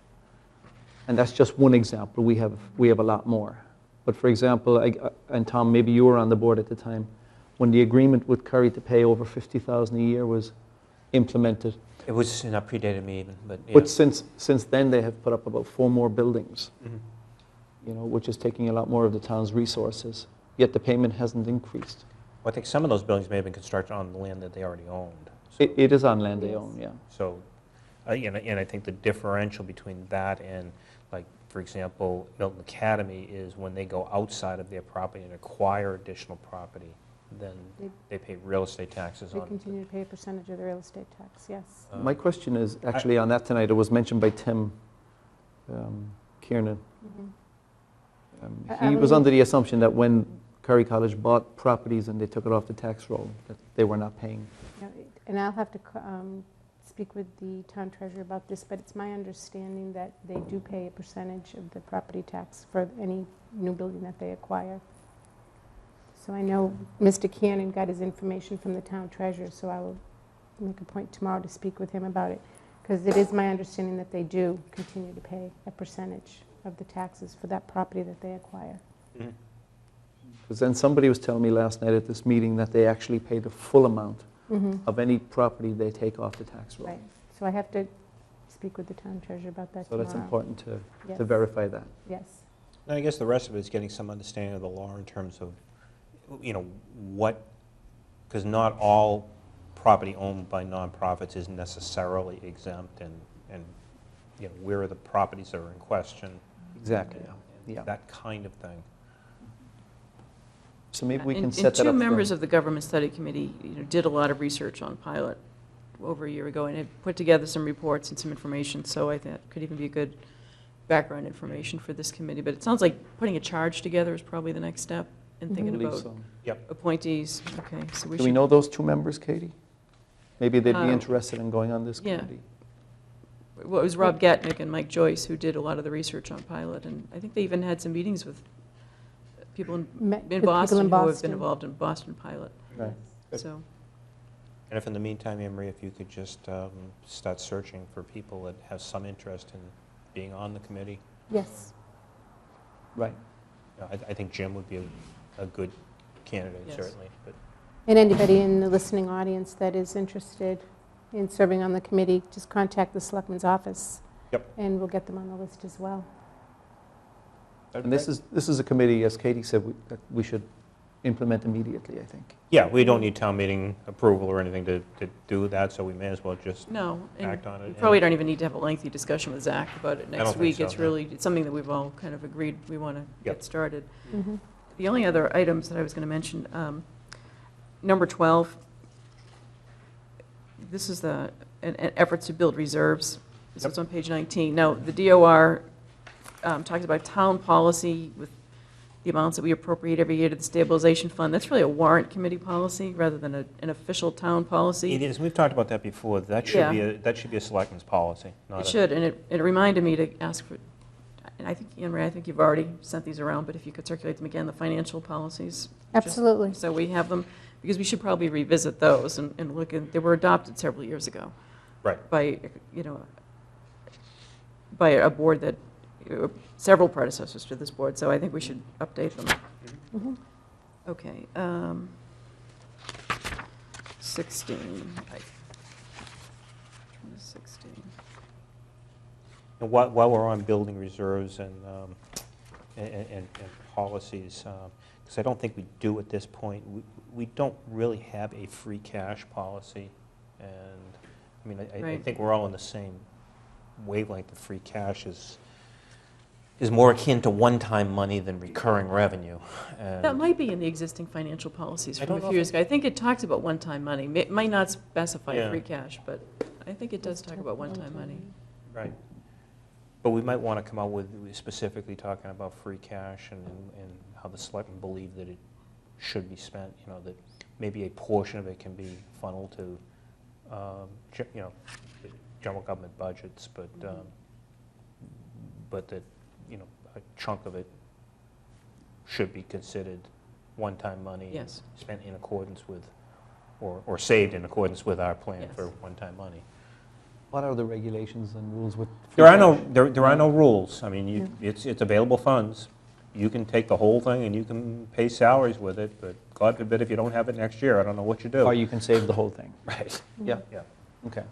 Speaker 1: And that's just one example. We have a lot more. But for example, and Tom, maybe you were on the board at the time, when the agreement with Curry to pay over $50,000 a year was implemented.
Speaker 2: It was not predated me even, but yeah.
Speaker 1: But since then, they have put up about 4 more buildings,
Speaker 2: Mm-hmm.
Speaker 1: you know, which is taking a lot more of the town's resources. Yet the payment hasn't increased.
Speaker 2: Well, I think some of those buildings may have been constructed on the land that they already owned. So,
Speaker 1: It is on land they own, yeah.
Speaker 2: so and I think the differential between that and, like, for example, Milton Academy is when they go outside of their property and acquire additional property, then they pay real estate taxes
Speaker 14: They
Speaker 2: on it.
Speaker 14: continue to pay a percentage of the real estate tax, yes.
Speaker 1: My question is actually on that tonight. It was mentioned by Tim Kiernan.
Speaker 14: I
Speaker 1: He was
Speaker 14: believe-
Speaker 1: under the assumption that when Curry College bought properties and they took it off the tax roll, that they were not paying.
Speaker 14: Yeah, and I'll have to speak with the town treasurer about this, but it's my understanding that they do pay a percentage of the property tax for any new building that they acquire. So I know Mr. Cannon got his information from the town treasurer, so I will make a point tomorrow to speak with him about it, because it is my understanding that they do continue to pay a percentage of the taxes for that property that they acquire.
Speaker 2: Mhm.
Speaker 1: Because then somebody was telling me last night at this meeting that they actually pay the full amount of any property they take off the tax roll.
Speaker 14: Right, so I have to speak with the town treasurer about that
Speaker 1: So
Speaker 14: tomorrow.
Speaker 1: that's important
Speaker 14: Yes.
Speaker 1: to verify that.
Speaker 14: Yes.
Speaker 2: And I guess the rest of it is getting some understanding of the law in terms of, you know, what, because not all property owned by nonprofits is necessarily exempt, and you know, where are the properties that are in question?
Speaker 1: Exactly,
Speaker 2: and
Speaker 1: yeah.
Speaker 2: that kind of thing.
Speaker 1: So maybe we can
Speaker 3: And
Speaker 1: set that up.
Speaker 3: two
Speaker 1: for-
Speaker 3: members of the government study committee, did a lot of research on pilot over a year ago, and it put together some reports and some information, so I think that could even be a good background information for this committee. But it sounds like putting a charge together is probably the next step in
Speaker 1: I
Speaker 3: thinking
Speaker 1: believe
Speaker 3: about
Speaker 1: so.
Speaker 3: appointees. Okay, so we
Speaker 1: Do we
Speaker 3: should,
Speaker 1: know those 2 members, Katie? Maybe they'd be
Speaker 3: Uh,
Speaker 1: interested in going on this
Speaker 3: yeah.
Speaker 1: committee.
Speaker 3: well, it was Rob Gatnick and Mike Joyce who did a lot of the research on pilot, and I think they even had some meetings with people in
Speaker 14: Met with
Speaker 3: Boston
Speaker 14: people in
Speaker 3: who have
Speaker 14: Boston.
Speaker 3: been involved in Boston Pilot.
Speaker 1: Right.
Speaker 3: So,
Speaker 2: And if in the meantime, Anne Marie, if you could just start searching for people that have some interest in being on the committee.
Speaker 14: Yes.
Speaker 1: Right.
Speaker 2: You know, I think Jim would be a good candidate,
Speaker 3: Yes.
Speaker 2: certainly. But
Speaker 14: And anybody in the listening audience that is interested in serving on the committee, just contact the Selectman's office.
Speaker 2: Yep.
Speaker 14: And we'll get them on the list as well.
Speaker 1: And this is a committee, as Katie said, that we should implement immediately, I think.
Speaker 2: yeah, we don't need town meeting approval or anything to do that, so we may as well just
Speaker 3: no, and
Speaker 2: act on it.
Speaker 3: we probably don't even need to have a lengthy discussion with Zach about it
Speaker 2: don't
Speaker 3: next
Speaker 2: think
Speaker 3: week.
Speaker 2: so,
Speaker 3: It's
Speaker 2: no.
Speaker 3: really, it's something that we've all kind of agreed we want to
Speaker 2: Yep.
Speaker 3: get started.
Speaker 14: Mhm.
Speaker 3: The only other items that I was going to mention, number 12, this is an efforts to build reserves. This is on page 19. Now, the DOR talks about town policy with the amounts that we appropriate every year to the stabilization fund. That's really a warrant committee policy rather than an official town policy.
Speaker 2: It is, we've talked about that before. That should be a selectman's policy, not
Speaker 3: It
Speaker 2: a...
Speaker 3: should, and it reminded me to ask for, and I think, Anne Marie, I think you've already sent these around, but if you could circulate them again, the financial policies. just
Speaker 14: Absolutely.
Speaker 3: So we have them, because we should probably revisit those and look at, they were adopted several years ago
Speaker 2: Right.
Speaker 3: by, by a board that, several predecessors to this board, so I think we should update them.
Speaker 14: Mhm.
Speaker 3: Okay. 16. 16.
Speaker 2: And while we're on building reserves and policies, because I don't think we do at this point, we don't really have a free cash policy. And, I mean, I
Speaker 3: Right.
Speaker 2: think we're all in the same wavelength. The free cash is more akin to one-time money than recurring revenue. And
Speaker 3: That might be in the existing financial policies
Speaker 2: I
Speaker 3: from
Speaker 2: don't
Speaker 3: a
Speaker 2: know
Speaker 3: few
Speaker 2: if
Speaker 3: years ago. I think it talks about one-time money. It might not specify
Speaker 2: Yeah.
Speaker 3: free cash, but I think it does talk about one-time money.
Speaker 2: Right. But we might want to come out with specifically talking about free cash and how the selectmen believe that it should be spent, that maybe a portion of it can be funneled to, general government budgets, but that, a chunk of it should be considered one-time money.
Speaker 3: Yes.
Speaker 2: Spent in accordance with, or saved in accordance with our plan
Speaker 3: Yes.
Speaker 2: for one-time money.
Speaker 1: What are the regulations and rules with free
Speaker 2: There are no,
Speaker 1: cash?
Speaker 2: there are no rules. I mean, it's available funds. You can take the whole thing and you can pay salaries with it, but God forbid if you don't have it next year, I don't know what you do.
Speaker 1: Or you can save the whole thing.
Speaker 2: Right.
Speaker 1: Yeah,
Speaker 2: Yeah.
Speaker 1: okay.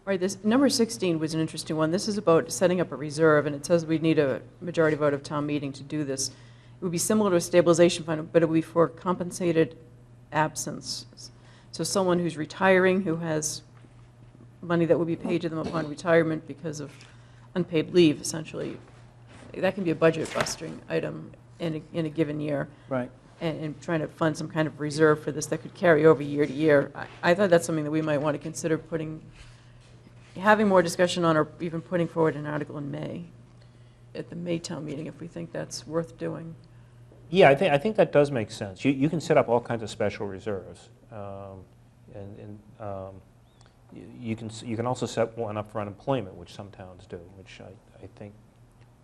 Speaker 3: Right, this, number 16 was an interesting one. This is about setting up a reserve, and it says we need a majority vote of town meeting to do this. It would be similar to a stabilization fund, but it would be for compensated absence. So someone who's retiring, who has money that would be paid to them upon retirement because of unpaid leave, essentially, that can be a budget busting item in a given year.
Speaker 1: Right.
Speaker 3: And trying to fund some kind of reserve for this that could carry over year to year. I thought that's something that we might want to consider having more discussion on, or even putting forward an article in May, at the May town meeting, if we think that's worth doing.
Speaker 2: Yeah, I think that does make sense. You can set up all kinds of special reserves. You can also set one up for unemployment, which some towns do, which I think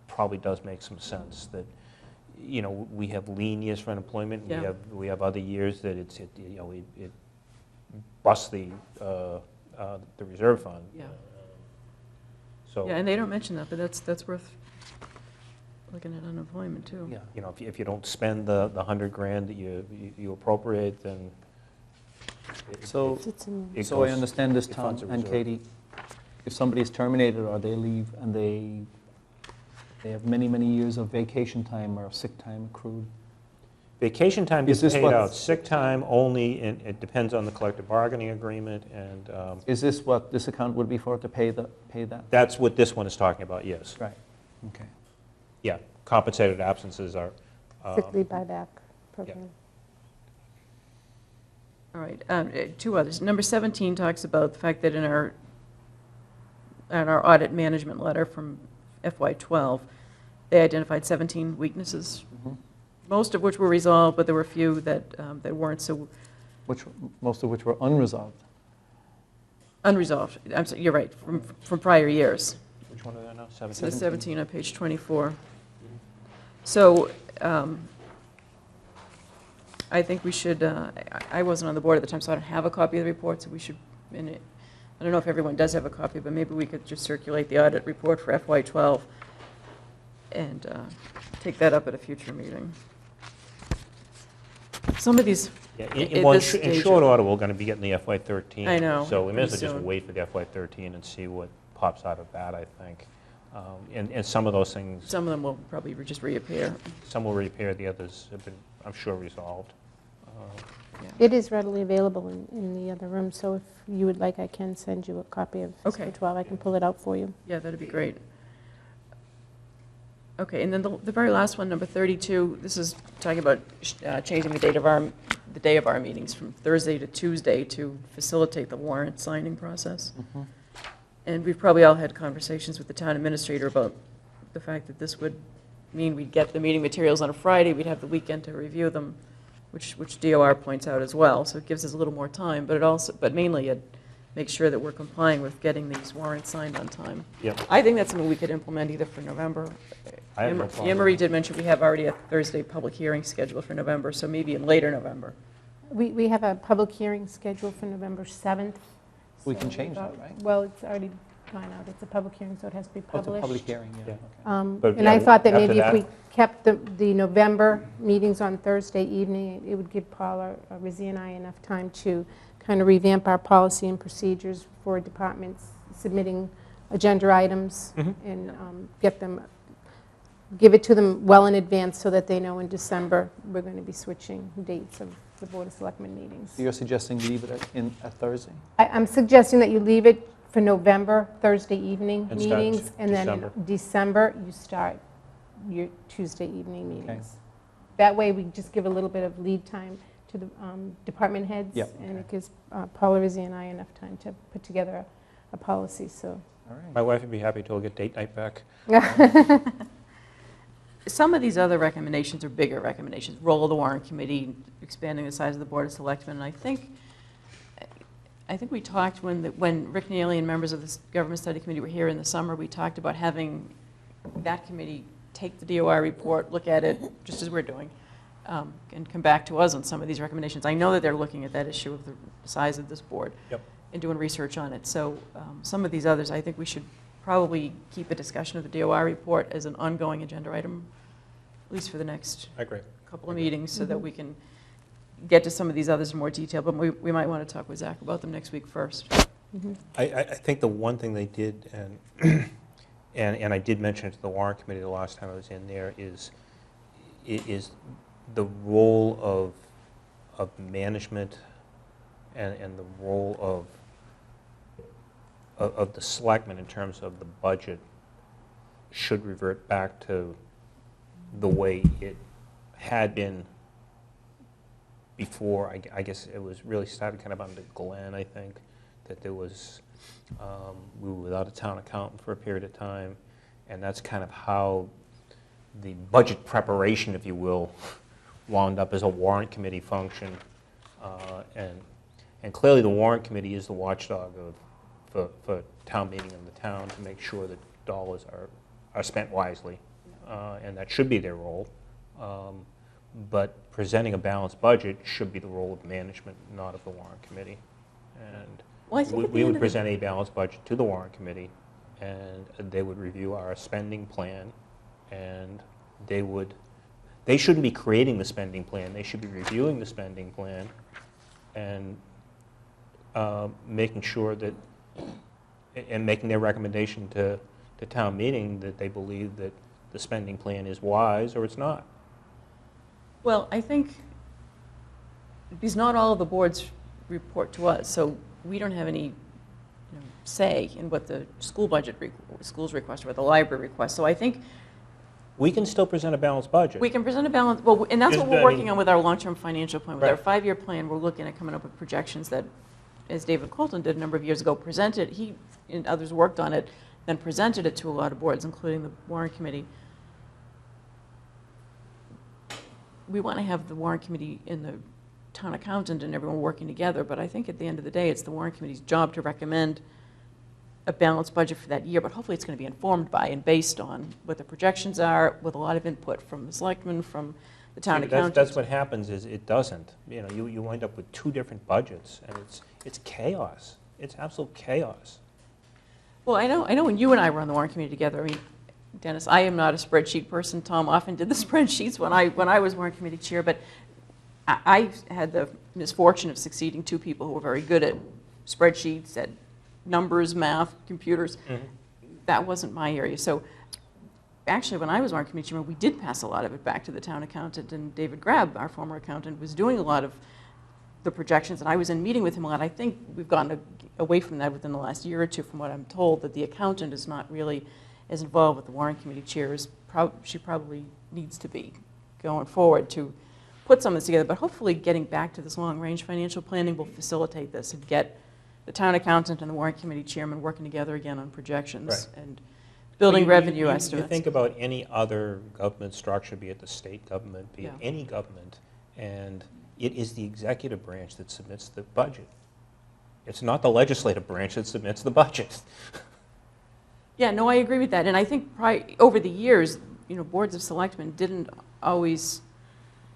Speaker 2: probably does make some sense. That, you know, we have lean years for unemployment.
Speaker 3: Yeah.
Speaker 2: We have other years that it busts the reserve fund.
Speaker 3: Yeah.
Speaker 2: So
Speaker 3: Yeah, and they don't mention that, but that's worth looking at unemployment too.
Speaker 2: yeah, you know, if you don't spend the $100,000 that you appropriate, then
Speaker 1: So,
Speaker 2: it
Speaker 1: so I
Speaker 2: goes-
Speaker 1: understand this,
Speaker 2: it
Speaker 1: Tom
Speaker 2: funds a
Speaker 1: and
Speaker 2: reserve.
Speaker 1: Katie, if somebody is terminated or they leave and they have many, many years of vacation time or sick time accrued.
Speaker 2: Vacation time
Speaker 1: Is
Speaker 2: gets
Speaker 1: this
Speaker 2: paid
Speaker 1: what-
Speaker 2: out. Sick time only, and it depends on the collective bargaining agreement, and
Speaker 1: Is this what this account would be for, to pay that?
Speaker 2: that's what this one is talking about, yes.
Speaker 1: Right, okay.
Speaker 2: Yeah, compensated absences are,
Speaker 14: Sick leave buyback program.
Speaker 3: All right, two others. Number 17 talks about the fact that in our audit management letter from FY12, they identified 17 weaknesses,
Speaker 1: Mhm.
Speaker 3: most of which were resolved, but there were a few that weren't, so
Speaker 1: Most of which were unresolved.
Speaker 3: unresolved. I'm sorry, you're right, from prior years.
Speaker 2: which one are there now?
Speaker 3: So the
Speaker 2: 17?
Speaker 3: 17 on page 24. So I think we should, I wasn't on the board at the time, so I don't have a copy of the report, so we should, I don't know if everyone does have a copy, but maybe we could just circulate the audit report for FY12 and take that up at a future meeting. Some of these,
Speaker 2: Yeah,
Speaker 3: at
Speaker 2: in
Speaker 3: this
Speaker 2: short
Speaker 3: stage
Speaker 2: order, we're going to be getting the FY13.
Speaker 3: I know,
Speaker 2: So we may as well
Speaker 3: pretty
Speaker 2: just
Speaker 3: soon.
Speaker 2: wait for the FY13 and see what pops out of that, I think. And some of those things,
Speaker 3: some of them will probably just reappear.
Speaker 2: some will repair, the others have been, I'm sure, resolved.
Speaker 14: It is readily available in the other room, so if you would like, I can send you a copy of
Speaker 3: Okay.
Speaker 14: fiscal 12. I can pull it out for you.
Speaker 3: Yeah, that'd be great. Okay, and then the very last one, number 32, this is talking about changing the day of our meetings from Thursday to Tuesday to facilitate the warrant signing process.
Speaker 1: Mhm.
Speaker 3: And we've probably all had conversations with the town administrator about the fact that this would mean we'd get the meeting materials on a Friday, we'd have the weekend to review them, which DOR points out as well, so it gives us a little more time, but mainly it makes sure that we're complying with getting these warrants signed on time.
Speaker 2: Yep.
Speaker 3: I think that's something we could implement either for November.
Speaker 2: I have no problem.
Speaker 3: Anne Marie did mention we have already a Thursday public hearing scheduled for November, so maybe in later November.
Speaker 14: We have a public hearing scheduled for November 7th.
Speaker 1: We can
Speaker 14: so
Speaker 1: change that, right?
Speaker 14: Well, it's already gone out. It's a public hearing, so it has to be
Speaker 1: Oh, it's a
Speaker 14: published.
Speaker 1: public hearing, yeah.
Speaker 2: Yeah.
Speaker 1: Okay.
Speaker 2: But,
Speaker 14: And I
Speaker 2: yeah,
Speaker 14: thought that
Speaker 2: after
Speaker 14: maybe if
Speaker 2: that-
Speaker 14: we kept the November meetings on Thursday evening, it would give Paula, Rizzi, and I enough time to kind of revamp our policy and procedures for departments submitting agenda items
Speaker 2: Mhm.
Speaker 14: and give it to them well in advance so that they know in December we're going to be switching dates of the Board of Selectmen meetings.
Speaker 1: So you're suggesting leave it at Thursday?
Speaker 14: I'm suggesting that you leave it for November, Thursday evening
Speaker 2: And start
Speaker 14: meetings, and then in
Speaker 2: December.
Speaker 14: December, you start your Tuesday evening meetings. That way, we just give a little bit of lead time to the department heads,
Speaker 1: Yep,
Speaker 14: and
Speaker 1: okay.
Speaker 14: it gives Paula, Rizzi, and I enough time to put together a policy, so.
Speaker 1: All right.
Speaker 2: My wife would be happy to get date night back.
Speaker 3: Some of these other recommendations are bigger recommendations, role of the warrant committee, expanding the size of the Board of Selectmen, and I think we talked when Rick Neely and members of the Government Study Committee were here in the summer, we talked about having that committee take the DOR report, look at it, just as we're doing, and come back to us on some of these recommendations. I know that they're looking at that issue of the size of this board.
Speaker 2: Yep.
Speaker 3: and doing research on it. So some of these others, I think we should probably keep a discussion of the DOR report as an ongoing agenda item, at least for the next
Speaker 2: I agree.
Speaker 3: couple of meetings, so that we can get to some of these others in more detail. But we might want to talk with Zach about them next week first.
Speaker 2: I think the one thing they did, and and I did mention it to the warrant committee the last time I was in there, is the role of management and the role of the selectmen in terms of the budget should revert back to the way it had been before. I guess it was really started kind of under Glenn, I think, that there was, we were without a town accountant for a period of time, and that's kind of how the budget preparation, if you will, wound up as a warrant committee function. And clearly the warrant committee is the watchdog for town meeting in the town to make sure that dollars are spent wisely, and that should be their role. But presenting a balanced budget should be the role of management, not of the warrant committee. And we would present a balanced budget to the warrant committee, and they would review our spending plan, and they shouldn't be creating the spending plan. They should be reviewing the spending plan and making sure that, and making their recommendation to town meeting that they believe that the spending plan is wise or it's not.
Speaker 3: Well, I think, because not all of the boards report to us, so we don't have any say in what the school budget, schools request or what the library requests. So I think
Speaker 2: we can still present a balanced budget.
Speaker 3: we can present a balance, well, and that's what we're working on with our long-term financial plan. With our 5-year plan, we're looking at coming up with projections that, as David Colton did a number of years ago, presented, he and others worked on it, then presented it to a lot of boards, including the warrant committee. We want to have the warrant committee and the town accountant and everyone working together, but I think at the end of the day, it's the warrant committee's job to recommend a balanced budget for that year, but hopefully it's going to be informed by and based on what the projections are, with a lot of input from the selectmen, from the town accountant.
Speaker 2: That's what happens, is it doesn't. You wind up with 2 different budgets, and it's chaos. It's absolute chaos.
Speaker 3: Well, I know when you and I were on the warrant committee together, I mean, Dennis, I am not a spreadsheet person. Tom often did the spreadsheets when I was warrant committee chair, but I had the misfortune of succeeding 2 people who were very good at spreadsheets, at numbers, math, computers.
Speaker 2: Mm-hmm.
Speaker 3: That wasn't my area. So actually, when I was warrant committee chairman, we did pass a lot of it back to the town accountant, and David Grabb, our former accountant, was doing a lot of the projections, and I was in meeting with him a lot. I think we've gotten away from that within the last year or two, from what I'm told, that the accountant is not really as involved with the warrant committee chair as she probably needs to be going forward to put some of this together. But hopefully getting back to this long-range financial planning will facilitate this and get the town accountant and the warrant committee chairman working together again on projections and building revenue estimates.
Speaker 2: You think about any other government structure, be it the state government, be it any government, and it is the executive branch that submits the budget. It's not the legislative branch that submits the budget.
Speaker 3: Yeah, no, I agree with that. And I think over the years, boards of selectmen didn't always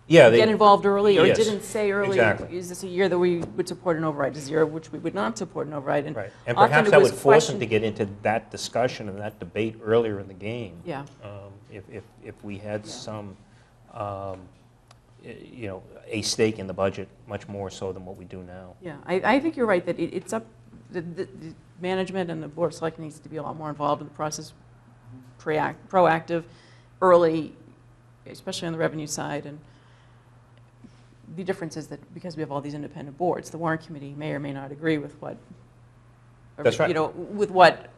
Speaker 3: get involved early, or didn't say early, is this a year that we would support an override, is this a year which we would not support an override?
Speaker 2: And perhaps that would force them to get into that discussion and that debate earlier in the game.
Speaker 3: Yeah.
Speaker 2: If we had some, a stake in the budget, much more so than what we do now.
Speaker 3: Yeah, I think you're right that it's up, the management and the board of selectmen needs to be a lot more involved in the process, proactive, early, especially on the revenue side. And the difference is that because we have all these independent boards, the warrant committee may or may not agree with what,
Speaker 2: that's right.
Speaker 3: With what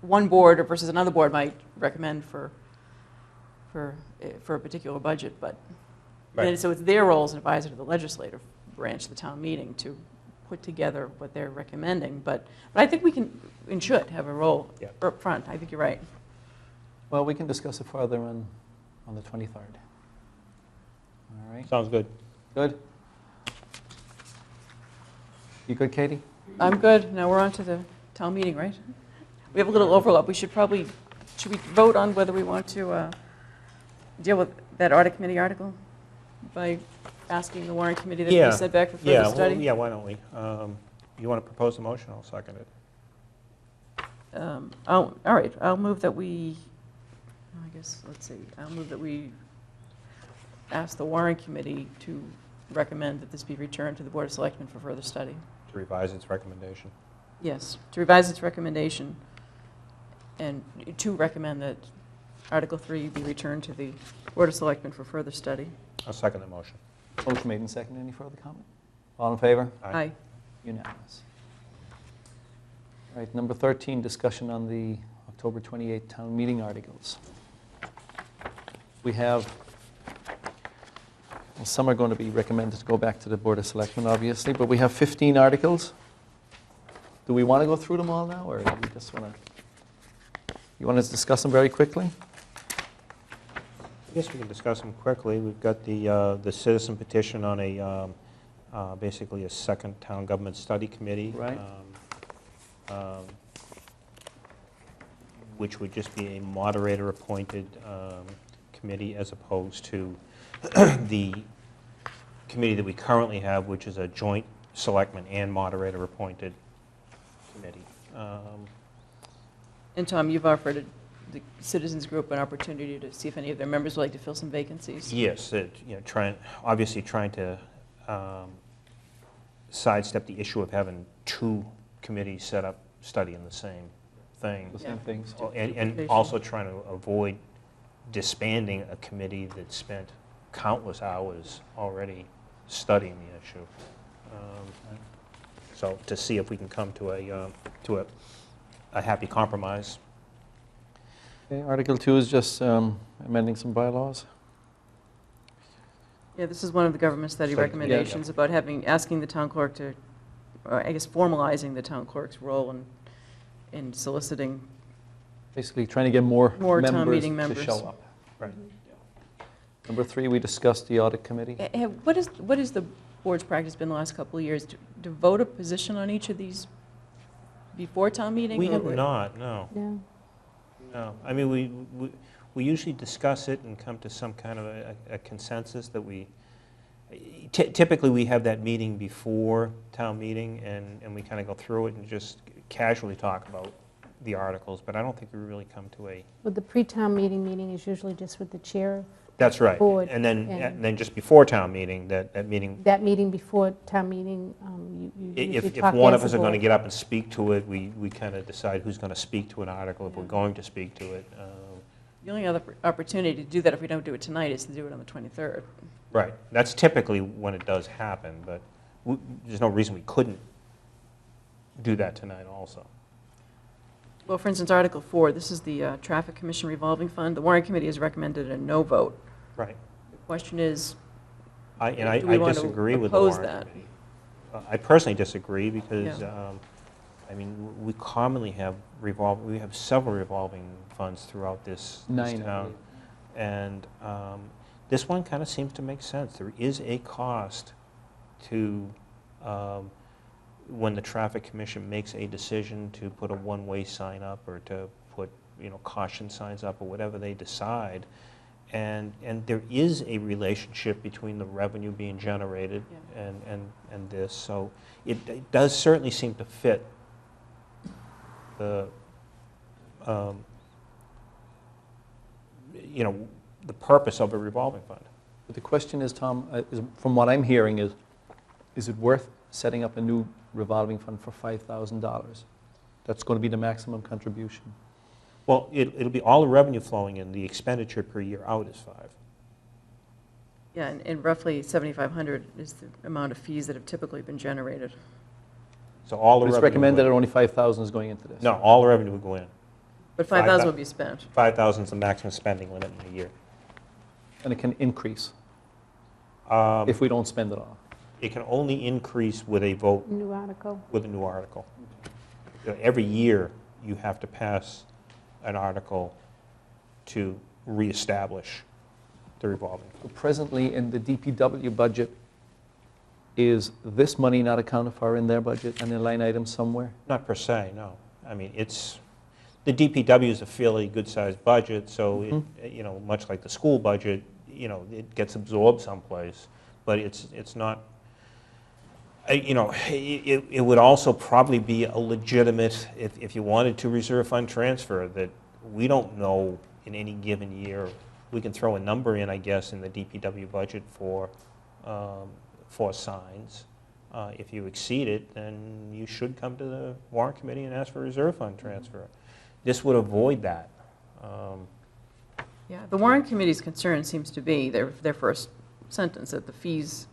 Speaker 3: one board versus another board might recommend for a particular budget. But and so it's their role as an advisor to the legislative branch of the town meeting to put together what they're recommending. But I think we can and should have a role up front. I think you're right.
Speaker 1: Well, we can discuss it further on the 23rd. All right.
Speaker 2: Sounds good.
Speaker 1: Good. You good, Katie?
Speaker 3: I'm good. Now we're on to the town meeting, right? We have a little overlap. Should we vote on whether we want to deal with that audit committee article by asking the warrant committee that be set back for further study?
Speaker 2: Well, why don't we? You want to propose the motion? I'll second it.
Speaker 3: All right, I'll move that we, I'll move that we ask the warrant committee to recommend that this be returned to the Board of Selectmen for further study.
Speaker 2: To revise its recommendation.
Speaker 3: Yes, to revise its recommendation and to recommend that Article 3 be returned to the Board of Selectmen for further study.
Speaker 2: I'll second the motion.
Speaker 1: Motion made and seconded. Any further comment? All in favor?
Speaker 3: Aye.
Speaker 1: Unanimous. All right, number 13, discussion on the October 28th town meeting articles. We have, well, some are going to be recommended to go back to the Board of Selectmen, obviously, but we have 15 articles. Do we want to go through them all now, or do we just want to, you want to discuss them very quickly?
Speaker 2: I guess we can discuss them quickly. We've got the citizen petition on basically a second town government study committee.
Speaker 1: Right.
Speaker 2: Which would just be a moderator-appointed committee as opposed to the committee that we currently have, which is a joint selectman and moderator-appointed committee.
Speaker 3: And Tom, you've offered the citizens group an opportunity to see if any of their members would like to fill some vacancies.
Speaker 2: Yes, obviously trying to sidestep the issue of having two committees set up studying the same thing.
Speaker 1: The same things.
Speaker 2: And also trying to avoid disbanding a committee that spent countless hours already studying the issue. So to see if we can come to a happy compromise.
Speaker 1: Okay, Article 2 is just amending some bylaws.
Speaker 3: Yeah, this is one of the government study
Speaker 2: Study,
Speaker 3: recommendations about asking the town clerk to, or I guess formalizing the town clerk's role in soliciting
Speaker 1: Basically trying to get more
Speaker 3: town meeting
Speaker 1: members
Speaker 3: members.
Speaker 1: to show up. Right. Number 3, we discussed the audit committee.
Speaker 3: What is the board's practice been the last couple of years? To vote a position on each of these before town meeting?
Speaker 2: We
Speaker 3: or
Speaker 2: have
Speaker 3: what?
Speaker 2: not, no.
Speaker 14: No.
Speaker 2: No, I mean, we usually discuss it and come to some kind of a consensus that typically we have that meeting before town meeting and we kind of go through it and just casually talk about the articles, but I don't think we really come to a...
Speaker 14: Well, the pre-town meeting is usually just with the chair of
Speaker 2: That's right.
Speaker 14: board.
Speaker 2: And then just before town meeting, that meeting...
Speaker 14: That meeting before town meeting, you usually
Speaker 2: If
Speaker 14: talk
Speaker 2: one
Speaker 14: as
Speaker 2: of
Speaker 14: a
Speaker 2: us are going to
Speaker 14: board.
Speaker 2: get up and speak to it, we kind of decide who's going to speak to an article if we're going to speak to it.
Speaker 3: The only other opportunity to do that if we don't do it tonight is to do it on the 23rd.
Speaker 2: Right. That's typically when it does happen, but there's no reason we couldn't do that tonight also.
Speaker 3: Well, for instance, Article 4, this is the Traffic Commission revolving fund. The warrant committee has recommended a no vote.
Speaker 2: Right.
Speaker 3: The question is,
Speaker 2: I
Speaker 3: do we want to
Speaker 2: disagree with the
Speaker 3: oppose
Speaker 2: warrant
Speaker 3: that?
Speaker 2: committee. I personally disagree because,
Speaker 3: Yeah.
Speaker 2: I mean, we commonly have we have several revolving funds throughout this
Speaker 1: 9, I
Speaker 2: town.
Speaker 1: believe.
Speaker 2: And this one kind of seems to make sense. There is a cost to when the Traffic Commission makes a decision to put a one-way sign up or to put, caution signs up or whatever they decide. And there is a relationship between the revenue being generated and this. So it does certainly seem to fit the, the purpose of a revolving fund.
Speaker 1: But the question is, Tom, from what I'm hearing is it worth setting up a new revolving fund for $5,000? That's going to be the maximum contribution.
Speaker 2: Well, it'll be all the revenue flowing in. The expenditure per year out is 5.
Speaker 3: Yeah, and roughly 7,500 is the amount of fees that have typically been generated.
Speaker 2: So all the
Speaker 1: But it's
Speaker 2: revenue
Speaker 1: recommended that
Speaker 2: would-
Speaker 1: only 5,000 is going into this.
Speaker 2: No, all the revenue would go in.
Speaker 3: But 5,000 will be spent.
Speaker 2: 5,000 is the maximum spending limit in a year.
Speaker 1: And it can increase if we don't spend it all.
Speaker 2: It can only increase with a vote,
Speaker 14: New article.
Speaker 2: with a new article. Every year, you have to pass an article to reestablish the revolving fund.
Speaker 1: Presently, in the DPW budget, is this money not accounted for in their budget and in line item somewhere?
Speaker 2: Not per se, no. I mean, the DPW is a fairly good-sized budget, so it, much like the school budget, it gets absorbed someplace, but it's not. You know, it would also probably be a legitimate, if you wanted to reserve fund transfer, that we don't know in any given year. We can throw a number in, I guess, in the DPW budget for signs. If you exceed it, then you should come to the warrant committee and ask for reserve fund transfer. This would avoid that.
Speaker 3: Yeah, the warrant committee's concern seems to be, their first sentence, that the fees,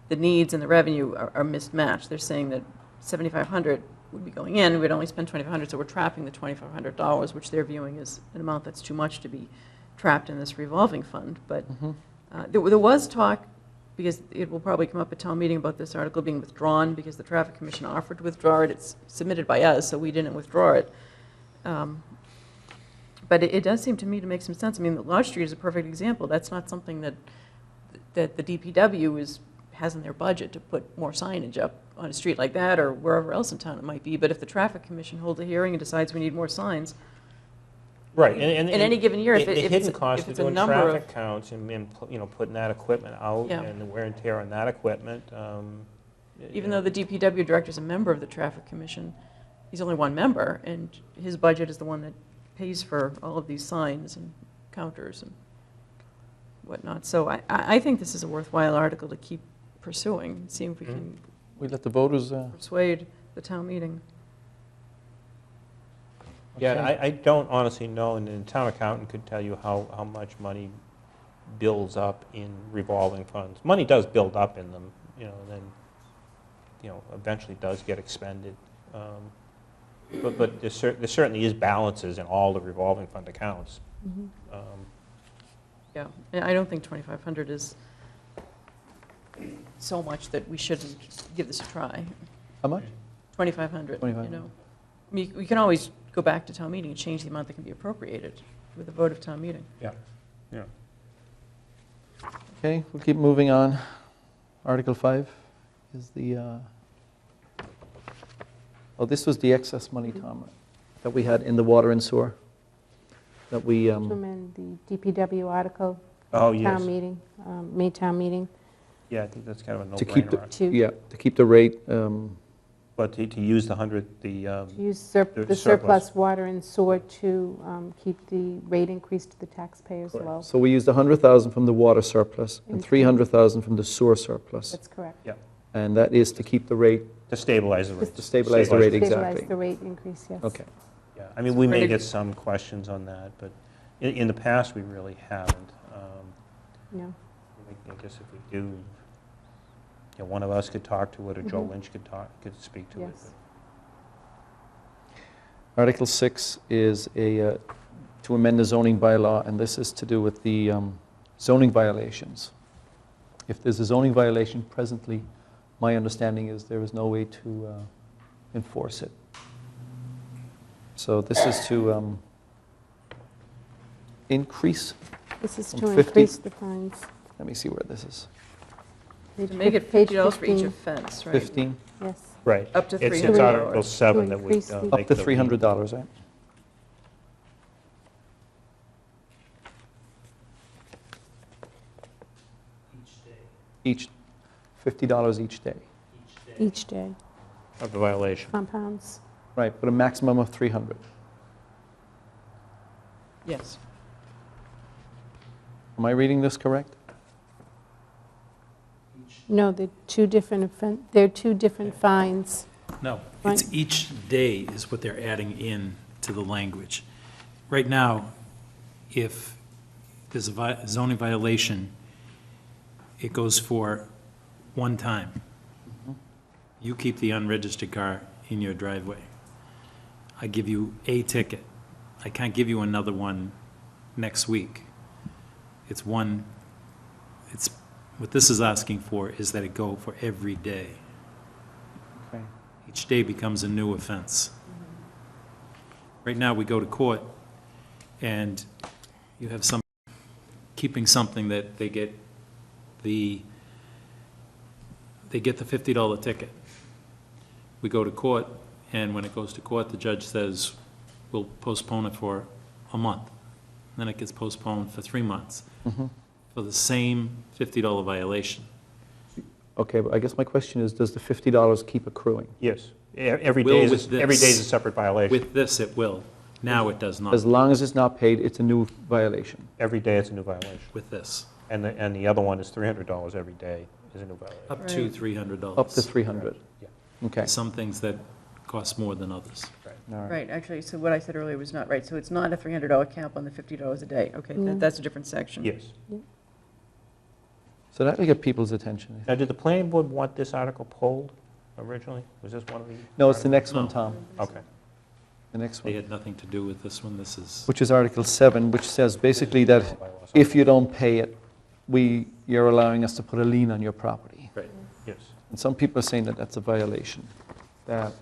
Speaker 3: the needs and the revenue are mismatched. They're saying that $7,500 would be going in, we'd only spend $2,500, so we're trapping the $2,500, which they're viewing as an amount that's too much to be trapped in this revolving fund. But there was talk, because it will probably come up at town meeting, about this article being withdrawn because the Traffic Commission offered to withdraw it. It's submitted by us, so we didn't withdraw it. But it does seem to me to make some sense. I mean, Lodge Street is a perfect example. That's not something that the DPW has in their budget to put more signage up on a street like that or wherever else in town it might be. But if the Traffic Commission holds a hearing and decides we need more signs,
Speaker 2: right,
Speaker 3: in any given year, if
Speaker 2: hidden cost
Speaker 3: if
Speaker 2: of
Speaker 3: it's a
Speaker 2: doing
Speaker 3: number
Speaker 2: traffic
Speaker 3: of,
Speaker 2: counts and you know, putting that equipment out
Speaker 3: Yeah.
Speaker 2: and the wear and tear on that equipment.
Speaker 3: even though the DPW director's a member of the Traffic Commission, he's only one member, and his budget is the one that pays for all of these signs and counters and whatnot. So I think this is a worthwhile article to keep pursuing, seeing if we can
Speaker 1: We let the voters,
Speaker 3: persuade the town meeting.
Speaker 2: Yeah, I don't honestly know, and the town accountant could tell you how much money builds up in revolving funds. Money does build up in them, you know, and then, you know, eventually does get expended. But there certainly is balances in all the revolving fund accounts.
Speaker 3: Yeah, and I don't think 2,500 is so much that we shouldn't give this a try.
Speaker 1: how much?
Speaker 3: 2,500, you
Speaker 1: 2,500.
Speaker 3: know. I mean, we can always go back to town meeting and change the amount that can be appropriated with a vote of town meeting.
Speaker 2: Yeah, yeah.
Speaker 1: Okay, we'll keep moving on. Article 5 is the, oh, this was the excess money, Tom, that we had in the water and sewer, that we,
Speaker 14: To amend the DPW article.
Speaker 2: Oh, yes.
Speaker 14: Town meeting, May town meeting.
Speaker 2: Yeah, I think that's kind of a
Speaker 1: to keep the,
Speaker 2: no-brainer.
Speaker 1: yeah, to keep the rate,
Speaker 2: But to use the 100,
Speaker 14: To use the surplus water and sewer to keep the rate increase to the taxpayers low.
Speaker 1: so we used 100,000 from the water surplus and 300,000 from the sewer surplus.
Speaker 14: That's correct.
Speaker 2: Yeah,
Speaker 1: And that is to keep the rate,
Speaker 2: to stabilize the rate.
Speaker 1: to stabilize the rate,
Speaker 14: Stabilize
Speaker 1: exactly.
Speaker 14: the rate increase, yes.
Speaker 1: Okay.
Speaker 2: Yeah, I mean, we may get some questions on that, but in the past, we really haven't.
Speaker 14: No.
Speaker 2: I guess if we do, you know, one of us could talk to it, or Joe
Speaker 14: Mhm.
Speaker 2: Lynch could speak to it.
Speaker 14: Yes.
Speaker 1: Article 6 is to amend the zoning bylaw, and this is to do with the zoning violations. If there's a zoning violation presently, my understanding is there is no way to enforce it. So this is to increase,
Speaker 14: This is
Speaker 1: From
Speaker 14: to
Speaker 1: 50
Speaker 14: increase the fines.
Speaker 1: let me see where this is,
Speaker 3: To make it
Speaker 14: Page
Speaker 3: $50 for each
Speaker 14: 15.
Speaker 3: offense, right?
Speaker 1: 15,
Speaker 14: Yes.
Speaker 2: Right.
Speaker 3: Up to
Speaker 2: It's
Speaker 3: $300.
Speaker 2: Article 7 that would
Speaker 14: increase the-
Speaker 1: up
Speaker 2: make
Speaker 1: to
Speaker 2: the-
Speaker 1: $300, right? Each, $50 each day.
Speaker 14: Each day,
Speaker 2: Of the violation.
Speaker 14: compounds.
Speaker 1: Right, but a maximum of 300.
Speaker 3: Yes.
Speaker 1: Am I reading this correct?
Speaker 14: No, they're two different, they're two different fines.
Speaker 15: No,
Speaker 14: Right.
Speaker 15: it's each day is what they're adding in to the language. Right now, if there's a zoning violation, it goes for one time. You keep the unregistered car in your driveway. I give you a ticket. I can't give you another one next week. It's one, it's, what this is asking for is that it go for every day.
Speaker 1: Okay.
Speaker 15: Each day becomes a new offense. Right now, we go to court, and you have some keeping something that they get the $50 ticket. We go to court, and when it goes to court, the judge says, we'll postpone it for a month. Then it gets postponed for 3 months
Speaker 1: Mhm.
Speaker 15: for the same $50 violation.
Speaker 1: Okay, but I guess my question is, does the $50 keep accruing?
Speaker 2: Yes. Every
Speaker 15: Will
Speaker 2: day
Speaker 15: with
Speaker 2: is, every day is a
Speaker 15: this.
Speaker 2: separate violation.
Speaker 15: With this, it will. Now it does not.
Speaker 1: As long as it's not paid, it's a new violation.
Speaker 2: Every day it's a new violation.
Speaker 15: With this.
Speaker 2: And the other one is $300 every day is a new violation.
Speaker 15: Up to $300.
Speaker 1: Up to 300.
Speaker 2: Yeah.
Speaker 1: Okay.
Speaker 15: Some things that cost more than others.
Speaker 1: All right.
Speaker 3: Right, actually, so what I said earlier was not right. So it's not a $300 cap on the $50 a day. Okay, that's a different section.
Speaker 2: Yes.
Speaker 1: So that will get people's attention.
Speaker 2: Now, did the planning board want this article pulled originally? Was this one of the?
Speaker 1: No, it's the next one,
Speaker 15: No.
Speaker 1: Tom.
Speaker 2: Okay.
Speaker 1: The next
Speaker 15: They
Speaker 1: one,
Speaker 15: had nothing to do with this one. This is,
Speaker 1: which is Article 7, which says basically that if you don't pay it, you're allowing us to put a lien on your property.
Speaker 15: right.
Speaker 2: Yes.
Speaker 1: And some people are saying that that's a violation, that,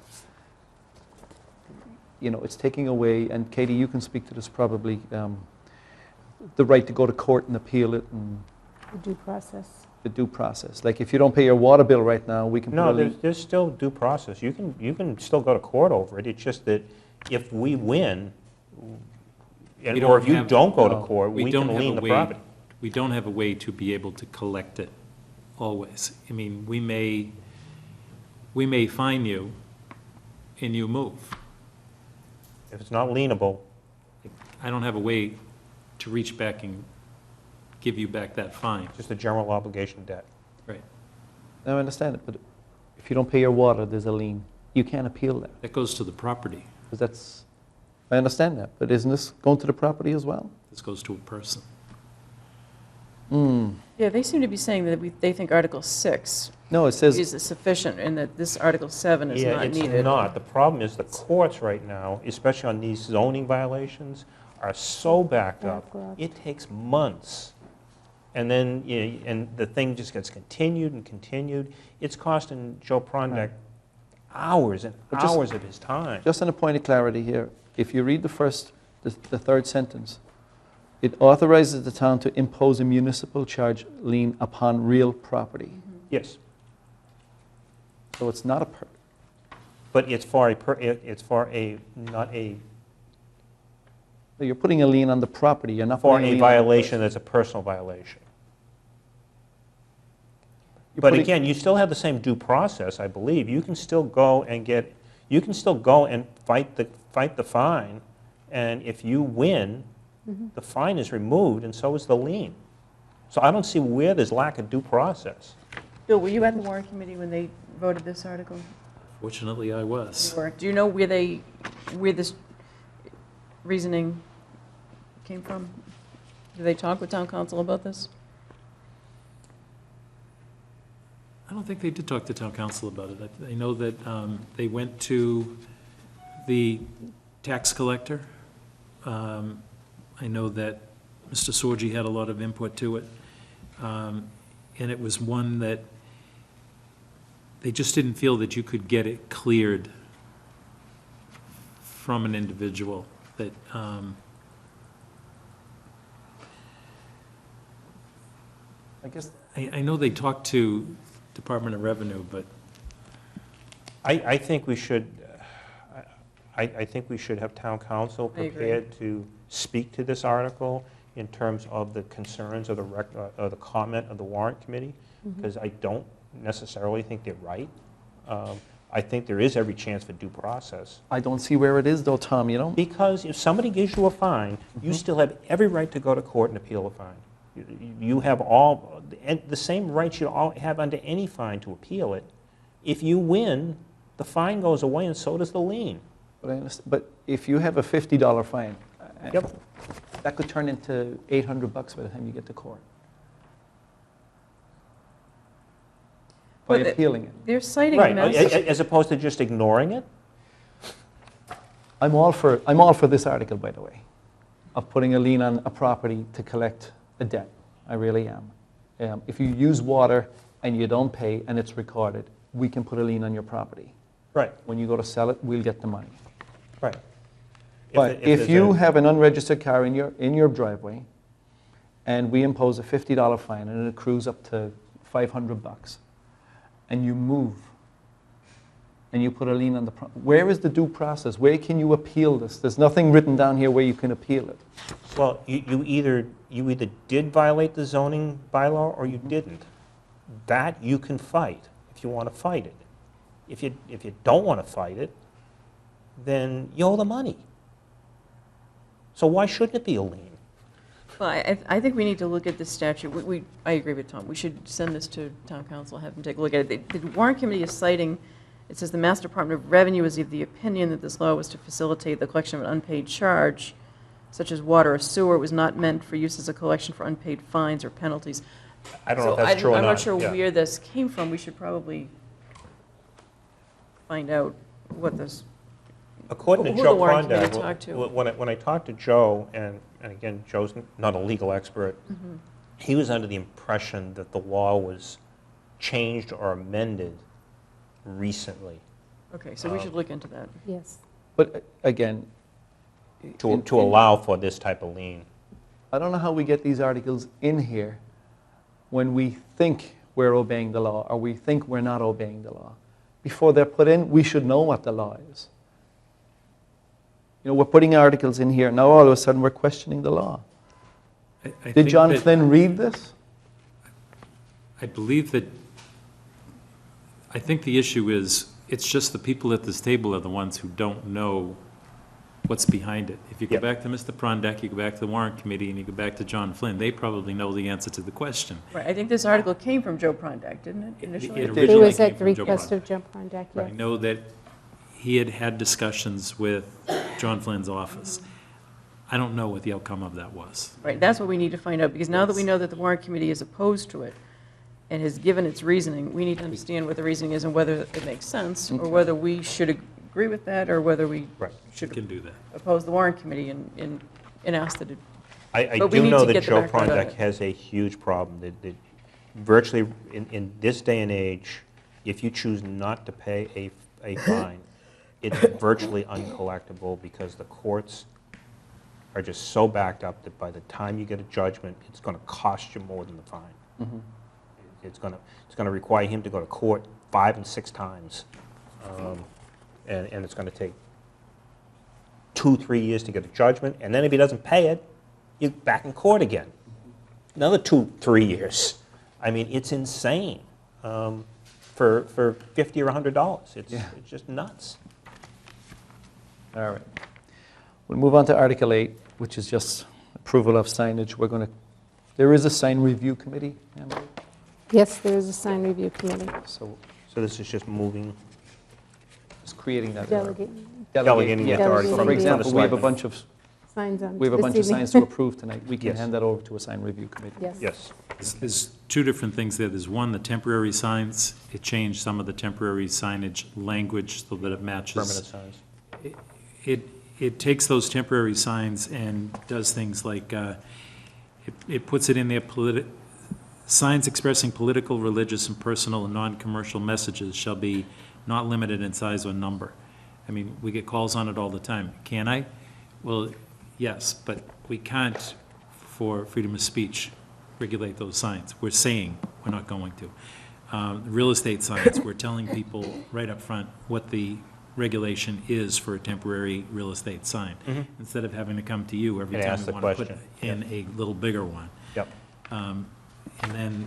Speaker 1: it's taking away, and Katie, you can speak to this probably, the right to go to court and appeal it and
Speaker 14: The due process.
Speaker 1: the due process. Like, if you don't pay your water bill right now, we can put a
Speaker 2: No,
Speaker 1: lien.
Speaker 2: there's still due process. You can still go to court over it. It's just that if we win,
Speaker 15: We
Speaker 2: or if you
Speaker 15: have-
Speaker 2: don't go to
Speaker 1: no,
Speaker 2: court, we
Speaker 15: don't
Speaker 2: can
Speaker 15: have
Speaker 2: lien
Speaker 15: a
Speaker 2: the
Speaker 15: way.
Speaker 2: property.
Speaker 15: We don't have a way to be able to collect it always. I mean, we may fine you and you move.
Speaker 2: If it's not lienable,
Speaker 15: I don't have a way to reach back and give you back that fine.
Speaker 2: it's just a general obligation debt.
Speaker 15: Right.
Speaker 1: I understand it, but if you don't pay your water, there's a lien. You can't appeal that,
Speaker 15: That goes to the property.
Speaker 1: because I understand that, but isn't this going to the property as well?
Speaker 15: This goes to a person.
Speaker 3: Yeah, they seem to be saying that they think Article 6
Speaker 1: No, it says,
Speaker 3: is sufficient and that this Article 7 is
Speaker 2: Yeah,
Speaker 3: not
Speaker 2: it's
Speaker 3: needed.
Speaker 2: not. The problem is the courts right now, especially on these zoning violations, are so backed up.
Speaker 14: Backlog.
Speaker 2: It takes months. And then, and the thing just gets continued and continued. It's costing Joe Prondak hours and
Speaker 1: But just-
Speaker 2: hours of his time.
Speaker 1: just on a point of clarity here, if you read the third sentence, it authorizes the town to impose a municipal charge lien upon real property.
Speaker 2: Yes,
Speaker 1: So it's not
Speaker 2: but it's for a, not a,
Speaker 1: you're putting a lien on the property, you're not
Speaker 2: for
Speaker 1: putting a
Speaker 2: a
Speaker 1: lien on the
Speaker 2: violation that's a personal violation.
Speaker 1: You're
Speaker 2: But
Speaker 1: putting-
Speaker 2: again, you still have the same due process, I believe. You can still go and fight the fine, and if you win, the fine is removed, and so is the lien. So I don't see where there's lack of due process.
Speaker 3: Bill, were you at the warrant committee when they voted this article?
Speaker 15: Fortunately, I was.
Speaker 3: You were. Do you know where this reasoning came from? Did they talk with town council about this?
Speaker 15: I don't think they did talk to town council about it. I know that they went to the tax collector. I know that Mr. Sorgi had a lot of input to it. And it was one that they just didn't feel that you could get it cleared from an individual, that
Speaker 1: I guess,
Speaker 15: I know they talked to Department of Revenue, but
Speaker 2: I think we should, I think we should have town council
Speaker 3: I agree.
Speaker 2: prepared to speak to this article in terms of the concerns of the comment of the warrant committee, because I don't necessarily think they're right. I think there is every chance for due process.
Speaker 1: I don't see where it is though, Tom,
Speaker 2: Because if somebody gives you a fine, you still have every right to go to court and appeal a fine. You have all, and the same rights you all have under any fine to appeal it. If you win, the fine goes away and so does the lien.
Speaker 1: But I understand, but if you have a $50 fine,
Speaker 2: Yep.
Speaker 1: that could turn into $800 by the time you get to court. By
Speaker 3: Well,
Speaker 1: appealing it.
Speaker 3: They're citing
Speaker 2: Right,
Speaker 3: Mass.
Speaker 2: as opposed to just ignoring it?
Speaker 1: I'm all for this article, by the way, of putting a lien on a property to collect a debt. I really am. If you use water and you don't pay and it's recorded, we can put a lien on your property.
Speaker 2: Right,
Speaker 1: When you go to sell it, we'll get the money.
Speaker 2: right.
Speaker 1: But if you have an unregistered car in your driveway, and we impose a $50 fine, and it accrues up to $500, and you move, and you put a lien on the, where is the due process? Where can you appeal this? There's nothing written down here where you can appeal it.
Speaker 2: Well, you either did violate the zoning bylaw or you didn't. that you can fight if you want to fight it. If you don't want to fight it, then you owe the money. So why shouldn't it be a lien?
Speaker 3: Well, I think we need to look at this statute. I agree with Tom. We should send this to town council, have them take a look at it. The warrant committee is citing, it says the Mass Department of Revenue is of the opinion that this law was to facilitate the collection of an unpaid charge, such as water or sewer. It was not meant for use as a collection for unpaid fines or penalties.
Speaker 2: I don't know if that's true or not.
Speaker 3: I'm not sure
Speaker 2: Yeah.
Speaker 3: where this came from. We should probably find out what this,
Speaker 2: According to
Speaker 3: who
Speaker 2: Joe
Speaker 3: the warrant committee
Speaker 2: Prondak,
Speaker 3: talked to.
Speaker 2: when I talked to Joe, and again, Joe's not a legal expert, he was under the impression that the law was changed or amended recently
Speaker 3: okay, so we should look into that.
Speaker 14: Yes.
Speaker 1: But again,
Speaker 2: to allow for this type of lien.
Speaker 1: I don't know how we get these articles in here when we think we're obeying the law or we think we're not obeying the law. Before they're put in, we should know what the law is. You know, we're putting articles in here, now all of a sudden we're questioning the law.
Speaker 15: I
Speaker 1: Did
Speaker 15: think
Speaker 1: John
Speaker 15: that-
Speaker 1: Flynn read this?
Speaker 15: I believe that, I think the issue is, it's just the people at this table are the ones who don't know what's behind it. If you go
Speaker 2: Yep.
Speaker 15: back to Mr. Prondak, you go back to the warrant committee, and you go back to John Flynn, they probably know the answer to the question.
Speaker 3: Right, I think this article came from Joe Prondak, didn't it, initially?
Speaker 15: It
Speaker 14: It
Speaker 15: originally
Speaker 14: was
Speaker 15: came
Speaker 14: at the
Speaker 15: from Joe
Speaker 14: request
Speaker 15: Prondak.
Speaker 14: of Joe Prondak,
Speaker 15: I
Speaker 14: yes.
Speaker 15: know that he had had discussions with John Flynn's office. I don't know what the outcome of that was.
Speaker 3: Right, that's what we need to find out, because now that we know that the warrant committee is opposed to it and has given its reasoning, we need to understand what the reasoning is and whether it makes sense, or whether we should agree with that, or whether we
Speaker 2: Right.
Speaker 15: You
Speaker 3: should
Speaker 15: can do that.
Speaker 3: oppose the warrant committee and ask that it,
Speaker 2: I
Speaker 3: But we
Speaker 2: do
Speaker 3: need
Speaker 2: know
Speaker 3: to
Speaker 2: that
Speaker 3: get the
Speaker 2: Joe
Speaker 3: background on
Speaker 2: Prondak
Speaker 3: it.
Speaker 2: has a huge problem, that virtually, in this day and age, if you choose not to pay a fine, it's virtually uncollectible because the courts are just so backed up that by the time you get a judgment, it's going to cost you more than the fine. It's going to require him to go to court 5 and 6 times, and it's going to take 2-3 years to get a judgment, and then if he doesn't pay it, you're back in court again. Another 2-3 years. I mean, it's insane for $50 or $100. It's just nuts.
Speaker 1: All right. We'll move on to Article 8, which is just approval of signage. There is a sign review committee, Amber?
Speaker 14: Yes, there is a sign review committee.
Speaker 1: So
Speaker 2: So this is just moving.
Speaker 1: just creating that.
Speaker 2: Delegating
Speaker 1: yeah.
Speaker 2: authority
Speaker 1: So
Speaker 14: from
Speaker 1: for
Speaker 14: the
Speaker 1: example, we have a
Speaker 2: selectmen.
Speaker 1: bunch of
Speaker 14: Signs on
Speaker 1: We have a
Speaker 14: this
Speaker 1: bunch of
Speaker 14: evening.
Speaker 1: signs to approve tonight. We can
Speaker 2: Yes.
Speaker 1: hand that over to a sign review committee.
Speaker 14: Yes.
Speaker 2: Yes.
Speaker 15: There's two different things there. There's one, the temporary signs. It changed some of the temporary signage language so that it matches.
Speaker 2: Permanent signs.
Speaker 15: It takes those temporary signs and does things like, it puts it in there, signs expressing political, religious, and personal and non-commercial messages shall be not limited in size or number. I mean, we get calls on it all the time. Can I? Well, yes, but we can't, for freedom of speech, regulate those signs. We're saying we're not going to. Real estate signs, we're telling people right up front what the regulation is for a temporary real estate sign, instead of having to come to you every
Speaker 2: And
Speaker 15: time
Speaker 2: ask
Speaker 15: we
Speaker 2: the
Speaker 15: want to put
Speaker 2: question.
Speaker 15: in a little bigger one.
Speaker 2: Yep.
Speaker 15: And then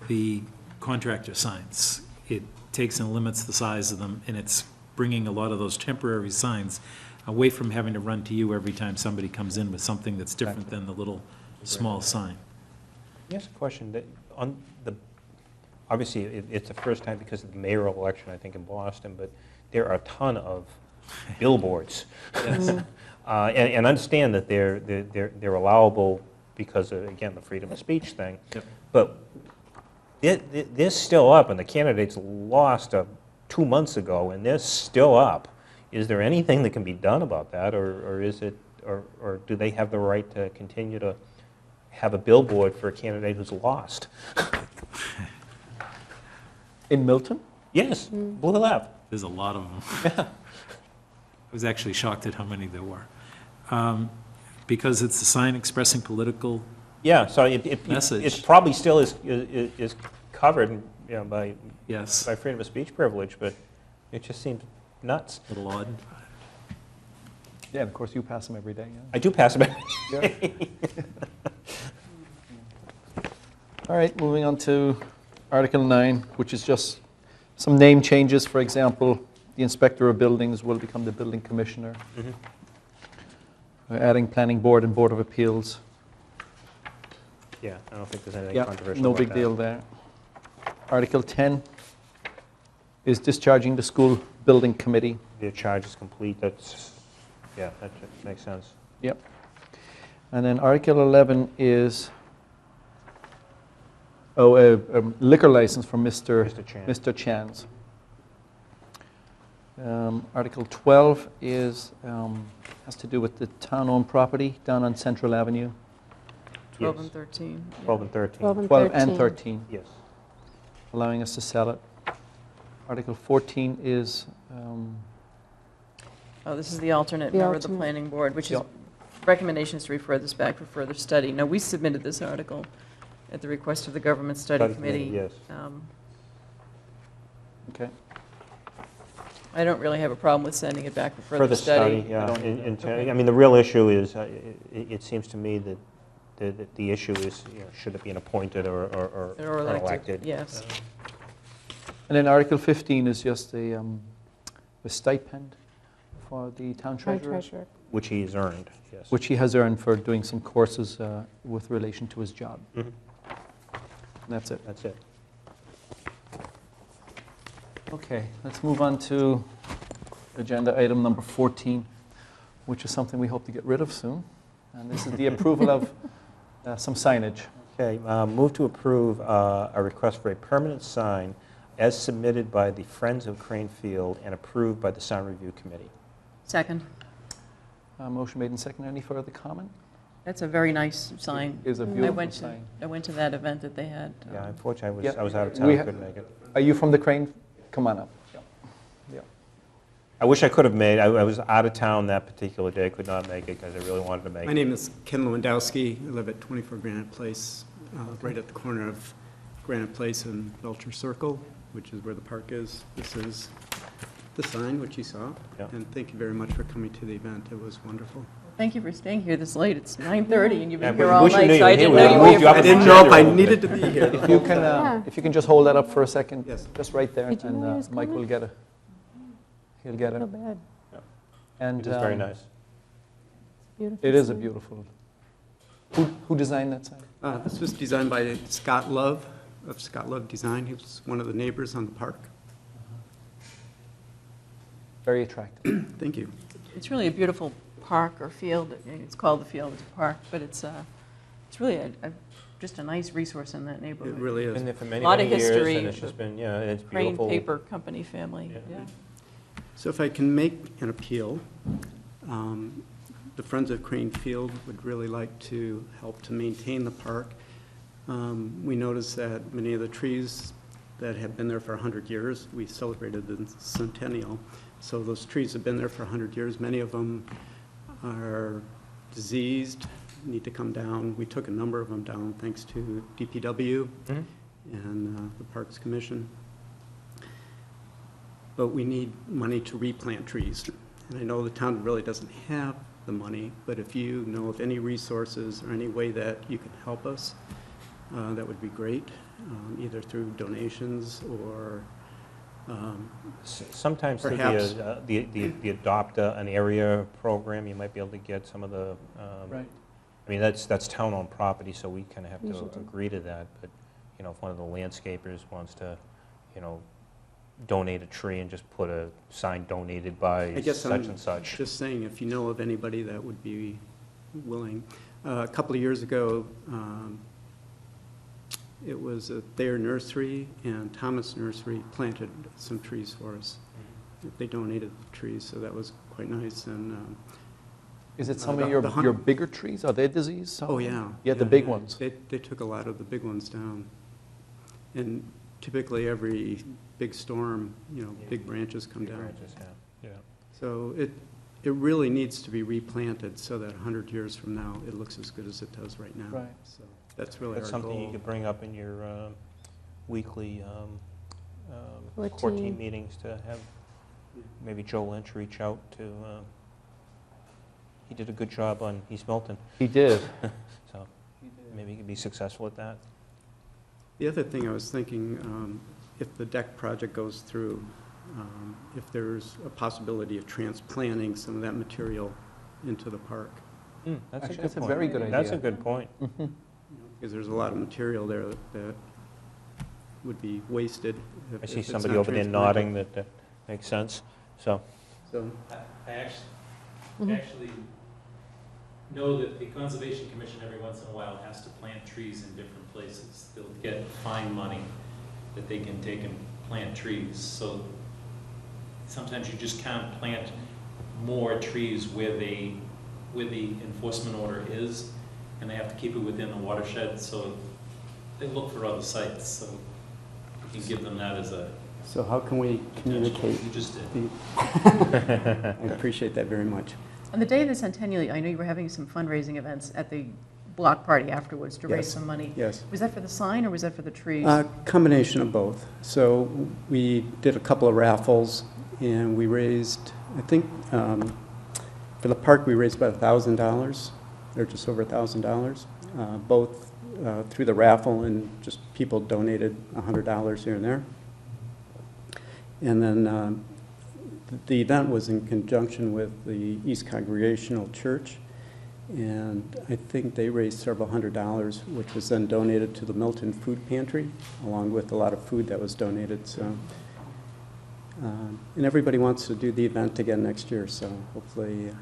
Speaker 15: the contractor signs, it takes and limits the size of them, and it's bringing a lot of those temporary signs away from having to run to you every time somebody comes in with something that's different than the little small sign.
Speaker 2: Yes, a question. Obviously, it's the first time because of the mayoral election, I think, in Boston, but there are a ton of billboards. And understand that they're allowable because of, again, the freedom of speech thing.
Speaker 15: Yep.
Speaker 2: But they're still up, and the candidates lost 2 months ago, and they're still up. Is there anything that can be done about that, or is it, or do they have the right to continue to have a billboard for a candidate who's lost?
Speaker 1: In Milton?
Speaker 2: Yes, Blue Hill Ave.
Speaker 15: There's a lot of them. I was actually shocked at how many there were. Because it's a sign expressing political,
Speaker 2: Yeah, so it
Speaker 15: Message.
Speaker 2: probably still is covered, by
Speaker 15: yes,
Speaker 2: by freedom of speech privilege, but it just seems nuts.
Speaker 15: a little odd.
Speaker 1: Yeah, and of course you pass them every day.
Speaker 2: I do pass them.
Speaker 1: Yeah. All right, moving on to Article 9, which is just some name changes. For example, the inspector of buildings will become the building commissioner. We're adding planning board and board of appeals.
Speaker 2: Yeah, I don't think there's anything
Speaker 1: Yeah,
Speaker 2: controversial
Speaker 1: no
Speaker 2: about
Speaker 1: big
Speaker 2: that.
Speaker 1: deal there. Article 10 is discharging the school building committee.
Speaker 2: The charge is complete, that's, yeah, that makes sense.
Speaker 1: Yep. And then Article 11 is a liquor license for Mr.
Speaker 2: Chan.
Speaker 1: Mr. Chan's. Article 12 is, has to do with the town-owned property down on Central Avenue.
Speaker 3: 12
Speaker 2: Yes.
Speaker 3: and 13.
Speaker 2: 12 and 13.
Speaker 14: 12 and
Speaker 1: 12
Speaker 14: 13.
Speaker 1: and 13,
Speaker 2: Yes.
Speaker 1: allowing us to sell it. Article 14 is,
Speaker 3: Oh, this is the alternate
Speaker 14: The
Speaker 3: member of the
Speaker 14: alternate.
Speaker 3: planning board, which is
Speaker 1: Yep.
Speaker 3: recommendations to refer this back for further study. Now, we submitted this article at the request of the government study
Speaker 2: Study committee,
Speaker 3: committee.
Speaker 2: yes.
Speaker 1: okay.
Speaker 3: I don't really have a problem with sending it back for further study.
Speaker 2: Yeah.
Speaker 1: don't-
Speaker 2: I mean, the real issue is, it seems to me that the issue is, should it be an appointed or
Speaker 3: Or
Speaker 2: an elected?
Speaker 3: yes.
Speaker 1: And then Article 15 is just a stipend for the town
Speaker 14: Town
Speaker 1: treasurer,
Speaker 14: treasurer.
Speaker 2: Which he has earned, yes.
Speaker 1: which he has earned for doing some courses with relation to his job.
Speaker 2: Mhm.
Speaker 1: And that's it.
Speaker 2: That's it.
Speaker 1: Okay, let's move on to agenda item number 14, which is something we hope to get rid of soon. And this is the approval of some signage.
Speaker 2: Okay, move to approve a request for a permanent sign as submitted by the Friends of Crane Field and approved by the Sign Review Committee.
Speaker 3: Second.
Speaker 1: Motion made and seconded. Any further comment?
Speaker 3: That's a very nice sign.
Speaker 1: It is a
Speaker 3: I
Speaker 1: beautiful
Speaker 3: went to,
Speaker 1: sign.
Speaker 3: I went to that event that they had.
Speaker 2: Yeah, unfortunately,
Speaker 1: Yeah.
Speaker 2: I was out of
Speaker 1: We
Speaker 2: town,
Speaker 1: ha-
Speaker 2: couldn't make it.
Speaker 1: Are you from the Crane? Come on up.
Speaker 2: I wish I could have made, I was out of town that particular day, could not make it because I really wanted to make
Speaker 16: My
Speaker 2: it.
Speaker 16: name is Ken Lewandowski. I live at 24 Granite Place, right at the corner of Granite Place and Belcher Circle, which is where the park is. This is the sign, which you saw.
Speaker 2: Yeah.
Speaker 16: And thank you very much for coming to the event. It was wonderful.
Speaker 3: Thank you for staying here this late. It's 9:30 and you've been
Speaker 2: Yeah,
Speaker 3: here
Speaker 2: we
Speaker 3: all
Speaker 2: wish you
Speaker 3: night,
Speaker 2: knew
Speaker 3: so
Speaker 2: you
Speaker 3: I
Speaker 2: were
Speaker 3: didn't
Speaker 2: here.
Speaker 3: know you
Speaker 2: We
Speaker 3: were
Speaker 2: moved you up
Speaker 3: here.
Speaker 2: in
Speaker 16: I didn't know if I needed to be here.
Speaker 1: If you can just hold that up for a second,
Speaker 16: Yes.
Speaker 1: just right there,
Speaker 14: Did you know he
Speaker 1: and
Speaker 14: was
Speaker 1: Mike
Speaker 14: coming?
Speaker 1: will get it. He'll get
Speaker 14: So
Speaker 1: it.
Speaker 14: bad.
Speaker 1: And
Speaker 2: It was very nice.
Speaker 14: Beautiful.
Speaker 1: it is a
Speaker 14: sign.
Speaker 1: beautiful. Who designed that sign?
Speaker 16: This was designed by Scott Love of Scott Love Design. He was one of the neighbors on the park.
Speaker 1: Very attractive.
Speaker 16: Thank you.
Speaker 3: It's really a beautiful park or field. It's called the field, it's a park, but it's really just a nice resource in that
Speaker 16: It
Speaker 3: neighborhood.
Speaker 16: really is.
Speaker 2: Been there for many,
Speaker 3: Lot of
Speaker 2: many years,
Speaker 3: history.
Speaker 2: and it's just been, yeah, it's
Speaker 3: Crane
Speaker 2: beautiful.
Speaker 3: Paper Company family,
Speaker 2: Yeah.
Speaker 3: yeah.
Speaker 16: So if I can make an appeal, the Friends of Crane Field would really like to help to maintain the park. We noticed that many of the trees that have been there for 100 years, we celebrated the centennial, so those trees have been there for 100 years. Many of them are diseased, need to come down. We took a number of them down thanks to DPW
Speaker 2: Mhm.
Speaker 16: and the Parks Commission. But we need money to replant trees. And I know the town really doesn't have the money, but if you know of any resources or any way that you can help us, that would be great, either through donations or
Speaker 2: Sometimes through
Speaker 16: perhaps.
Speaker 2: the Adopt an Area program, you might be able to get some of the,
Speaker 1: Right.
Speaker 2: I mean, that's town-owned property, so we kind of have
Speaker 14: Usually
Speaker 2: to
Speaker 14: do.
Speaker 2: agree to that. But, if one of the landscapers wants to, donate a tree and just put a sign donated by
Speaker 16: I guess
Speaker 2: such
Speaker 16: I'm
Speaker 2: and such.
Speaker 16: just saying, if you know of anybody that would be willing. A couple of years ago, it was a Thayer Nursery and Thomas Nursery planted some trees for us. They donated the trees, so that was quite nice. And
Speaker 1: Is it some
Speaker 16: the-
Speaker 1: of your,
Speaker 16: the hun-
Speaker 1: your bigger trees? Are they diseased?
Speaker 16: oh yeah,
Speaker 1: Yeah, the
Speaker 16: yeah,
Speaker 1: big
Speaker 16: yeah.
Speaker 1: ones.
Speaker 16: They took a lot of the big ones down, and typically every big storm, big branches come down.
Speaker 2: Branches, yeah.
Speaker 16: So it really needs to be replanted so that 100 years from now, it looks as good as it does right now.
Speaker 1: Right.
Speaker 16: So that's really
Speaker 2: That's
Speaker 16: our
Speaker 2: something you
Speaker 16: goal.
Speaker 2: could bring up in your weekly
Speaker 14: Or
Speaker 2: core team
Speaker 14: team.
Speaker 2: meetings to have maybe Joe Lynch reach out to, he did a good job on East Milton,
Speaker 1: He did.
Speaker 2: so maybe he could be successful at that.
Speaker 16: The other thing I was thinking, if the deck project goes through, if there's a possibility of transplanting some of that material into the park.
Speaker 2: That's
Speaker 1: Actually,
Speaker 2: a good
Speaker 1: that's a
Speaker 2: point.
Speaker 1: very good idea.
Speaker 2: That's a good point.
Speaker 16: Because there's a lot of material there that would be wasted if
Speaker 2: I see
Speaker 16: it's
Speaker 2: somebody
Speaker 16: not
Speaker 2: over there
Speaker 16: transplanted.
Speaker 2: nodding that makes sense, so.
Speaker 16: So,
Speaker 15: I actually know that the Conservation Commission every once in a while has to plant trees in different places. They'll get fine money that they can take and plant trees. So sometimes you just can't plant more trees where the enforcement order is, and they have to keep it within the watershed, so they look for other sites. So you can give them that as a...
Speaker 16: so how can we communicate?
Speaker 15: You just did.
Speaker 16: I appreciate that very much.
Speaker 3: On the day of the centennial, I know you were having some fundraising events at the block party afterwards to raise
Speaker 16: Yes.
Speaker 3: some money.
Speaker 16: Yes.
Speaker 3: Was that for the sign or was that for the trees?
Speaker 16: Combination of both. So we did a couple of raffles, and we raised, I think, for the park, we raised about $1,000, or just over $1,000, both through the raffle and just people donated $100 here and there. And then the event was in conjunction with the East Congregational Church, and I think they raised several $100, which was then donated to the Milton Food Pantry, along with a lot of food that was donated. So, and everybody wants to do the event again next year, so hopefully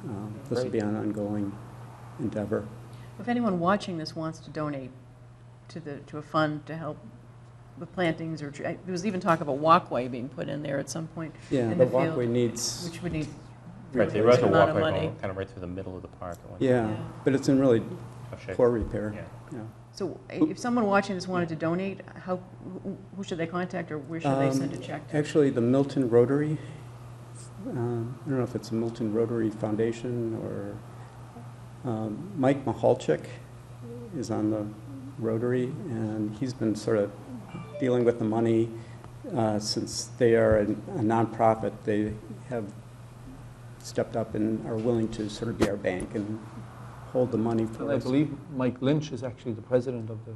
Speaker 16: this will be an ongoing endeavor.
Speaker 3: If anyone watching this wants to donate to a fund to help with plantings, or there was even talk of a walkway being put in there at some point
Speaker 16: Yeah,
Speaker 3: in
Speaker 16: the
Speaker 3: the field,
Speaker 16: walkway needs...
Speaker 3: which would need
Speaker 2: Right, they
Speaker 3: really
Speaker 2: wrote
Speaker 3: good
Speaker 2: the
Speaker 3: amount of
Speaker 2: walkway
Speaker 3: money.
Speaker 2: kind of right through the middle of the park.
Speaker 16: Yeah, but it's in really
Speaker 2: Tough shape.
Speaker 16: poor repair.
Speaker 2: Yeah.
Speaker 16: Yeah.
Speaker 3: So if someone watching this wanted to donate, who should they contact, or where should they send a check to?
Speaker 16: Actually, the Milton Rotary, I don't know if it's a Milton Rotary Foundation or Mike Mahalchik is on the Rotary, and he's been sort of dealing with the money since they are a nonprofit. They have stepped up and are willing to sort of be our bank and hold the money for
Speaker 1: And I
Speaker 16: us.
Speaker 1: believe Mike Lynch is actually the president of the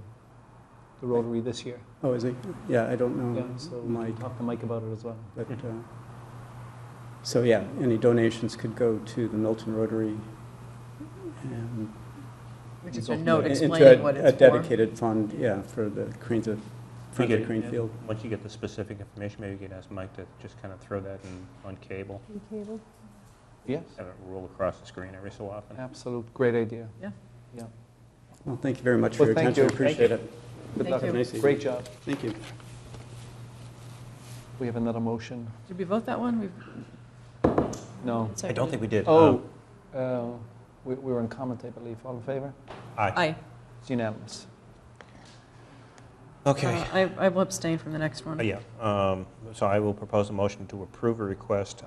Speaker 1: Rotary this year.
Speaker 16: Oh, is he? Yeah, I don't know.
Speaker 1: Yeah, so
Speaker 16: Mike.
Speaker 1: talk to Mike about it as well.
Speaker 16: But, so yeah, any donations could go to the Milton Rotary and
Speaker 3: Which is a note
Speaker 16: into
Speaker 3: explaining what
Speaker 16: a
Speaker 3: it's for.
Speaker 16: dedicated fund, yeah, for the Cranes of
Speaker 2: We get,
Speaker 16: Crane Field.
Speaker 2: once you get the specific information, maybe you can ask Mike to just kind of throw that on cable,
Speaker 14: Cable.
Speaker 1: Yes,
Speaker 2: have it roll across the screen every so often.
Speaker 1: absolute, great idea.
Speaker 3: Yeah.
Speaker 1: Yeah.
Speaker 16: Well, thank you very much for
Speaker 1: Well,
Speaker 16: your
Speaker 1: thank
Speaker 16: attention. I
Speaker 1: you.
Speaker 16: appreciate it.
Speaker 1: Good
Speaker 3: Thank
Speaker 1: luck.
Speaker 3: you.
Speaker 16: Nice evening.
Speaker 1: Great job.
Speaker 16: Thank you.
Speaker 1: We have another motion.
Speaker 3: Did we vote that one?
Speaker 1: No.
Speaker 2: I don't think we did.
Speaker 1: Oh, we were in comment, I believe. All in favor?
Speaker 3: Aye.
Speaker 1: It's unanimous.
Speaker 2: Okay.
Speaker 3: I will abstain from the next one.
Speaker 2: Yeah, so I will propose a motion to approve a request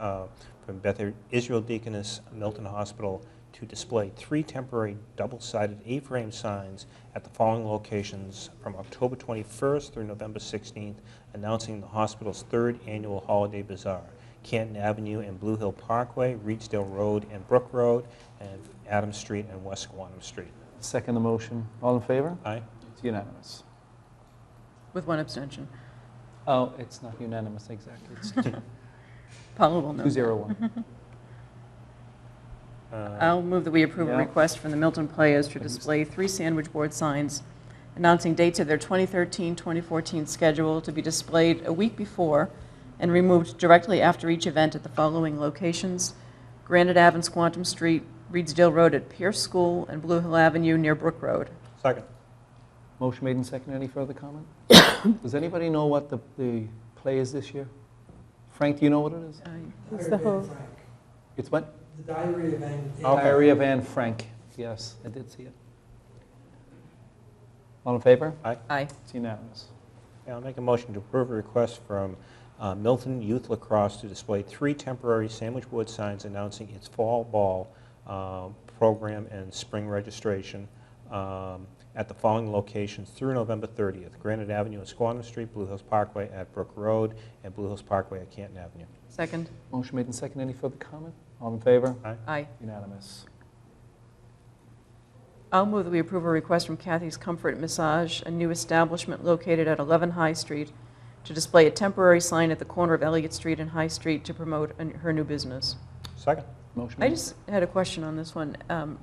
Speaker 2: from Beth Israel Deaconess Milton Hospital to display 3 temporary double-sided A-frame signs at the following locations from October 21st through November 16th, announcing the hospital's 3rd annual holiday bazaar. Canton Avenue and Blue Hill Parkway, Reedsdale Road and Brook Road, and Adams Street and West Squantum Street.
Speaker 1: Second the motion. All in favor?
Speaker 2: Aye.
Speaker 1: It's unanimous.
Speaker 3: With one abstention.
Speaker 1: Oh, it's not unanimous, exactly. It's
Speaker 3: Paula will know.
Speaker 1: 201.
Speaker 3: I'll move that we approve a
Speaker 1: Yeah.
Speaker 3: request from the Milton Players to display 3 sandwich board signs announcing dates of their 2013-2014 schedule to be displayed a week before and removed directly after each event at the following locations: Granite Ave and Squantum Street, Reedsdale Road at Pierce School, and Blue Hill Avenue near Brook Road.
Speaker 2: Second.
Speaker 1: Motion made and second. Any further comment? Does anybody know what the play is this year? Frank, do you know what it is?
Speaker 14: It's the whole,
Speaker 1: It's what?
Speaker 17: The Diary of Anne.
Speaker 1: Diary of Anne Frank. Yes, I did see it. All in favor?
Speaker 2: Aye.
Speaker 3: Aye.
Speaker 1: It's unanimous.
Speaker 2: Yeah, I'll make a motion to approve a request from Milton Youth Lacrosse to display 3 temporary sandwich board signs announcing its fall ball program and spring registration at the following locations through November 30th: Granite Avenue at Squantum Street, Blue Hills Parkway at Brook Road, and Blue Hills Parkway at Canton Avenue.
Speaker 3: Second.
Speaker 1: Motion made and second. Any further comment? All in favor?
Speaker 2: Aye.
Speaker 3: Aye.
Speaker 1: Unanimous.
Speaker 3: I'll move that we approve a request from Kathy's Comfort Massage, a new establishment located at 11 High Street, to display a temporary sign at the corner of Elliott Street and High Street to promote her new business.
Speaker 2: Second.
Speaker 1: Motion
Speaker 3: I
Speaker 1: made.
Speaker 3: just had a question on this one,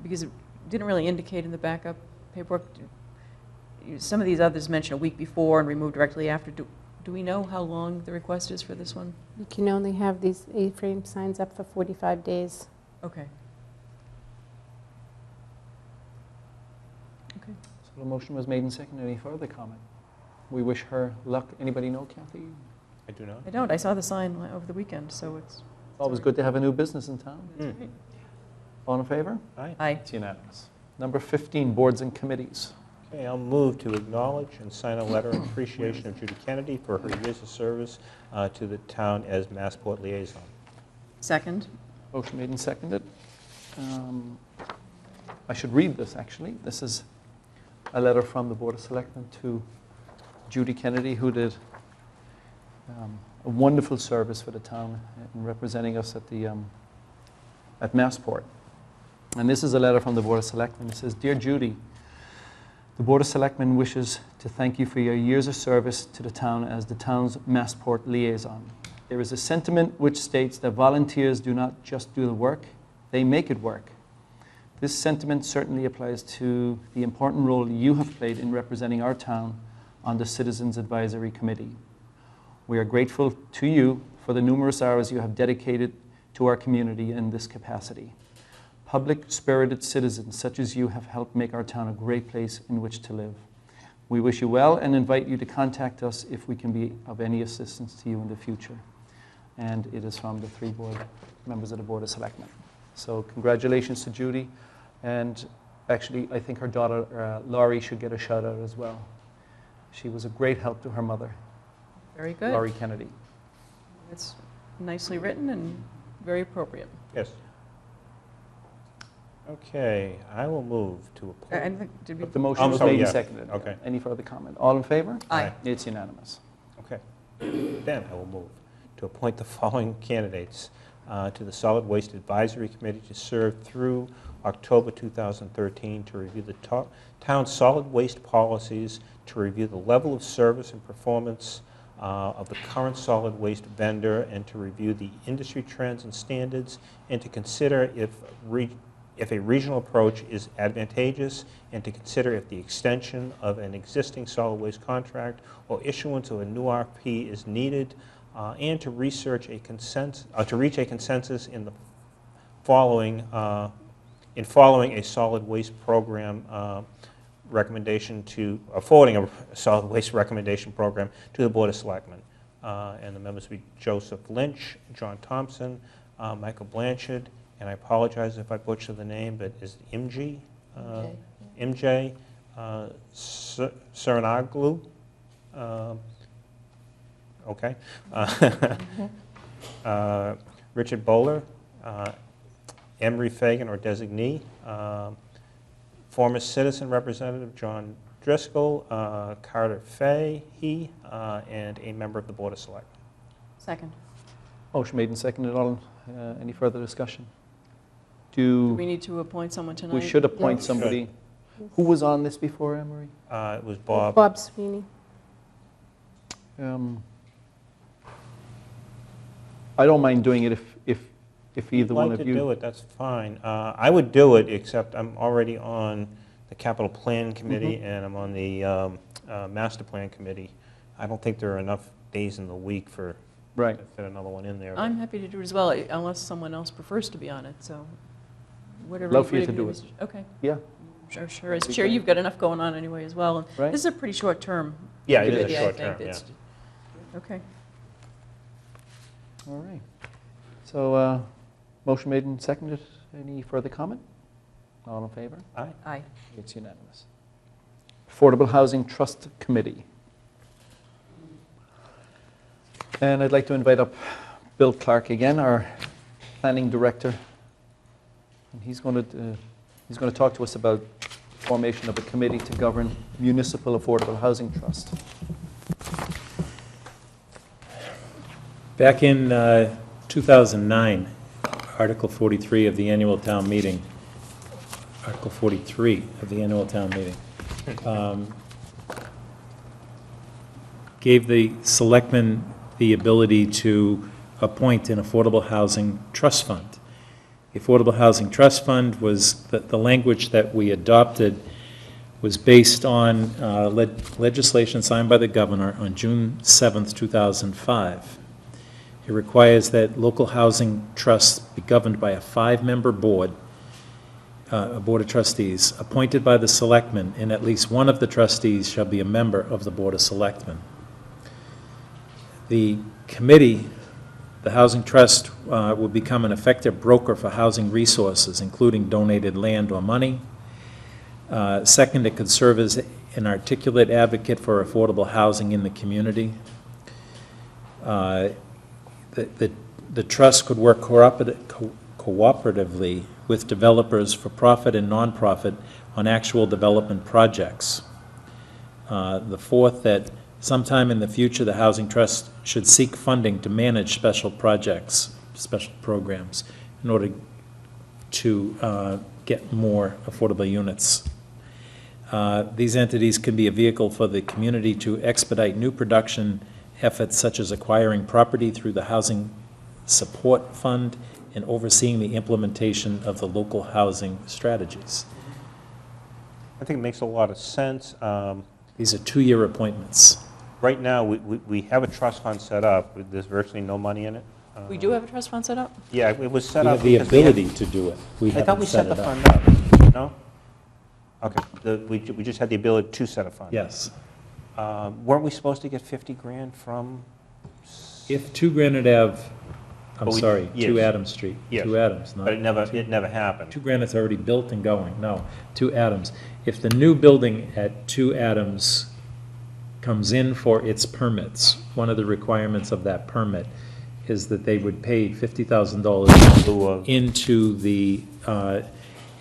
Speaker 3: because it didn't really indicate in the backup paperwork. Some of these others mention a week before and removed directly after. Do we know how long the request is for this one?
Speaker 14: You can only have these A-frame signs up for 45 days.
Speaker 3: Okay. Okay.
Speaker 1: So the motion was made and seconded. Any further comment? We wish her luck. Anybody know Kathy?
Speaker 2: I do not.
Speaker 3: I don't. I saw the sign over the weekend, so it's
Speaker 1: Always good to have a new business in town.
Speaker 3: That's right.
Speaker 1: All in favor?
Speaker 2: Aye.
Speaker 3: Aye.
Speaker 1: It's unanimous. Number 15, boards and committees.
Speaker 2: Okay, I'll move to acknowledge and sign a letter of appreciation of Judy Kennedy for her years of service to the town as Massport liaison.
Speaker 3: Second.
Speaker 1: Motion made and seconded. I should read this, actually. This is a letter from the Board of Selectmen to Judy Kennedy, who did a wonderful service for the town in representing us at the at Massport. And this is a letter from the Board of Selectmen. It says, "Dear Judy, the Board of Selectmen wishes to thank you for your years of service to the town as the town's Massport liaison. There is a sentiment which states that volunteers do not just do the work, they make it work. This sentiment certainly applies to the important role you have played in representing our town on the Citizens Advisory Committee. We are grateful to you for the numerous hours you have dedicated to our community in this capacity. Public, spirited citizens such as you have helped make our town a great place in which to live. We wish you well and invite you to contact us if we can be of any assistance to you in the future." And it is from the 3 members of the Board of Selectmen. So congratulations to Judy. And actually, I think her daughter, Laurie, should get a shout out as well. She was a great help to her mother,
Speaker 3: Very good.
Speaker 1: Laurie Kennedy.
Speaker 3: It's nicely written and very appropriate.
Speaker 2: Yes. Okay, I will move to appoint.
Speaker 3: And did we?
Speaker 1: The motion
Speaker 2: I'm
Speaker 1: was
Speaker 2: sorry,
Speaker 1: made and
Speaker 2: yeah.
Speaker 1: seconded.
Speaker 2: Okay.
Speaker 1: Any further comment? All in favor?
Speaker 3: Aye.
Speaker 1: It's unanimous.
Speaker 2: Okay. Then I will move to appoint the following candidates to the Solid Waste Advisory Committee to serve through October 2013 to review the town's solid waste policies, to review the level of service and performance of the current solid waste vendor, and to review the industry trends and standards, and to consider if a regional approach is advantageous, and to consider if the extension of an existing solid waste contract or issuance of a new RFP is needed, and to reach a consensus in the following a solid waste program recommendation to forwarding a solid waste recommendation program to the Board of Selectmen, and the members will be Joseph Lynch, John Thompson, Michael Blanchard, and I apologize if I butcher the name, but is it MJ Suranaglu? Okay. Richard Bowler, Emery Fagan or designee, former citizen representative John Driscoll, Carter Fahey, and a member of the Board of Selectmen.
Speaker 3: Second.
Speaker 1: Motion made and seconded. All, any further discussion?
Speaker 3: Do we need to appoint someone tonight?
Speaker 1: We should appoint
Speaker 3: Yes.
Speaker 1: somebody. Who was on this before, Emery?
Speaker 2: It was Bob.
Speaker 14: Bob Sweeney.
Speaker 1: I don't mind doing it if either one
Speaker 2: If
Speaker 1: of
Speaker 2: you'd like to
Speaker 1: you.
Speaker 2: do it, that's fine. I would do it, except I'm already on the Capital Plan Committee, and I'm on the Master Plan Committee. I don't think there are enough days in the week for
Speaker 1: Right.
Speaker 2: to fit another one in there.
Speaker 3: I'm happy to do it as well, unless someone else prefers to be on it, so whatever.
Speaker 1: Love for you to
Speaker 3: whatever
Speaker 1: do it.
Speaker 3: Okay.
Speaker 1: Yeah.
Speaker 3: Sure. As chair, you've got enough going on anyway as well. And
Speaker 1: Right.
Speaker 3: This is a pretty short term.
Speaker 2: Yeah, it is a
Speaker 3: committee, I
Speaker 2: short
Speaker 3: think.
Speaker 2: term, yeah.
Speaker 3: It's- Okay.
Speaker 1: All right. So, motion made and seconded. Any further comment? All in favor?
Speaker 2: Aye.
Speaker 3: Aye.
Speaker 1: It's unanimous. Affordable Housing Trust Committee. And I'd like to invite up Bill Clark again, our planning director. And he's going to talk to us about the formation of a committee to govern municipal affordable housing trust.
Speaker 15: Back in 2009, Article 43 of the annual town meeting Article 43 of the annual town meeting. Gave the selectmen the ability to appoint an affordable housing trust fund. The Affordable Housing Trust Fund was, the language that we adopted was based on legislation signed by the governor on June 7th, 2005. It requires that local housing trusts be governed by a 5-member board, a board of trustees, appointed by the selectmen, and at least one of the trustees shall be a member of the board of selectmen. The committee, the housing trust, will become an effective broker for housing resources, including donated land or money. Second, it could serve as an articulate advocate for affordable housing in the community. The trust could work cooperatively with developers for profit and nonprofit on actual development projects. The fourth, that sometime in the future, the Housing Trust should seek funding to manage special projects, special programs, in order to get more affordable units. These entities can be a vehicle for the community to expedite new production efforts such as acquiring property through the Housing Support Fund and overseeing the implementation of the local housing strategies.
Speaker 2: I think it makes a lot of sense.
Speaker 15: These are 2-year appointments.
Speaker 2: Right now, we have a trust fund set up. There's virtually no money in it.
Speaker 3: We do have a trust fund set up?
Speaker 2: Yeah, it was set
Speaker 15: We
Speaker 2: up
Speaker 15: have the
Speaker 2: because we had-
Speaker 15: ability to do it. We
Speaker 2: I thought
Speaker 15: haven't
Speaker 2: we set the
Speaker 15: it up.
Speaker 2: fund up. No? Okay, we just had the ability to set a fund.
Speaker 15: Yes.
Speaker 2: Weren't we supposed to get 50 grand from?
Speaker 15: If 2 Granite Ave, I'm
Speaker 2: But we-
Speaker 15: sorry, 2
Speaker 2: yes.
Speaker 15: Adams Street.
Speaker 2: Yes.
Speaker 15: 2 Adams, not.
Speaker 2: But it never happened.
Speaker 15: 2 Granite's already built and going, no, 2 Adams. If the new building at 2 Adams comes in for its permits, one of the requirements of that permit is that they would pay $50,000 into the,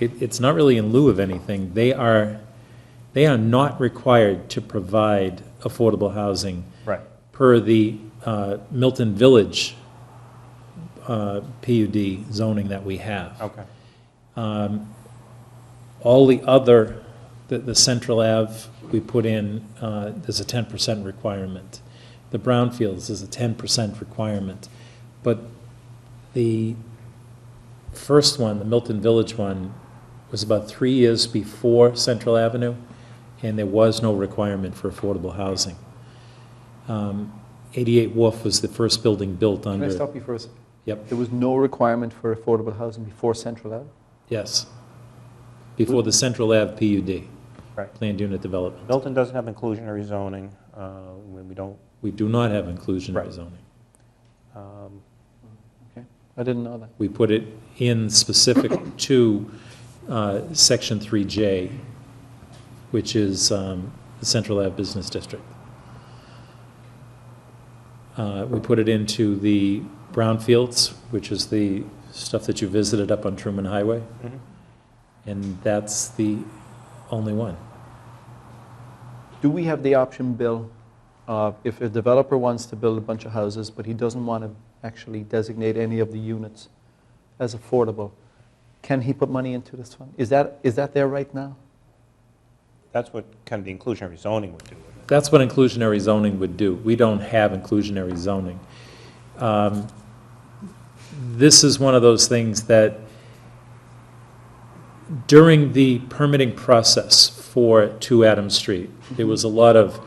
Speaker 15: it's not really in lieu of anything. They are not required to provide affordable housing.
Speaker 2: Right.
Speaker 15: Per the Milton Village PUD zoning that we have.
Speaker 2: Okay.
Speaker 15: All the other, the Central Ave, we put in, there's a 10% requirement. The brownfields is a 10% requirement. But the first one, the Milton Village one, was about 3 years before Central Avenue, and there was no requirement for affordable housing. 88 Wharf was the first building built under.
Speaker 1: Can I stop you for a second?
Speaker 15: Yep.
Speaker 1: There was no requirement for affordable housing before Central Ave?
Speaker 15: Yes. Before the Central Ave PUD.
Speaker 2: Right.
Speaker 15: Planned unit development.
Speaker 2: Milton doesn't have inclusionary zoning. We don't.
Speaker 15: We do not have inclusionary
Speaker 2: Right.
Speaker 15: zoning.
Speaker 1: Okay, I didn't know that.
Speaker 15: We put it in specific to Section 3J, which is the Central Ave Business District. We put it into the brownfields, which is the stuff that you visited up on Truman Highway.
Speaker 2: Mhm.
Speaker 15: And that's the only one.
Speaker 1: Do we have the option, Bill, if a developer wants to build a bunch of houses, but he doesn't want to actually designate any of the units as affordable, can he put money into this fund? Is that there right now?
Speaker 2: That's what kind of the inclusionary zoning would do.
Speaker 15: That's what inclusionary zoning would do. We don't have inclusionary zoning. This is one of those things that during the permitting process for 2 Adams Street, there was a lot of,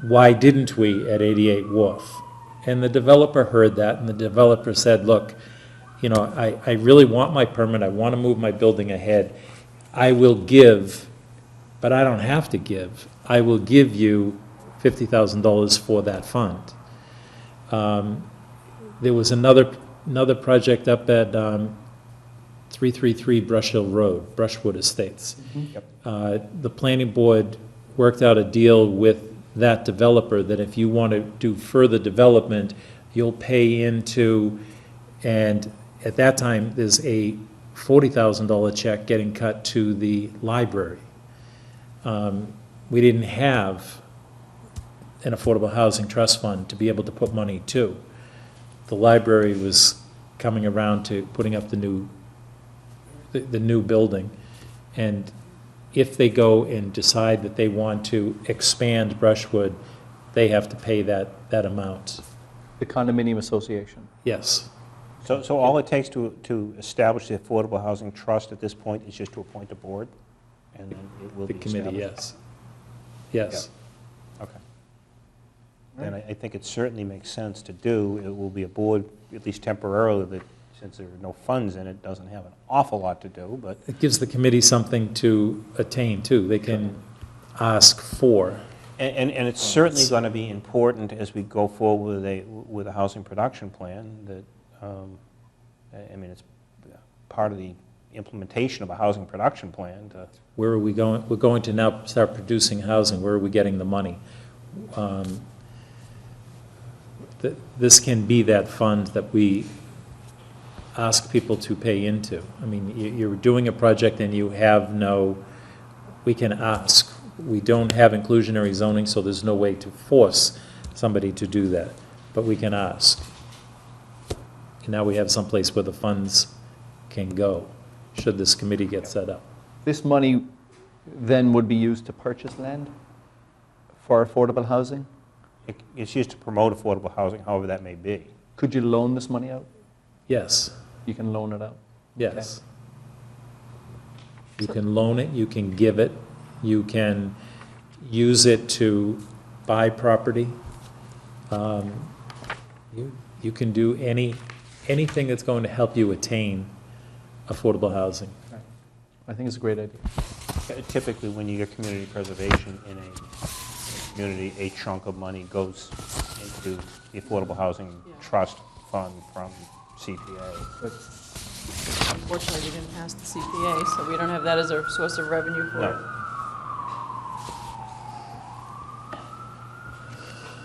Speaker 15: why didn't we at 88 Wharf? And the developer heard that, and the developer said, look, you know, I really want my permit, I want to move my building ahead. I will give, but I don't have to give. I will give you $50,000 for that fund. There was another project up at 333 Brush Hill Road, Brushwood Estates.
Speaker 2: Yep.
Speaker 15: The planning board worked out a deal with that developer that if you want to do further development, you'll pay into, and at that time, there's a $40,000 check getting cut to the library. We didn't have an affordable housing trust fund to be able to put money to. The library was coming around to putting up the new the new building. And if they go and decide that they want to expand Brushwood, they have to pay that amount.
Speaker 1: The condominium association.
Speaker 15: Yes.
Speaker 2: So all it takes to establish the Affordable Housing Trust at this point is just to appoint a board, and then it will
Speaker 15: The
Speaker 2: be
Speaker 15: committee,
Speaker 2: established?
Speaker 15: yes.
Speaker 2: Okay. And I think it certainly makes sense to do. It will be a board, at least temporarily, that, since there are no funds in it, doesn't have an awful lot to do, but
Speaker 15: It gives the committee something to attain, too. They can ask for.
Speaker 2: And it's certainly going to be important as we go forward with a housing production plan that, I mean, it's part of the implementation of a housing production plan to.
Speaker 15: Where are we going? We're going to now start producing housing. Where are we getting the money? This can be that fund that we ask people to pay into. I mean, you're doing a project and you have we can ask. We don't have inclusionary zoning, so there's no way to force somebody to do that, but we can ask. And now we have someplace where the funds can go, should this committee get set up.
Speaker 1: This money then would be used to purchase land for affordable housing?
Speaker 2: It's used to promote affordable housing, however that may be.
Speaker 1: Could you loan this money out?
Speaker 15: Yes.
Speaker 1: You can loan it out?
Speaker 15: Yes. You can loan it, you can give it, you can use it to buy property. You can do anything that's going to help you attain affordable housing.
Speaker 1: I think it's a great idea.
Speaker 2: Typically, when you get community preservation in a community, a chunk of money goes into the Affordable Housing Trust Fund from CPA.
Speaker 3: Unfortunately, we didn't pass the CPA, so we don't have that as a source of revenue for it.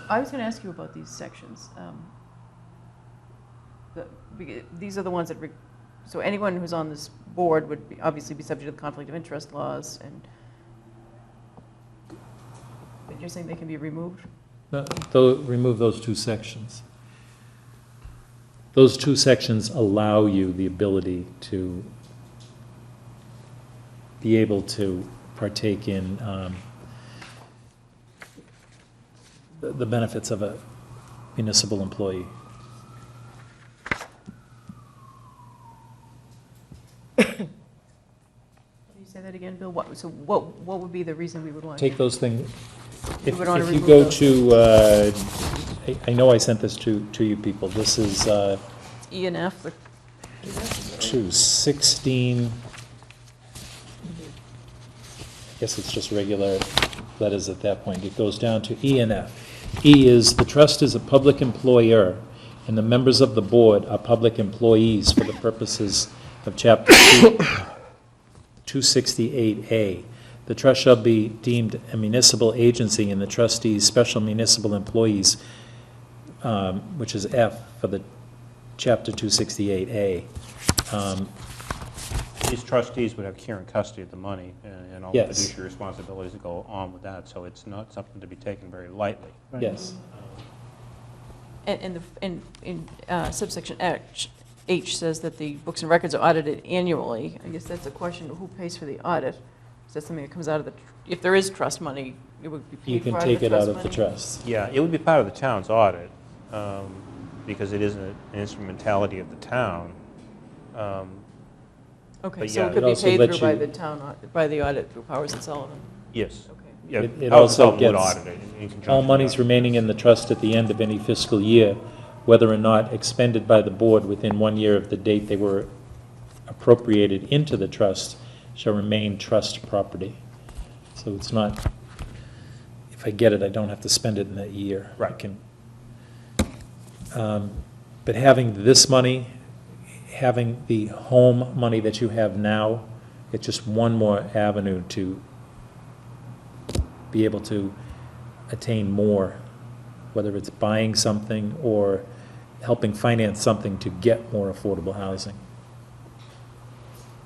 Speaker 3: I was going to ask you about these sections. These are the ones that, so anyone who's on this board would obviously be subject to the conflict of interest laws, and you're saying they can be removed?
Speaker 15: Remove those two sections. Those two sections allow you the ability to be able to partake in the benefits of a municipal employee.
Speaker 3: Can you say that again, Bill? What would be the reason we would want
Speaker 15: Take those things. If
Speaker 3: would want to
Speaker 15: you
Speaker 3: remove
Speaker 15: go
Speaker 3: those.
Speaker 15: to, I know I sent this to you people. This is
Speaker 3: E and F?
Speaker 15: to 16. I guess it's just regular letters at that point. It goes down to E and F. E is, the trust is a public employer, and the members of the board are public employees for the purposes of Chapter 268A. The trust shall be deemed a municipal agency, and the trustees special municipal employees, which is F for the Chapter 268A.
Speaker 2: These trustees would have care and custody of the money and all the
Speaker 15: Yes.
Speaker 2: fiduciary responsibilities that go on with that, so it's not something to be taken very lightly.
Speaker 15: Yes.
Speaker 3: And in subsection H says that the books and records are audited annually. I guess that's a question of who pays for the audit. Is that something that comes out of if there is trust money, it would be
Speaker 15: You
Speaker 3: paid
Speaker 15: can
Speaker 3: for
Speaker 15: take it out of the
Speaker 3: money?
Speaker 15: trust.
Speaker 2: Yeah, it would be part of the town's audit, because it is an instrumentality of the town.
Speaker 3: Okay,
Speaker 2: But
Speaker 3: so
Speaker 2: yeah,
Speaker 3: it could
Speaker 15: it
Speaker 3: be
Speaker 15: also
Speaker 3: paid
Speaker 15: lets
Speaker 3: through by
Speaker 15: you-
Speaker 3: the town, by the audit through Powers and Sullivan?
Speaker 2: Yes.
Speaker 3: Okay.
Speaker 2: Yeah,
Speaker 15: It
Speaker 2: Powers
Speaker 15: also
Speaker 2: Sullivan would
Speaker 15: gets
Speaker 2: audit it in conjunction
Speaker 15: all
Speaker 2: with
Speaker 15: monies
Speaker 2: us.
Speaker 15: remaining in the trust at the end of any fiscal year, whether or not expended by the board within 1 year of the date they were appropriated into the trust, shall remain trust property. So it's not, if I get it, I don't have to spend it in that year.
Speaker 2: Right.
Speaker 15: I can, but having this money, having the home money that you have now, it's just one more avenue to be able to attain more, whether it's buying something or helping finance something to get more affordable housing.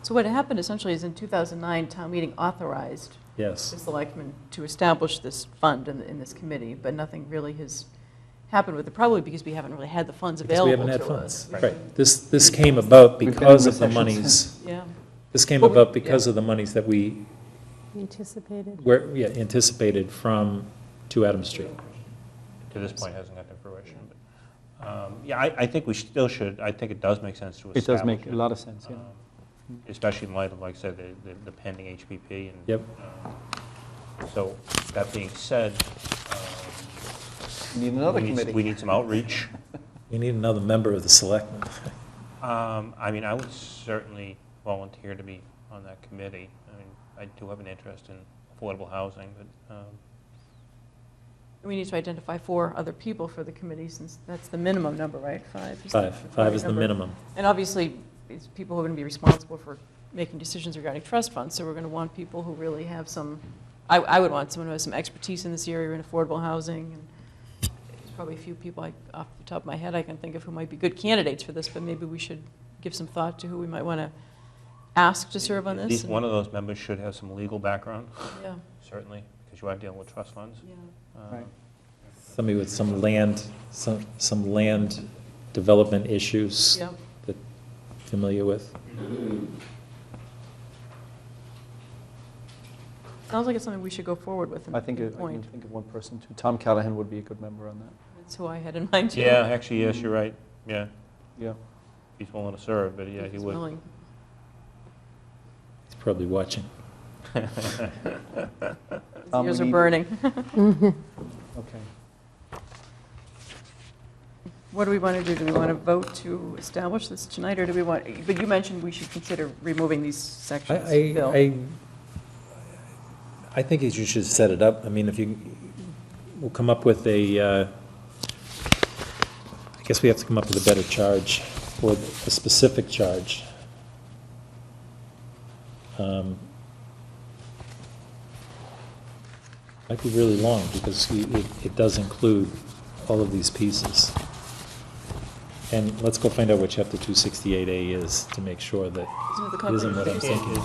Speaker 3: So what happened essentially is in 2009, town meeting authorized
Speaker 15: Yes.
Speaker 3: the selectmen to establish this fund in this committee, but nothing really has happened with it, probably because we haven't really had the funds
Speaker 15: Because we
Speaker 3: available
Speaker 15: haven't
Speaker 3: to
Speaker 15: had funds.
Speaker 3: us.
Speaker 15: Right. This came about
Speaker 1: We've been in
Speaker 15: because of the
Speaker 1: recession
Speaker 15: monies.
Speaker 1: since.
Speaker 3: Yeah.
Speaker 15: This came
Speaker 3: Well,
Speaker 15: about because of the monies that we
Speaker 14: Anticipated.
Speaker 15: anticipated from 2 Adams Street.
Speaker 2: To this point, hasn't got to fruition. But, yeah, I think we still should, I think it does make sense to establish
Speaker 1: It does make a lot of sense, yeah.
Speaker 2: Especially in light of, like I said, the pending HPP. And,
Speaker 15: Yep.
Speaker 2: So, that being said,
Speaker 1: We need another committee.
Speaker 2: we need some outreach.
Speaker 15: We need another member of the selectmen.
Speaker 2: I mean, I would certainly volunteer to be on that committee. I mean, I do have an interest in affordable housing, but,
Speaker 3: We need to identify 4 other people for the committee, since that's the minimum number, right? 5?
Speaker 15: Five is the
Speaker 3: number.
Speaker 15: minimum.
Speaker 3: And obviously, it's people who are going to be responsible for making decisions regarding trust funds, so we're going to want people who really have some, I would want someone who has some expertise in this area in affordable housing. And there's probably a few people off the top of my head I can think of who might be good candidates for this, but maybe we should give some thought to who we might want to ask to serve on
Speaker 2: at
Speaker 3: this.
Speaker 2: least one of those members should have some legal background,
Speaker 3: Yeah.
Speaker 2: certainly, because you are dealing with trust funds.
Speaker 3: Yeah.
Speaker 1: Right.
Speaker 15: Somebody with some land development issues
Speaker 3: Yeah.
Speaker 15: that familiar with.
Speaker 3: Sounds like it's something we should go forward with.
Speaker 1: I think I can think of one person too. Tom Callahan would be a good member on that.
Speaker 3: That's who I had in mind, too.
Speaker 2: Yeah, actually, yes, you're right, yeah.
Speaker 1: Yeah.
Speaker 2: He's willing to serve, but yeah,
Speaker 3: If
Speaker 2: he
Speaker 3: he's
Speaker 2: would.
Speaker 3: willing.
Speaker 15: He's probably watching.
Speaker 3: His
Speaker 1: We
Speaker 3: ears are
Speaker 1: need-
Speaker 3: burning.
Speaker 1: Okay.
Speaker 3: What do we want to do? Do we want to vote to establish this tonight, or do we want, but you mentioned we should consider removing these sections, Bill.
Speaker 15: I think you should set it up. I mean, if you, we'll come up with I guess we have to come up with a better charge, or a specific charge. Might be really long, because it does include all of these pieces. And let's go find out what Chapter 268A is, to make sure that
Speaker 3: Isn't it the
Speaker 15: it isn't what I'm
Speaker 3: conflict of
Speaker 15: thinking.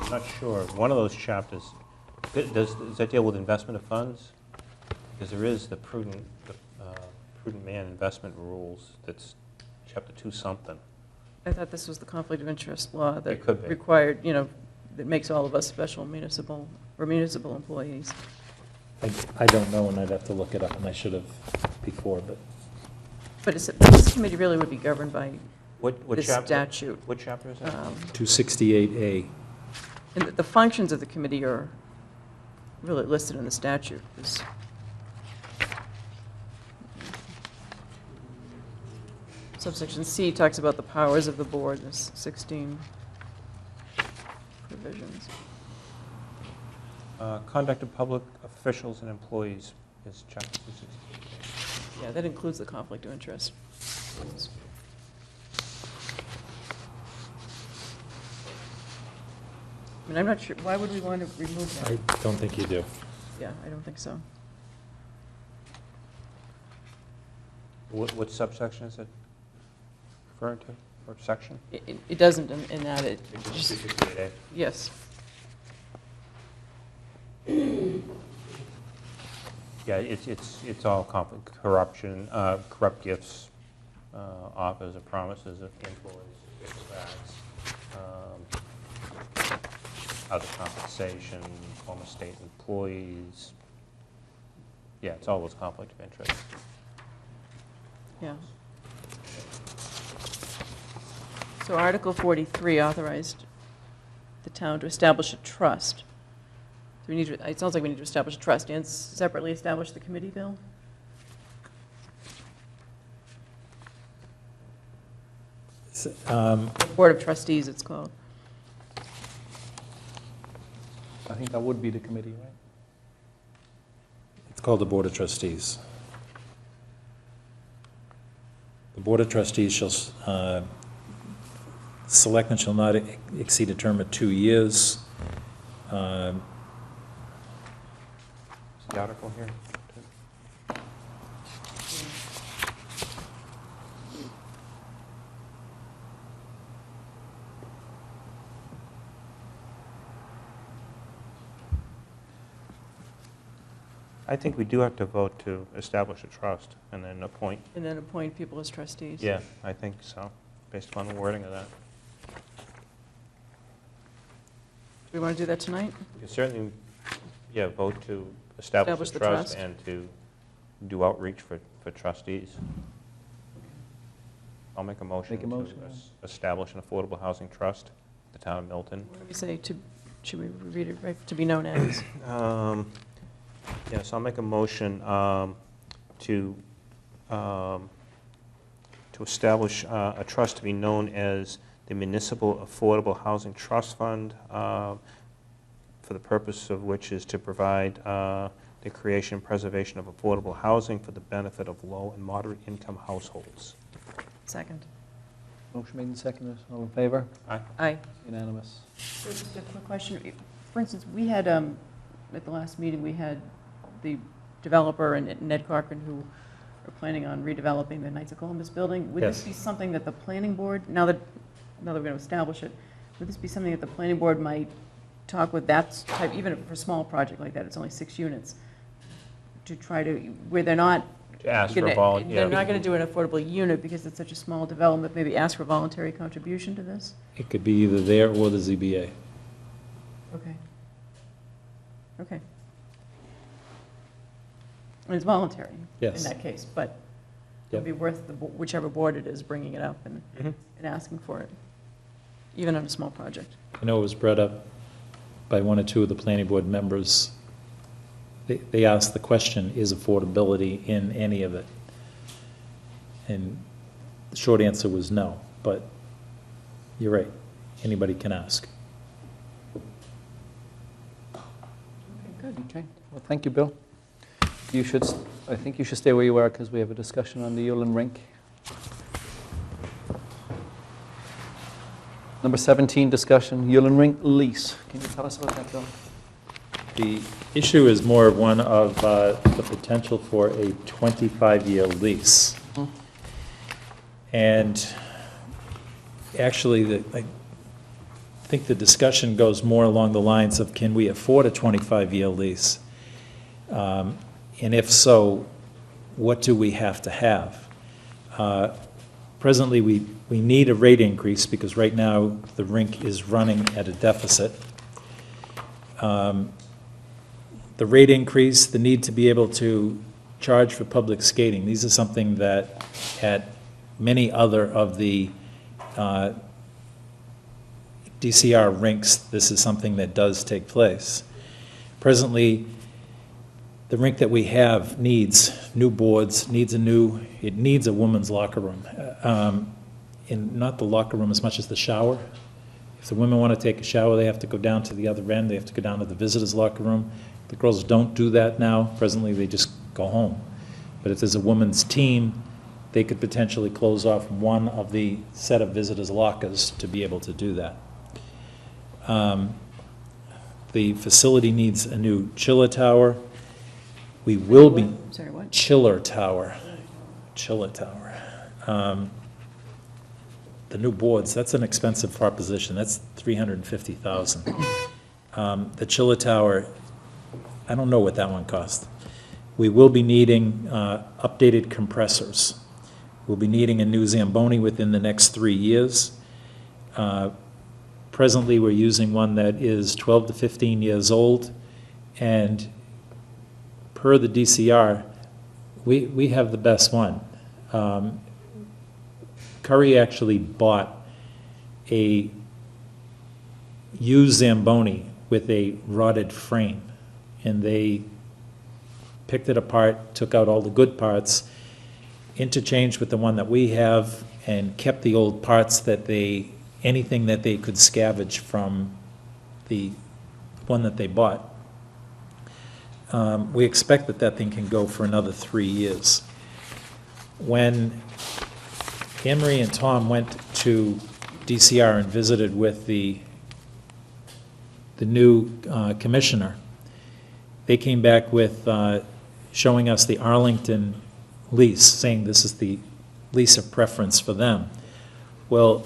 Speaker 2: I'm not sure. One of those chapters, does that deal with investment of funds? Because there is the prudent man investment rules, that's Chapter 2 something.
Speaker 3: I thought this was the conflict of interest law that
Speaker 2: It could be.
Speaker 3: required, that makes all of us special municipal employees.
Speaker 15: I don't know, and I'd have to look it up, and I should have before, but
Speaker 3: But this committee really would be governed by
Speaker 2: What
Speaker 3: this
Speaker 2: chapter?
Speaker 3: statute.
Speaker 2: What chapter is that?
Speaker 15: 268A.
Speaker 3: And the functions of the committee are really listed in the statute. Subsection C talks about the powers of the board, there's 16 provisions.
Speaker 2: Conduct of public officials and employees is Chapter 268.
Speaker 3: Yeah, that includes the conflict of interest. I mean, I'm not sure, why would we want to remove
Speaker 15: I
Speaker 3: that?
Speaker 15: don't think you do.
Speaker 3: Yeah, I don't think so.
Speaker 2: What subsection is it referring to, or section?
Speaker 3: It doesn't in that, it just,
Speaker 2: 268A.
Speaker 3: yes.
Speaker 2: Yeah, it's all conflict, corruption, corrupt gifts, offers or promises of employees, fixed facts, other compensation, former state employees. Yeah, it's all those conflict of interest.
Speaker 3: Yeah. So Article 43 authorized the town to establish a trust. Do we need to, it sounds like we need to establish a trust and separately establish the committee, Bill? Board of Trustees, it's called.
Speaker 1: I think that would be the committee, right?
Speaker 15: It's called the Board of Trustees. The Board of Trustees shall, selectmen shall not exceed a term of 2 years.
Speaker 2: Is the article here? I think we do have to vote to establish a trust and then appoint.
Speaker 3: And then appoint people as trustees.
Speaker 2: Yeah, I think so, based upon the wording of that.
Speaker 3: we want to do that tonight?
Speaker 2: You can certainly, yeah, vote to establish
Speaker 3: Establish
Speaker 2: a
Speaker 3: the
Speaker 2: trust
Speaker 3: trust.
Speaker 2: and to do outreach for trustees. I'll make a motion
Speaker 1: Make a motion,
Speaker 2: to
Speaker 1: yeah.
Speaker 2: establish an affordable housing trust, the town of Milton.
Speaker 3: What do we say to, should we read it right, to be known as?
Speaker 2: Yes, I'll make a motion to establish a trust to be known as the Municipal Affordable Housing Trust Fund, for the purpose of which is to provide the creation and preservation of affordable housing for the benefit of low and moderate income households.
Speaker 3: Second.
Speaker 1: Motion made and seconded. All in favor?
Speaker 2: Aye.
Speaker 3: Aye.
Speaker 1: Unanimous.
Speaker 3: So just a quick question. For instance, we had, at the last meeting, we had the developer and Ned Corcoran who are planning on redeveloping the Knights of Columbus building. Would this
Speaker 2: Yes.
Speaker 3: be something that the planning board, now that we're going to establish it, would this be something that the planning board might talk with that type, even for a small project like that, it's only 6 units, to try to, where they're not
Speaker 2: To ask for
Speaker 3: they're not going to do an affordable unit because it's such a small development, maybe ask for voluntary contribution to this?
Speaker 15: It could be either there or the ZBA.
Speaker 3: Okay. Okay. And it's voluntary in
Speaker 15: Yes.
Speaker 3: that case, but
Speaker 15: Yep.
Speaker 3: it'd be worth whichever board it is bringing it up and asking for it, even on a small project.
Speaker 15: I know it was brought up by one or two of the planning board members. They asked the question, is affordability in any of it? And the short answer was no, but you're right, anybody can ask.
Speaker 1: Okay. Well, thank you, Bill. You should, I think you should stay where you are because we have a discussion on the Yulin Rink. Number 17, discussion, Yulin Rink lease. Can you tell us about that, Bill?
Speaker 15: The issue is more one of the potential for a 25-year lease. And actually, I think the discussion goes more along the lines of, can we afford a 25-year lease? And if so, what do we have to have? Presently, we need a rate increase because right now the rink is running at a deficit. The rate increase, the need to be able to charge for public skating, these are something that at many other of the DCR rinks, this is something that does take place. Presently, the rink that we have needs new boards, it needs a women's locker room. And not the locker room as much as the shower. If the women want to take a shower, they have to go down to the other end, they have to go down to the visitors' locker room. The girls don't do that now. Presently, they just go home. But if there's a women's team, they could potentially close off one of the set of visitors' lockers to be able to do that. The facility needs a new chiller tower. We will be...
Speaker 3: Sorry, what?
Speaker 15: Chiller tower. Chiller tower. The new boards, that's an expensive proposition. That's $350,000. The chiller tower, I don't know what that one cost. We will be needing updated compressors. We'll be needing a new Zamboni within the next 3 years. Presently, we're using one that is 12 to 15 years old, and per the DCR, we have the best one. Curry actually bought a used Zamboni with a rotted frame, and they picked it apart, took out all the good parts, interchanged with the one that we have, and kept the old parts that anything that they could scavenge from the one that they bought. We expect that thing can go for another 3 years. When Anne-Marie and Tom went to DCR and visited with the new commissioner, they came back with showing us the Arlington lease, saying this is the lease of preference for them. Well,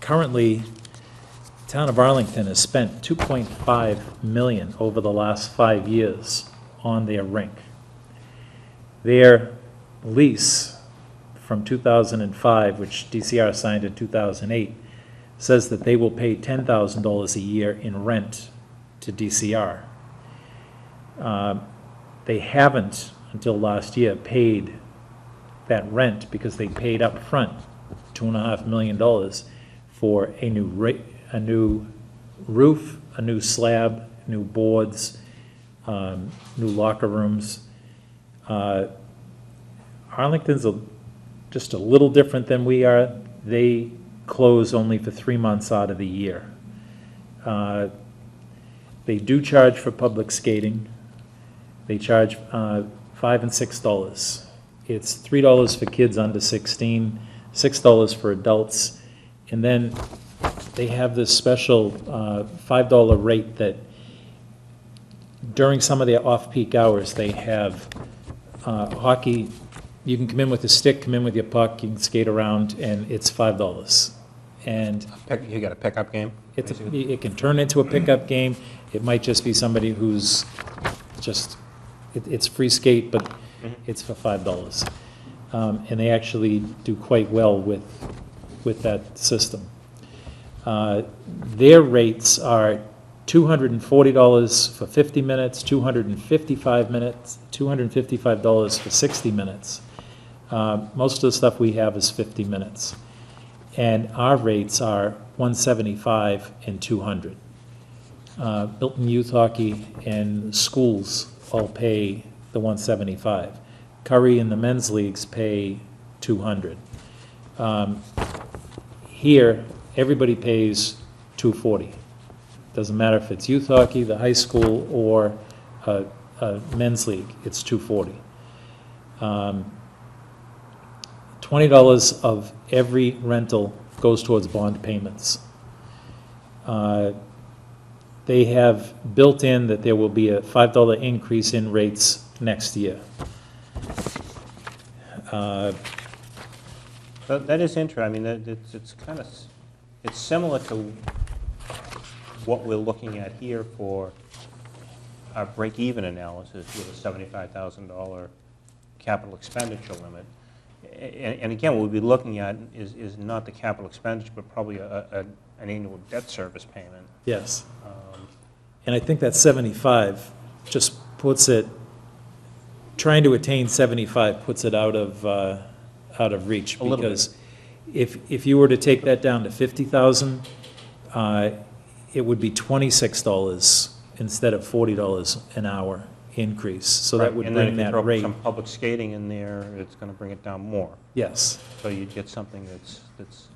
Speaker 15: currently, the town of Arlington has spent $2.5 million over the last 5 years on their rink. Their lease from 2005, which DCR signed in 2008, says that they will pay $10,000 a year in rent to DCR. They haven't, until last year, paid that rent because they paid up front $2.5 million for a new roof, a new slab, new boards, new locker rooms. Arlington's just a little different than we are. They close only for 3 months out of the year. They do charge for public skating. They charge $5 and $6. It's $3 for kids under 16, $6 for adults, and then they have this special $5 rate that during some of their off-peak hours, they have hockey. You can come in with a stick, come in with your puck, you can skate around, and it's $5. And
Speaker 2: You got a pickup game?
Speaker 15: it can turn into a pickup game. It might just be somebody who's just, it's free skate, but it's for $5. And they actually do quite well with that system. Their rates are $240 for 50 minutes, $255 for 60 minutes. Most of the stuff we have is 50 minutes. And our rates are $175 and $200. Milton Youth Hockey and schools all pay the $175. Curry and the men's leagues pay $200. Here, everybody pays $240. Doesn't matter if it's youth hockey, the high school, or a men's league, it's $240. $20 of every rental goes towards bond payments. They have built in that there will be a $5 increase in rates next year.
Speaker 2: That is interesting. I mean, it's kind of, it's similar to what we're looking at here for our break-even analysis with a $75,000 capital expenditure limit. And again, what we'll be looking at is not the capital expenditure, but probably an annual debt service payment.
Speaker 15: Yes. And I think that 75 just puts it, trying to attain 75 puts it out of reach. Because if you were to take that down to 50,000, it would be $26 instead of $40 an hour increase. So that would bring that rate.
Speaker 2: Some public skating in there, it's going to bring it down more.
Speaker 15: Yes.
Speaker 2: So you'd get something that's.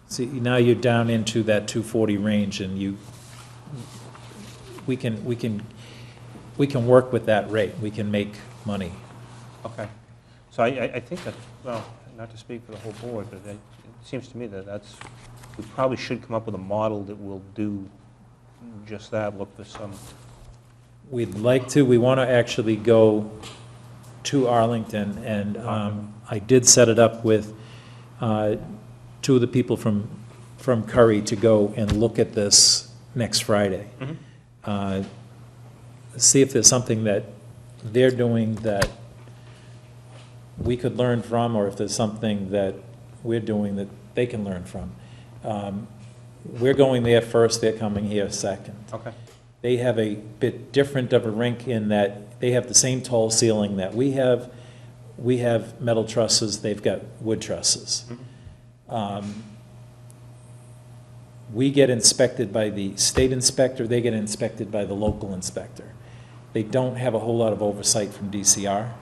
Speaker 15: See, now you're down into that 240 range, and we can work with that rate. We can make money.
Speaker 2: Okay. So I think that, well, not to speak for the whole board, but it seems to me that we probably should come up with a model that will do just that, look for some.
Speaker 15: We'd like to. We want to actually go to Arlington, and I did set it up with two of the people from Curry to go and look at this next Friday. See if there's something that they're doing that we could learn from, or if there's something that we're doing that they can learn from. We're going there first, they're coming here second.
Speaker 2: Okay.
Speaker 15: They have a bit different of a rink in that they have the same tall ceiling that we have. We have metal trusses, they've got wood trusses. We get inspected by the state inspector, they get inspected by the local inspector. They don't have a whole lot of oversight from DCR.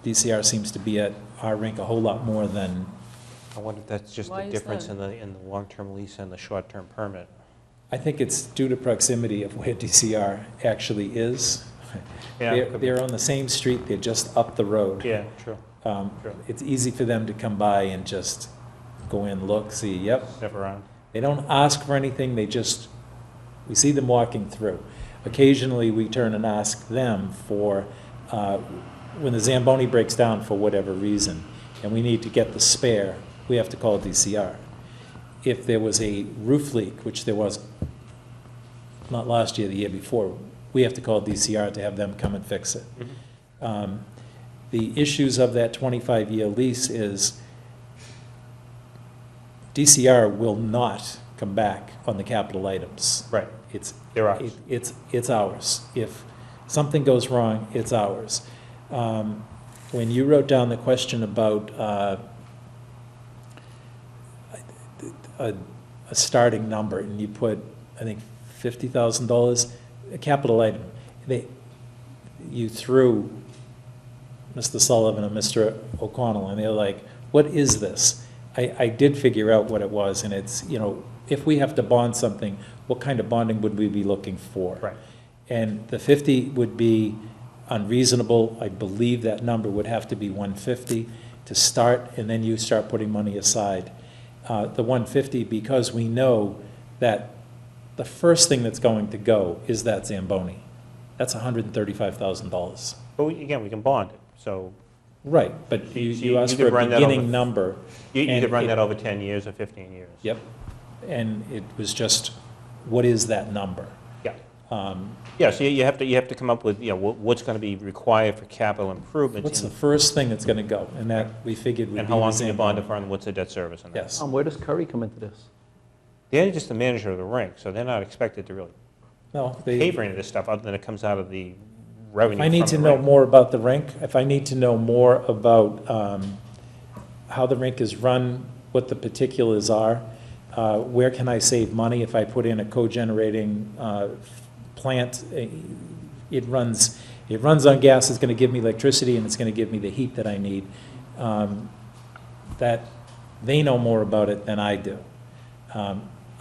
Speaker 15: DCR seems to be at our rink a whole lot more than.
Speaker 2: I wonder if that's just the difference in the long-term lease and the short-term permit.
Speaker 15: I think it's due to proximity of where DCR actually is.
Speaker 2: Yeah,
Speaker 15: they're on the same street, they're just up the road.
Speaker 2: Yeah, true.
Speaker 15: It's easy for them to come by and just go in, look, see, yep.
Speaker 2: Step around.
Speaker 15: They don't ask for anything, we see them walking through. Occasionally, we turn and ask them for, when the Zamboni breaks down for whatever reason, and we need to get the spare, we have to call DCR. If there was a roof leak, which there was not last year, the year before, we have to call DCR to have them come and fix it. The issues of that 25-year lease is DCR will not come back on the capital items.
Speaker 2: Right. They're ours.
Speaker 15: It's ours. If something goes wrong, it's ours. When you wrote down the question about a starting number, and you put, I think, $50,000, a capital item, you threw Mr. Sullivan and Mr. O'Connell, and they're like, what is this? I did figure out what it was, and it's, if we have to bond something, what kind of bonding would we be looking for?
Speaker 2: Right.
Speaker 15: And the 50 would be unreasonable. I believe that number would have to be 150 to start, and then you start putting money aside. The 150, because we know that the first thing that's going to go is that Zamboni. That's $135,000.
Speaker 2: But again, we can bond it, so.
Speaker 15: Right, but you asked for a beginning number.
Speaker 2: You could run that over 10 years or 15 years.
Speaker 15: Yep, and it was just, what is that number?
Speaker 2: Yeah. Yeah, so you have to come up with, what's going to be required for capital improvements.
Speaker 15: What's the first thing that's going to go? And that we figured would be.
Speaker 2: And how long can you bond it for, and what's the debt service on that?
Speaker 15: Yes.
Speaker 1: Where does Curry come into this?
Speaker 2: They're just the manager of the rink, so they're not expected to really pay for any of this stuff, other than it comes out of the revenue.
Speaker 15: If I need to know more about the rink, if I need to know more about how the rink is run, what the particulars are, where can I save money if I put in a co-generating plant? It runs on gas, it's going to give me electricity, and it's going to give me the heat that I need. That they know more about it than I do.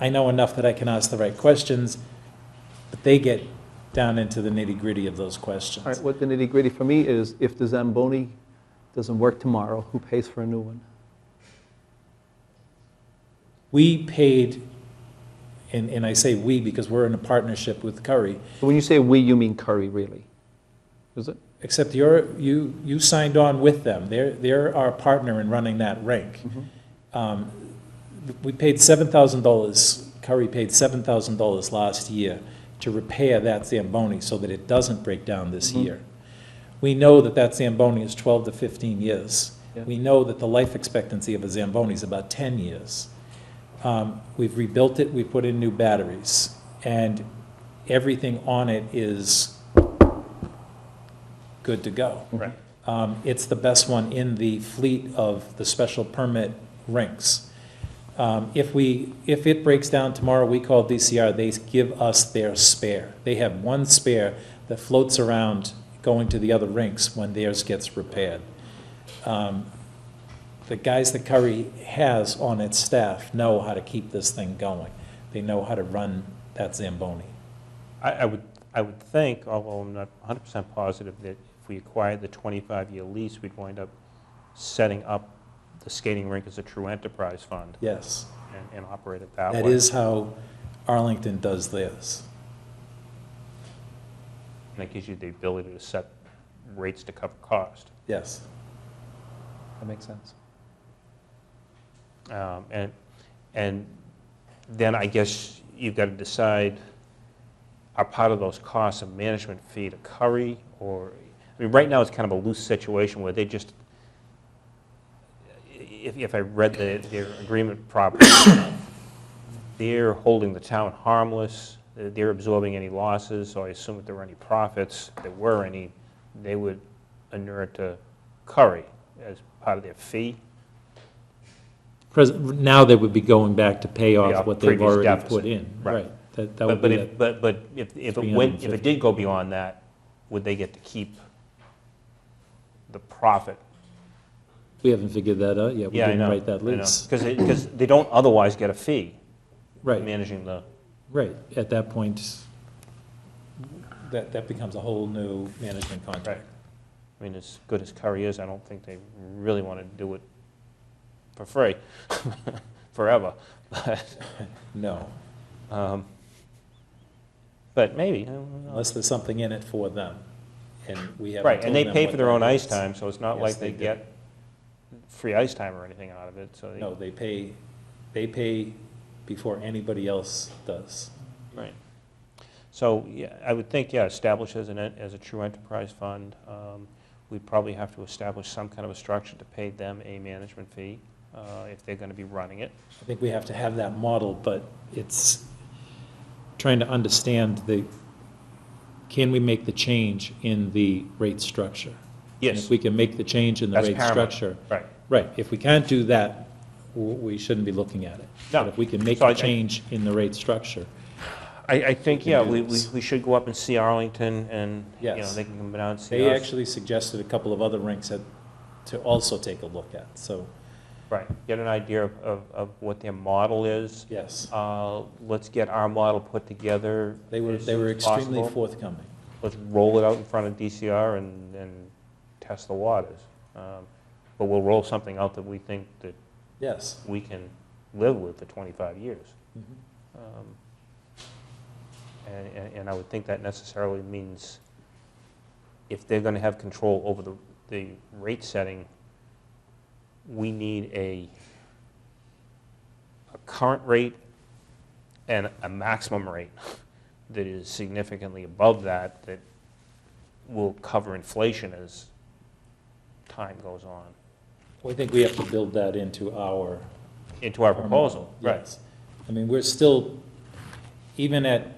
Speaker 15: I know enough that I can ask the right questions, but they get down into the nitty-gritty of those questions.
Speaker 1: All right, what the nitty-gritty for me is, if the Zamboni doesn't work tomorrow, who pays for a new one?
Speaker 15: We paid, and I say we because we're in a partnership with Curry.
Speaker 1: So when you say we, you mean Curry, really? Is it?
Speaker 15: Except you signed on with them. They're our partner in running that rink.
Speaker 1: Mm-hmm.
Speaker 15: We paid $7,000, Curry paid $7,000 last year to repair that Zamboni so that it doesn't break down this year. We know that that Zamboni is 12 to 15 years.
Speaker 1: Yeah.
Speaker 15: We know that the life expectancy of a Zamboni is about 10 years. We've rebuilt it, we put in new batteries, and everything on it is good to go.
Speaker 2: Right.
Speaker 15: It's the best one in the fleet of the special permit rinks. If it breaks down tomorrow, we call DCR, they give us their spare. They have one spare that floats around going to the other rinks when theirs gets repaired. The guys that Curry has on its staff know how to keep this thing going. They know how to run that Zamboni.
Speaker 2: I would think, although I'm not 100% positive, that if we acquired the 25-year lease, we'd wind up setting up the skating rink as a true enterprise fund.
Speaker 15: Yes.
Speaker 2: And operate it that way.
Speaker 15: That is how Arlington does theirs.
Speaker 2: And that gives you the ability to set rates to cover cost.
Speaker 15: Yes.
Speaker 1: That makes sense.
Speaker 2: And then I guess you've got to decide, are part of those costs a management fee to Curry, or, I mean, right now it's kind of a loose situation where they just, if I read their agreement properly, they're holding the town harmless, they're absorbing any losses, so I assume if there were any profits, if there were any, they would inure to Curry as part of their fee.
Speaker 15: Now they would be going back to pay off
Speaker 2: off
Speaker 15: what they've
Speaker 2: previous
Speaker 15: already
Speaker 2: deficit.
Speaker 15: put in.
Speaker 2: Right.
Speaker 15: That would be that.
Speaker 2: But if it did go beyond that, would they get to keep the profit?
Speaker 15: We haven't figured that out yet. We
Speaker 2: Yeah, I
Speaker 15: didn't
Speaker 2: know.
Speaker 15: write that lease.
Speaker 2: Because they don't otherwise get a fee.
Speaker 15: Right.
Speaker 2: Managing the.
Speaker 15: Right. At that point, that becomes a whole new management contract.
Speaker 2: Right. I mean, as good as Curry is, I don't think they really want to do it for free, forever. But,
Speaker 15: no.
Speaker 2: But maybe.
Speaker 15: Unless there's something in it for them, and we haven't
Speaker 2: Right,
Speaker 15: told
Speaker 2: and they
Speaker 15: them
Speaker 2: pay
Speaker 15: what
Speaker 2: for their
Speaker 15: that
Speaker 2: own ice
Speaker 15: is.
Speaker 2: time, so it's not
Speaker 15: Yes,
Speaker 2: like they
Speaker 15: do.
Speaker 2: get free ice time or anything out of it. So
Speaker 15: No, they pay before anybody else does.
Speaker 2: Right. So yeah, I would think, yeah, establish as a true enterprise fund. We'd probably have to establish some kind of a structure to pay them a management fee. if they're going to be running it.
Speaker 15: I think we have to have that model, but it's trying to understand can we make the change in the rate structure?
Speaker 2: Yes.
Speaker 15: And if we can make the change in the
Speaker 2: That's
Speaker 15: rate
Speaker 2: paramount.
Speaker 15: structure.
Speaker 2: Right.
Speaker 15: Right. If we can't do that, we shouldn't be looking at it.
Speaker 2: No.
Speaker 15: But if we can make
Speaker 2: So
Speaker 15: the change in the rate structure.
Speaker 2: I think,
Speaker 15: can
Speaker 2: yeah,
Speaker 15: do
Speaker 2: we
Speaker 15: this.
Speaker 2: should go up and see Arlington, and, you know,
Speaker 15: Yes.
Speaker 2: they can come down and see
Speaker 15: They
Speaker 2: us.
Speaker 15: actually suggested a couple of other rinks to also take a look at, so.
Speaker 2: Right, get an idea of what their model is.
Speaker 15: Yes.
Speaker 2: Let's get our model put together.
Speaker 15: They were
Speaker 2: as soon as
Speaker 15: extremely
Speaker 2: possible.
Speaker 15: forthcoming.
Speaker 2: Let's roll it out in front of DCR and test the waters. But we'll roll something out that we think that
Speaker 15: Yes.
Speaker 2: we can live with for 25 years.
Speaker 15: Mhm.
Speaker 2: And I would think that necessarily means if they're going to have control over the rate setting, we need a current rate and a maximum rate that is significantly above that will cover inflation as time goes on.
Speaker 15: Well, I think we have to build that into our
Speaker 2: Proposal, right.
Speaker 15: Yes. I mean, we're still, even at,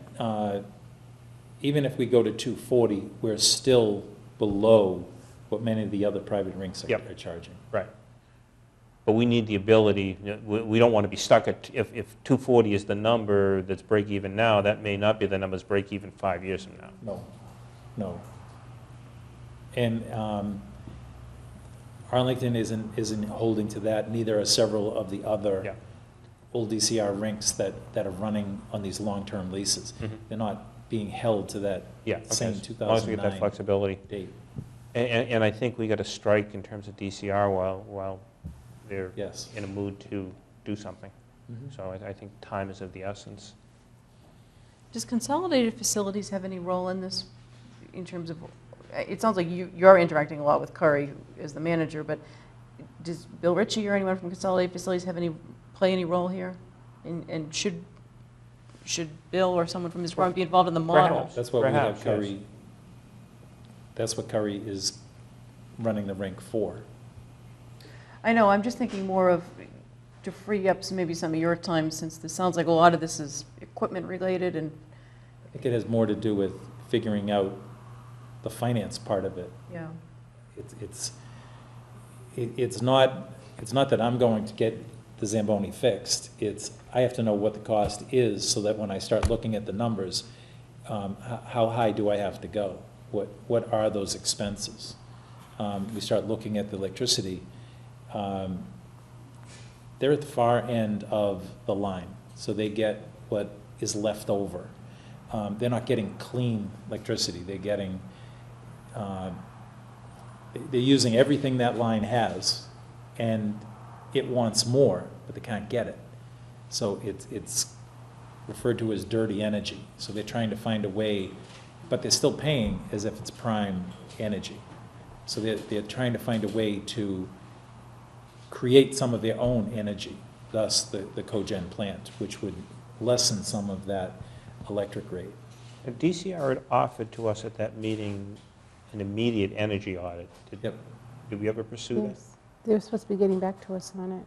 Speaker 15: even if we go to 240, we're still below what many of the other private rinks are charging.
Speaker 2: Right. But we need the ability, we don't want to be stuck at, if 240 is the number that's break even now, that may not be the number that's break even 5 years from now.
Speaker 15: No. And Arlington isn't holding to that, neither are several of the other old DCR rinks that are running on these long-term leases. They're not being held to that same 2009
Speaker 2: as long as we get that flexibility.
Speaker 15: Date.
Speaker 2: And I think we got to strike in terms of DCR while they're in a mood to do something. So I think time is of the essence.
Speaker 3: Does Consolidated Facilities have any role in this, in terms of, it sounds like you're interacting a lot with Curry as the manager, but does Bill Ritchie or anyone from Consolidated Facilities play any role here? And should Bill or someone from his firm be involved in the model?
Speaker 2: Perhaps.
Speaker 15: That's what we have Curry, that's what Curry is running the rink for.
Speaker 3: I know, I'm just thinking more of, to free up maybe some of your time, since this sounds like a lot of this is equipment related and.
Speaker 15: I think it has more to do with figuring out the finance part of it.
Speaker 3: Yeah.
Speaker 15: It's not that I'm going to get the Zamboni fixed. It's, I have to know what the cost is so that when I start looking at the numbers, how high do I have to go? What are those expenses? We start looking at the electricity. They're at the far end of the line, so they get what is left over. They're not getting clean electricity. They're getting, they're using everything that line has, and it wants more, but they can't get it. So it's referred to as dirty energy. So they're trying to find a way, but they're still paying as if it's prime energy. So they're trying to find a way to create some of their own energy, thus the cogen plant, which would lessen some of that electric rate.
Speaker 2: And DCR had offered to us at that meeting an immediate energy audit. Did we ever pursue that?
Speaker 14: Yes, they were supposed to be getting back to us on it.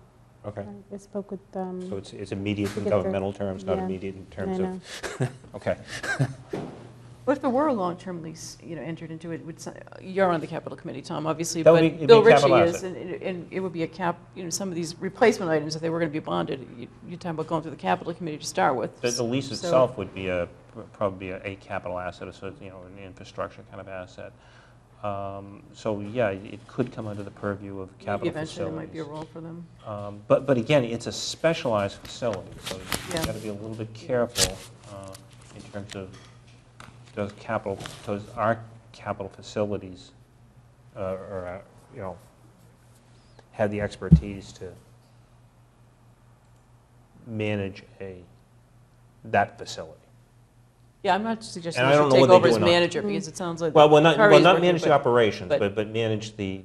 Speaker 2: Okay.
Speaker 14: I spoke with
Speaker 2: So it's immediate in
Speaker 14: to get their-
Speaker 2: governmental terms, not
Speaker 14: yeah,
Speaker 2: immediate in
Speaker 14: I
Speaker 2: terms
Speaker 14: know.
Speaker 2: of, okay.
Speaker 3: But if there were a long-term lease, entered into it, you're on the capital committee, Tom, obviously,
Speaker 2: That
Speaker 3: but
Speaker 2: would be- it'd be
Speaker 3: Bill
Speaker 2: a
Speaker 3: Ritchie
Speaker 2: capital
Speaker 3: is,
Speaker 2: asset.
Speaker 3: and it would be a cap, some of these replacement items, if they were going to be bonded, you're talking about going through the capital committee to start with.
Speaker 2: The lease
Speaker 3: So-
Speaker 2: itself would be probably a capital asset, so an infrastructure kind of asset. So yeah, it could come under the purview of capital
Speaker 3: Maybe eventually there
Speaker 2: facilities.
Speaker 3: might be a role for them.
Speaker 2: But again, it's a specialized facility, so
Speaker 3: Yeah.
Speaker 2: you've got to be a little bit careful in terms of does our capital facilities have the expertise to manage that facility.
Speaker 3: Yeah, I'm not suggesting
Speaker 2: And
Speaker 3: you
Speaker 2: I don't
Speaker 3: should
Speaker 2: know
Speaker 3: take
Speaker 2: what
Speaker 3: over
Speaker 2: they're
Speaker 3: as
Speaker 2: doing on-
Speaker 3: manager, because it sounds like.
Speaker 2: Well, not
Speaker 3: Curry's working,
Speaker 2: manage the
Speaker 3: but-
Speaker 2: operations, but manage the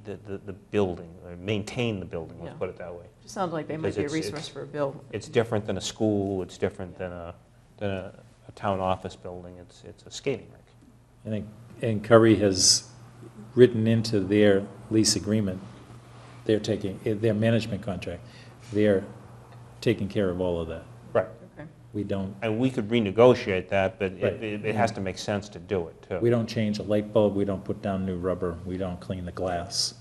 Speaker 2: building, or maintain the building, let's
Speaker 3: Yeah.
Speaker 2: put it that way.
Speaker 3: Just sounds like they might
Speaker 2: Because
Speaker 3: be a
Speaker 2: it's-
Speaker 3: resource for Bill.
Speaker 2: It's different than a school, it's different than a town office building, it's a skating rink.
Speaker 15: I think, and Curry has written into their lease agreement, their management contract, they're taking care of all of that.
Speaker 2: Right.
Speaker 3: Okay.
Speaker 15: We don't,
Speaker 2: And we could renegotiate that, but
Speaker 15: Right.
Speaker 2: it has to make sense to do it, too.
Speaker 15: we don't change a light bulb, we don't put down new rubber, we don't clean the glass,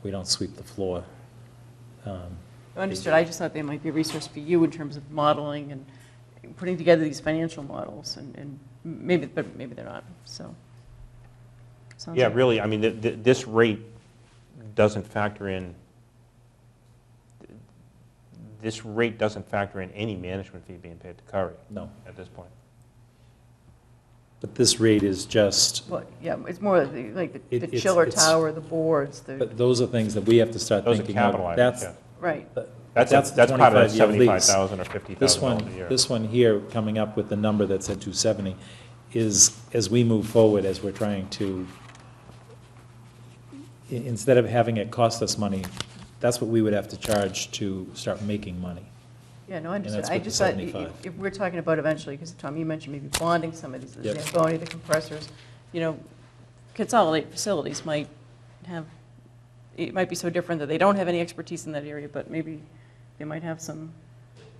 Speaker 15: we don't sweep the floor.
Speaker 3: Understood. I just thought they might be a resource for you in terms of modeling and putting together these financial models, and maybe, but maybe they're not, so. Sounds
Speaker 2: Yeah,
Speaker 3: like-
Speaker 2: really, I mean, this rate doesn't factor in, this rate doesn't factor in any management fee being paid to Curry.
Speaker 15: No.
Speaker 2: At this point.
Speaker 15: But this rate is just,
Speaker 3: Well, yeah, it's more like the
Speaker 15: It's-
Speaker 3: chiller
Speaker 15: it's-
Speaker 3: tower, the boards, the,
Speaker 15: but those are things that we have to start
Speaker 2: Those are
Speaker 15: thinking
Speaker 2: capital
Speaker 15: of.
Speaker 2: items,
Speaker 15: That's,
Speaker 2: yeah.
Speaker 3: right.
Speaker 2: That's part of that
Speaker 15: 25-year lease.
Speaker 2: $75,000 or $50,000 a year.
Speaker 15: This one here, coming up with the number that's at 270, is, as we move forward, as we're trying to, instead of having it cost us money, that's what we would have to charge to start making money.
Speaker 3: Yeah, no, I understand.
Speaker 15: that's
Speaker 3: I
Speaker 15: with the
Speaker 3: just thought
Speaker 15: 75.
Speaker 3: if we're talking about eventually, because Tom, you mentioned maybe bonding some of these, the
Speaker 15: Yep.
Speaker 3: Zamboni, the compressors, you know, consolidate facilities might have, it might be so different that they don't have any expertise in that area, but maybe they might have some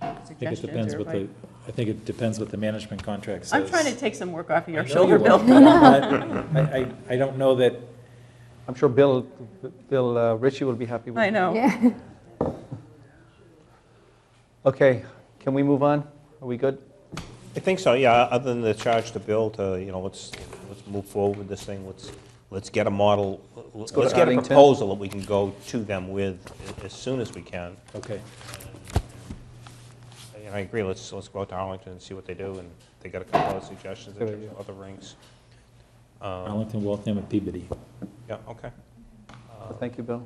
Speaker 15: I think it
Speaker 3: suggestions.
Speaker 15: depends
Speaker 3: or
Speaker 15: what
Speaker 3: advice.
Speaker 15: I think it depends what the management contract says.
Speaker 3: I'm trying to take some work off of your
Speaker 15: I know
Speaker 3: shoulder,
Speaker 15: you
Speaker 3: Bill.
Speaker 15: are. I don't know that,
Speaker 1: I'm sure Bill Ritchie will be happy with
Speaker 3: I know.
Speaker 14: Yeah.
Speaker 1: Okay, can we move on? Are we good?
Speaker 2: I think so, yeah, other than the charge to Bill to, you know, let's move forward with this thing, let's get a model, let's
Speaker 1: go to
Speaker 2: get a
Speaker 1: Arlington.
Speaker 2: proposal that we can go to them with as soon as we can.
Speaker 15: okay.
Speaker 2: And I agree, let's go out to Arlington and see what they do, and they got a couple of suggestions in terms of other rinks.
Speaker 15: Arlington, Waltham, and Peabody.
Speaker 2: Yeah, okay.
Speaker 1: Thank you, Bill.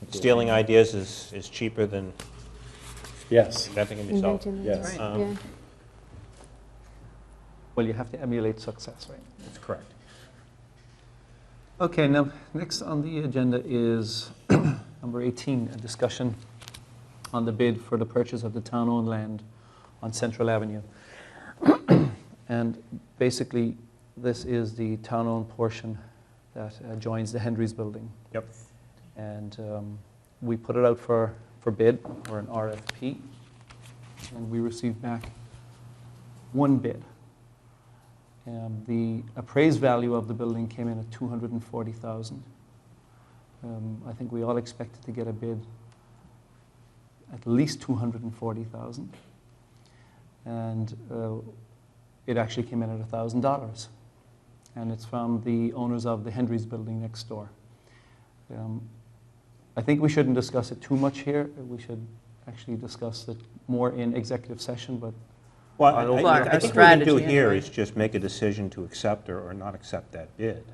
Speaker 2: Stealing ideas is cheaper than
Speaker 15: Yes.
Speaker 2: inventing them yourself.
Speaker 14: Inventing
Speaker 15: Yes.
Speaker 14: it,
Speaker 3: Right.
Speaker 14: yeah.
Speaker 1: Well, you have to emulate success, right?
Speaker 2: That's correct.
Speaker 1: Okay, now, next on the agenda is number 18, a discussion on the bid for the purchase of the town-owned land on Central Avenue. And basically, this is the town-owned portion that joins the Hendry's building.
Speaker 2: Yep.
Speaker 1: And we put it out for bid, or an RFP, and we received back one bid. The appraised value of the building came in at $240,000. I think we all expected to get a bid at least $240,000. And it actually came in at $1,000. And it's from the owners of the Hendry's building next door. I think we shouldn't discuss it too much here. We should actually discuss it more in executive session, but
Speaker 2: Well,
Speaker 1: Our
Speaker 2: I think what we can do
Speaker 3: strategy
Speaker 2: here
Speaker 3: anyway.
Speaker 2: is just make a decision to accept or not accept that bid.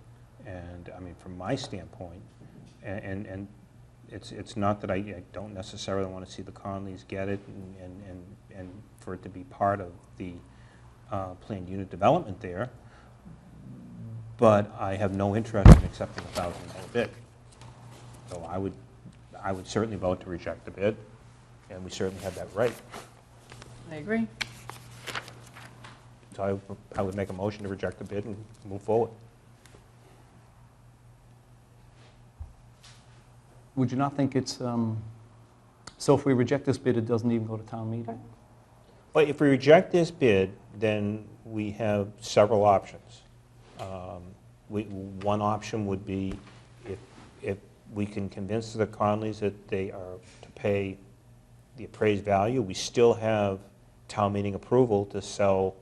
Speaker 2: And, I mean, from my standpoint, and it's not that I don't necessarily want to see the Conleys get it and for it to be part of the planned unit development there, but I have no interest in accepting a $1,000 bid. So I would certainly vote to reject the bid, and we certainly have that right.
Speaker 3: I agree.
Speaker 2: So I would make a motion to reject the bid and move forward.
Speaker 1: would you not think it's, so if we reject this bid, it doesn't even go to town meeting?
Speaker 2: Well, if we reject this bid, then we have several options. One option would be if we can convince the Conleys that they are to pay the appraised value, we still have town meeting approval to sell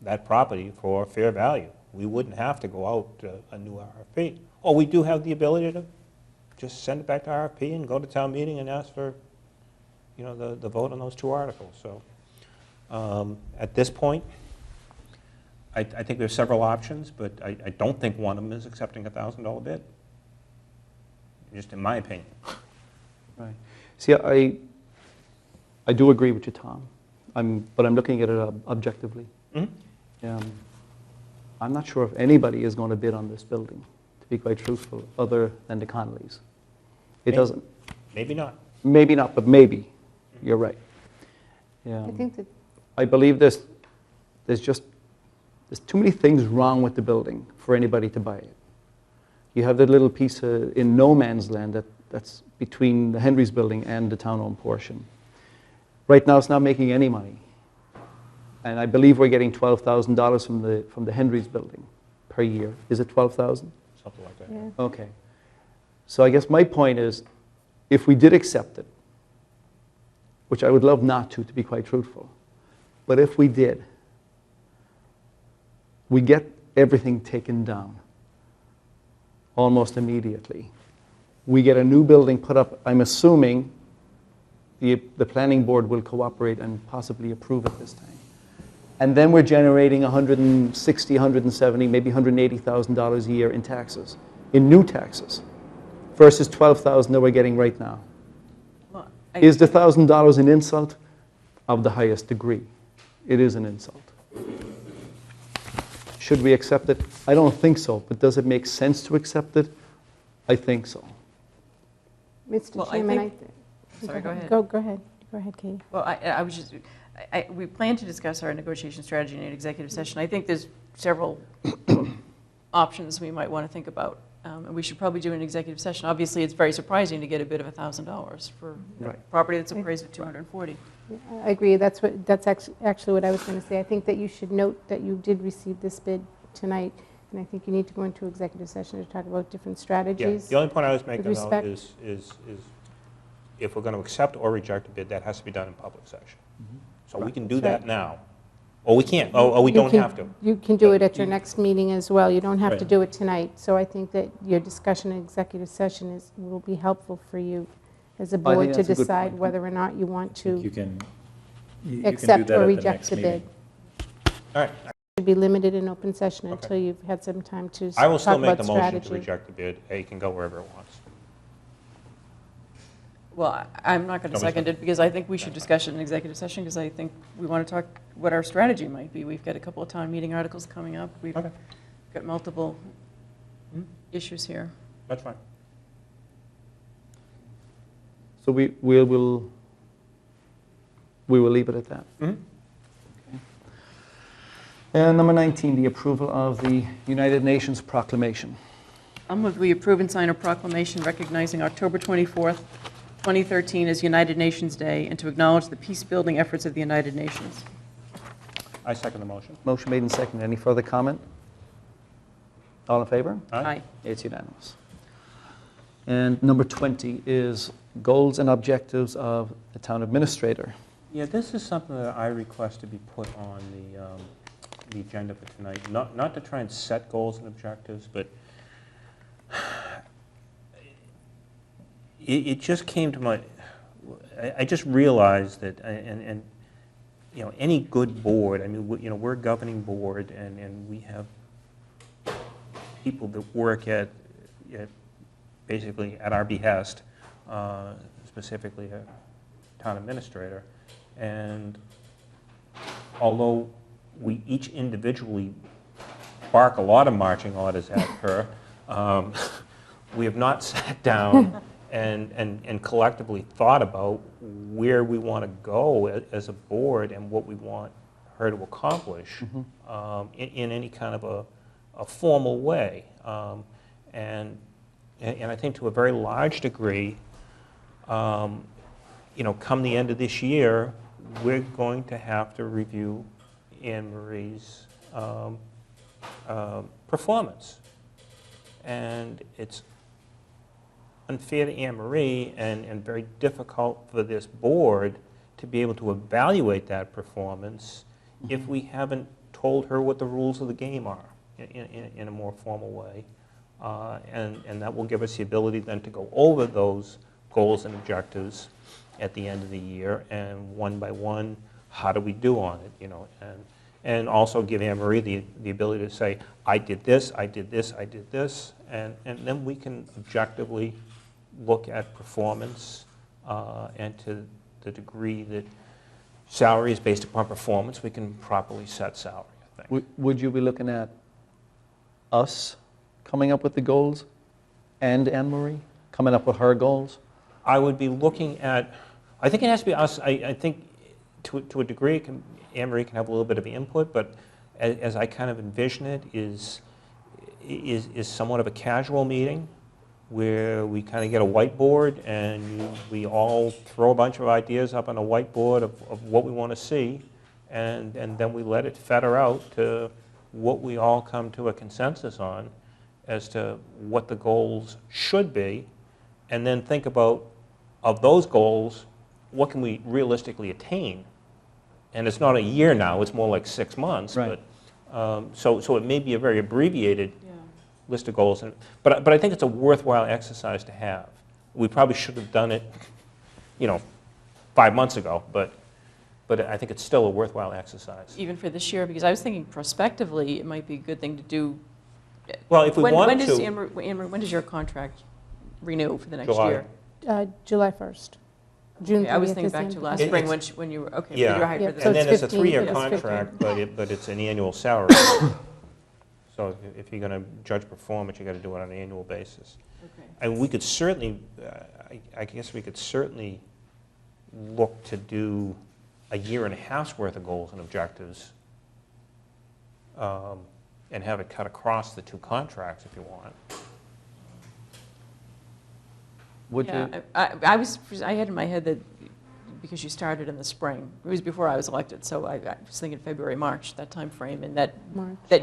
Speaker 2: that property for fair value. We wouldn't have to go out to a new RFP. Or we do have the ability to just send it back to RFP and go to town meeting and ask for, you know, the vote on those two articles. So at this point, I think there's several options, but I don't think one of them is accepting a $1,000 bid, just in my opinion.
Speaker 1: Right. See, I do agree with you, Tom, but I'm looking at it objectively. I'm not sure if anybody is going to bid on this building, to be quite truthful, other than the Conleys. It doesn't.
Speaker 2: Maybe not.
Speaker 1: Maybe not, but maybe. You're right.
Speaker 14: I think that
Speaker 1: I believe there's too many things wrong with the building for anybody to buy it. You have that little piece in no man's land that's between the Henry's building and the town-owned portion. Right now, it's not making any money. And I believe we're getting $12,000 from the Henry's building per year. Is it 12,000?
Speaker 2: Something like that.
Speaker 14: Yeah.
Speaker 1: Okay. So I guess my point is, if we did accept it, which I would love not to be quite truthful, but if we did, we get everything taken down almost immediately. We get a new building put up. I'm assuming the planning board will cooperate and possibly approve it this time. And then we're generating $160,000, $170,000, maybe $180,000 a year in taxes, in new taxes, versus $12,000 that we're getting right now.
Speaker 3: Well,
Speaker 1: Is the $1,000 an insult? Of the highest degree. It is an insult. Should we accept it? I don't think so, but does it make sense to accept it? I think so.
Speaker 14: Mr.
Speaker 3: Well,
Speaker 14: Chairman,
Speaker 3: sorry, go ahead.
Speaker 14: Go ahead. Go ahead, Katie.
Speaker 3: Well, I was just, we plan to discuss our negotiation strategy in an executive session. I think there's several options we might want to think about, and we should probably do an executive session. Obviously, it's very surprising to get a bid of $1,000 for
Speaker 1: Right.
Speaker 3: property that's appraised at $240.
Speaker 14: I agree. That's actually what I was going to say. I think that you should note that you did receive this bid tonight, and I think you need to go into executive session to talk about different
Speaker 2: Yeah,
Speaker 14: strategies.
Speaker 2: the only point I was making,
Speaker 14: with
Speaker 2: though,
Speaker 14: respect-
Speaker 2: is if we're going to accept or reject a bid, that has to be done in public session. So we can do
Speaker 14: That's
Speaker 2: that now. Or we can't, or we
Speaker 14: You
Speaker 2: don't
Speaker 14: can-
Speaker 2: have to.
Speaker 14: You can do it at your next meeting as well. You don't have to
Speaker 2: Right.
Speaker 14: do it tonight. So I think that your discussion in executive session will be helpful for you as a
Speaker 1: think
Speaker 14: board to
Speaker 1: that's a good
Speaker 14: decide
Speaker 1: point.
Speaker 14: whether or not you want
Speaker 17: You
Speaker 14: to
Speaker 17: can do
Speaker 14: accept
Speaker 17: that
Speaker 14: or
Speaker 17: at the
Speaker 14: reject
Speaker 17: next
Speaker 14: the bid.
Speaker 17: meeting.
Speaker 2: All right.
Speaker 14: Should be limited in open session
Speaker 2: Okay.
Speaker 14: until you've had some time to
Speaker 2: I will still
Speaker 14: talk
Speaker 2: make
Speaker 14: about
Speaker 2: the motion to
Speaker 14: strategy.
Speaker 2: reject the bid. It can go wherever it wants.
Speaker 3: Well, I'm not going to
Speaker 2: Nobody's
Speaker 3: second
Speaker 2: gonna-
Speaker 3: it because I think we should discuss it in executive session because I think we want to talk what our strategy might be. We've got a couple of town meeting articles coming up. We've
Speaker 2: Okay.
Speaker 3: got multiple issues here.
Speaker 2: That's fine.
Speaker 1: So we will leave it at that.
Speaker 2: Mhm.
Speaker 1: And number 19, the approval of the United Nations proclamation.
Speaker 3: I'll move we approve and sign a proclamation recognizing October 24th, 2013 as United Nations Day and to acknowledge the peace-building efforts of the United Nations.
Speaker 2: I second the motion.
Speaker 1: Motion made and seconded. Any further comment? All in favor?
Speaker 3: Aye.
Speaker 1: It's unanimous. And number 20 is goals and objectives of the town administrator.
Speaker 2: Yeah, this is something that I request to be put on the agenda for tonight. Not to try and set goals and objectives, but it just came to my, I just realized that, and you know, any good board, I mean, you know, we're a governing board, and we have people that work at basically at our behest, specifically a town administrator. And although we each individually bark a lot of marching orders at her, we have not sat down and collectively thought about where we want to go as a board and what we want her to accomplish in any kind of a formal way. And I think to a very large degree, you know, come the end of this year, we're going to have to review Anne Marie's performance. And it's unfair to Anne Marie and very difficult for this board to be able to evaluate that performance if we haven't told her what the rules of the game are in a more formal way. And that will give us the ability then to go over those goals and objectives at the end of the year, and one by one, how do we do on it, you know, and also give Anne Marie the ability to say, I did this, I did this, I did this, and then we can objectively look at performance, and to the degree that salary is based upon performance, we can properly set salary, I think.
Speaker 1: Would you be looking at us coming up with the goals and Anne Marie coming up with her goals?
Speaker 2: I would be looking at, I think it has to be us. I think to a degree, Anne Marie can have a little bit of input, but as I kind of envision it, is somewhat of a casual meeting where we kind of get a whiteboard and we all throw a bunch of ideas up on a whiteboard of what we want to see, and then we let it feather out to what we all come to a consensus on as to what the goals should be, and then think about, of those goals, what can we realistically attain? And it's not a year now, it's more like 6 months.
Speaker 1: Right.
Speaker 2: But, so it may be a very abbreviated list of goals. But I think it's a worthwhile exercise to have. We probably should have done it, 5 months ago, but I think it's still a worthwhile exercise.
Speaker 3: Even for this year, because I was thinking prospectively, it might be a good thing to do.
Speaker 2: Well, if we want
Speaker 3: when
Speaker 2: to...
Speaker 3: does, Anne Marie, when does your contract renew for the next
Speaker 2: July.
Speaker 3: year?
Speaker 14: July 1st. June 30th.
Speaker 3: Okay, I was thinking
Speaker 14: is
Speaker 3: back
Speaker 14: the
Speaker 3: to
Speaker 14: end.
Speaker 3: last spring when you were, okay,
Speaker 2: Yeah,
Speaker 3: you were hired for
Speaker 14: Yep,
Speaker 3: this.
Speaker 14: so
Speaker 2: and then
Speaker 14: it's
Speaker 2: it's a
Speaker 14: 15,
Speaker 2: 3-year
Speaker 14: it's 15.
Speaker 2: contract, but it's an annual salary. So if you're going to judge performance, you got to do it on an annual basis.
Speaker 3: Okay.
Speaker 2: And we could certainly, I guess we could certainly look to do a year and a half's worth of goals and objectives, and have it cut across the 2 contracts if you want.
Speaker 1: Would you?
Speaker 3: Yeah, I had in my head that because you started in the spring, it was before I was elected, so I was thinking February, March, that time frame, and that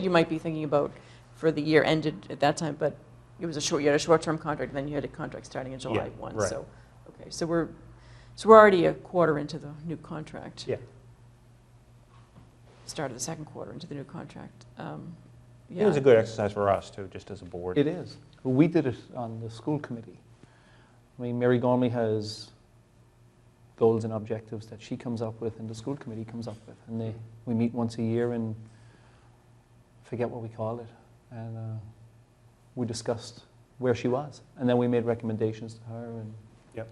Speaker 3: you might be thinking about for the year ended at that time, but it was you had a short-term contract, and then you had a contract starting in July 1.
Speaker 2: right.
Speaker 3: So, okay, so we're already a quarter into the new contract.
Speaker 2: Yeah.
Speaker 3: Start of the second quarter into the new contract.
Speaker 2: It was a good exercise for us, too, just as a board.
Speaker 1: It is. We did it on the school committee. I mean, Mary Gormley has goals and objectives that she comes up with and the school committee comes up with. And we meet once a year and forget what we call it. And we discussed where she was. And then we made recommendations to her. And
Speaker 2: Yep.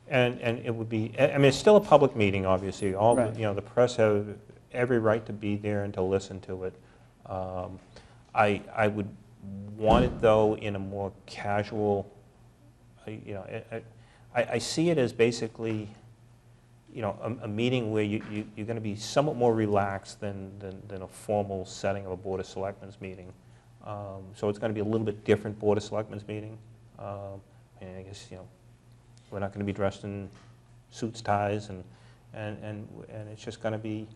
Speaker 2: And it would be, I mean, it's still a public meeting, obviously. All
Speaker 1: Right.
Speaker 2: the press have every right to be there and to listen to it. I would want it, though, in a more casual, I see it as basically, a meeting where you're going to be somewhat more relaxed than a formal setting of a Board of Selectmen's meeting. So it's going to be a little bit different Board of Selectmen's meeting. And I guess, we're not going to be dressed in suits, ties, and it's just going to be,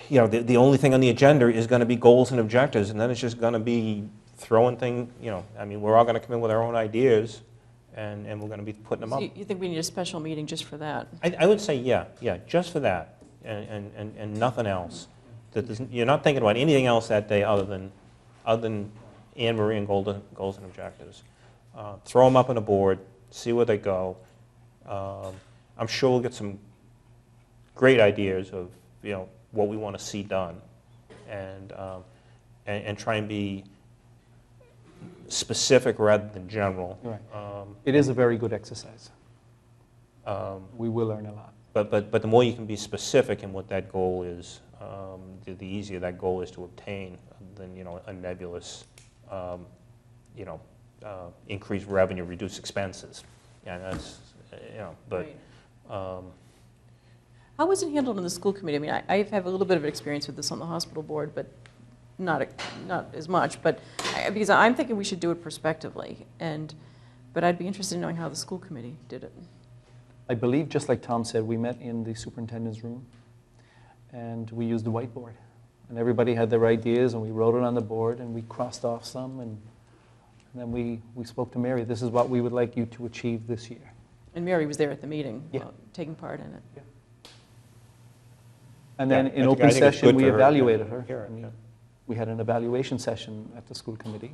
Speaker 2: the only thing on the agenda is going to be goals and objectives, and then it's just going to be throwing things, I mean, we're all going to come in with our own ideas, and we're going to be putting them
Speaker 3: So
Speaker 2: up.
Speaker 3: you think we need a special meeting just for that?
Speaker 2: I would say, yeah, just for that, and nothing else. You're not thinking about anything else that day other than Anne Marie and goals and objectives. Throw them up on a board, see where they go. I'm sure we'll get some great ideas of what we want to see done, and try and be specific rather than general.
Speaker 1: right. It is a very good exercise. We will learn a lot.
Speaker 2: But the more you can be specific in what that goal is, the easier that goal is to obtain than a nebulous, increase revenue, reduce expenses. Yeah, that's but.
Speaker 3: Right. How was it handled in the school committee? I mean, I have a little bit of experience with this on the hospital board, but not as much. But because I'm thinking we should do it prospectively, but I'd be interested in knowing how the school committee did it.
Speaker 1: I believe, just like Tom said, we met in the superintendent's room and we used the whiteboard. And everybody had their ideas and we wrote it on the board and we crossed off some and then we spoke to Mary. This is what we would like you to achieve this year.
Speaker 3: And Mary was there at the meeting,
Speaker 1: Yeah.
Speaker 3: taking part in it.
Speaker 1: Yeah. And then
Speaker 2: Yeah,
Speaker 1: in
Speaker 2: I
Speaker 1: open
Speaker 2: think it's
Speaker 1: session,
Speaker 2: good
Speaker 1: we
Speaker 2: for her to
Speaker 1: evaluated her.
Speaker 2: hear it,
Speaker 1: I mean,
Speaker 2: yeah.
Speaker 1: we had an evaluation session at the school committee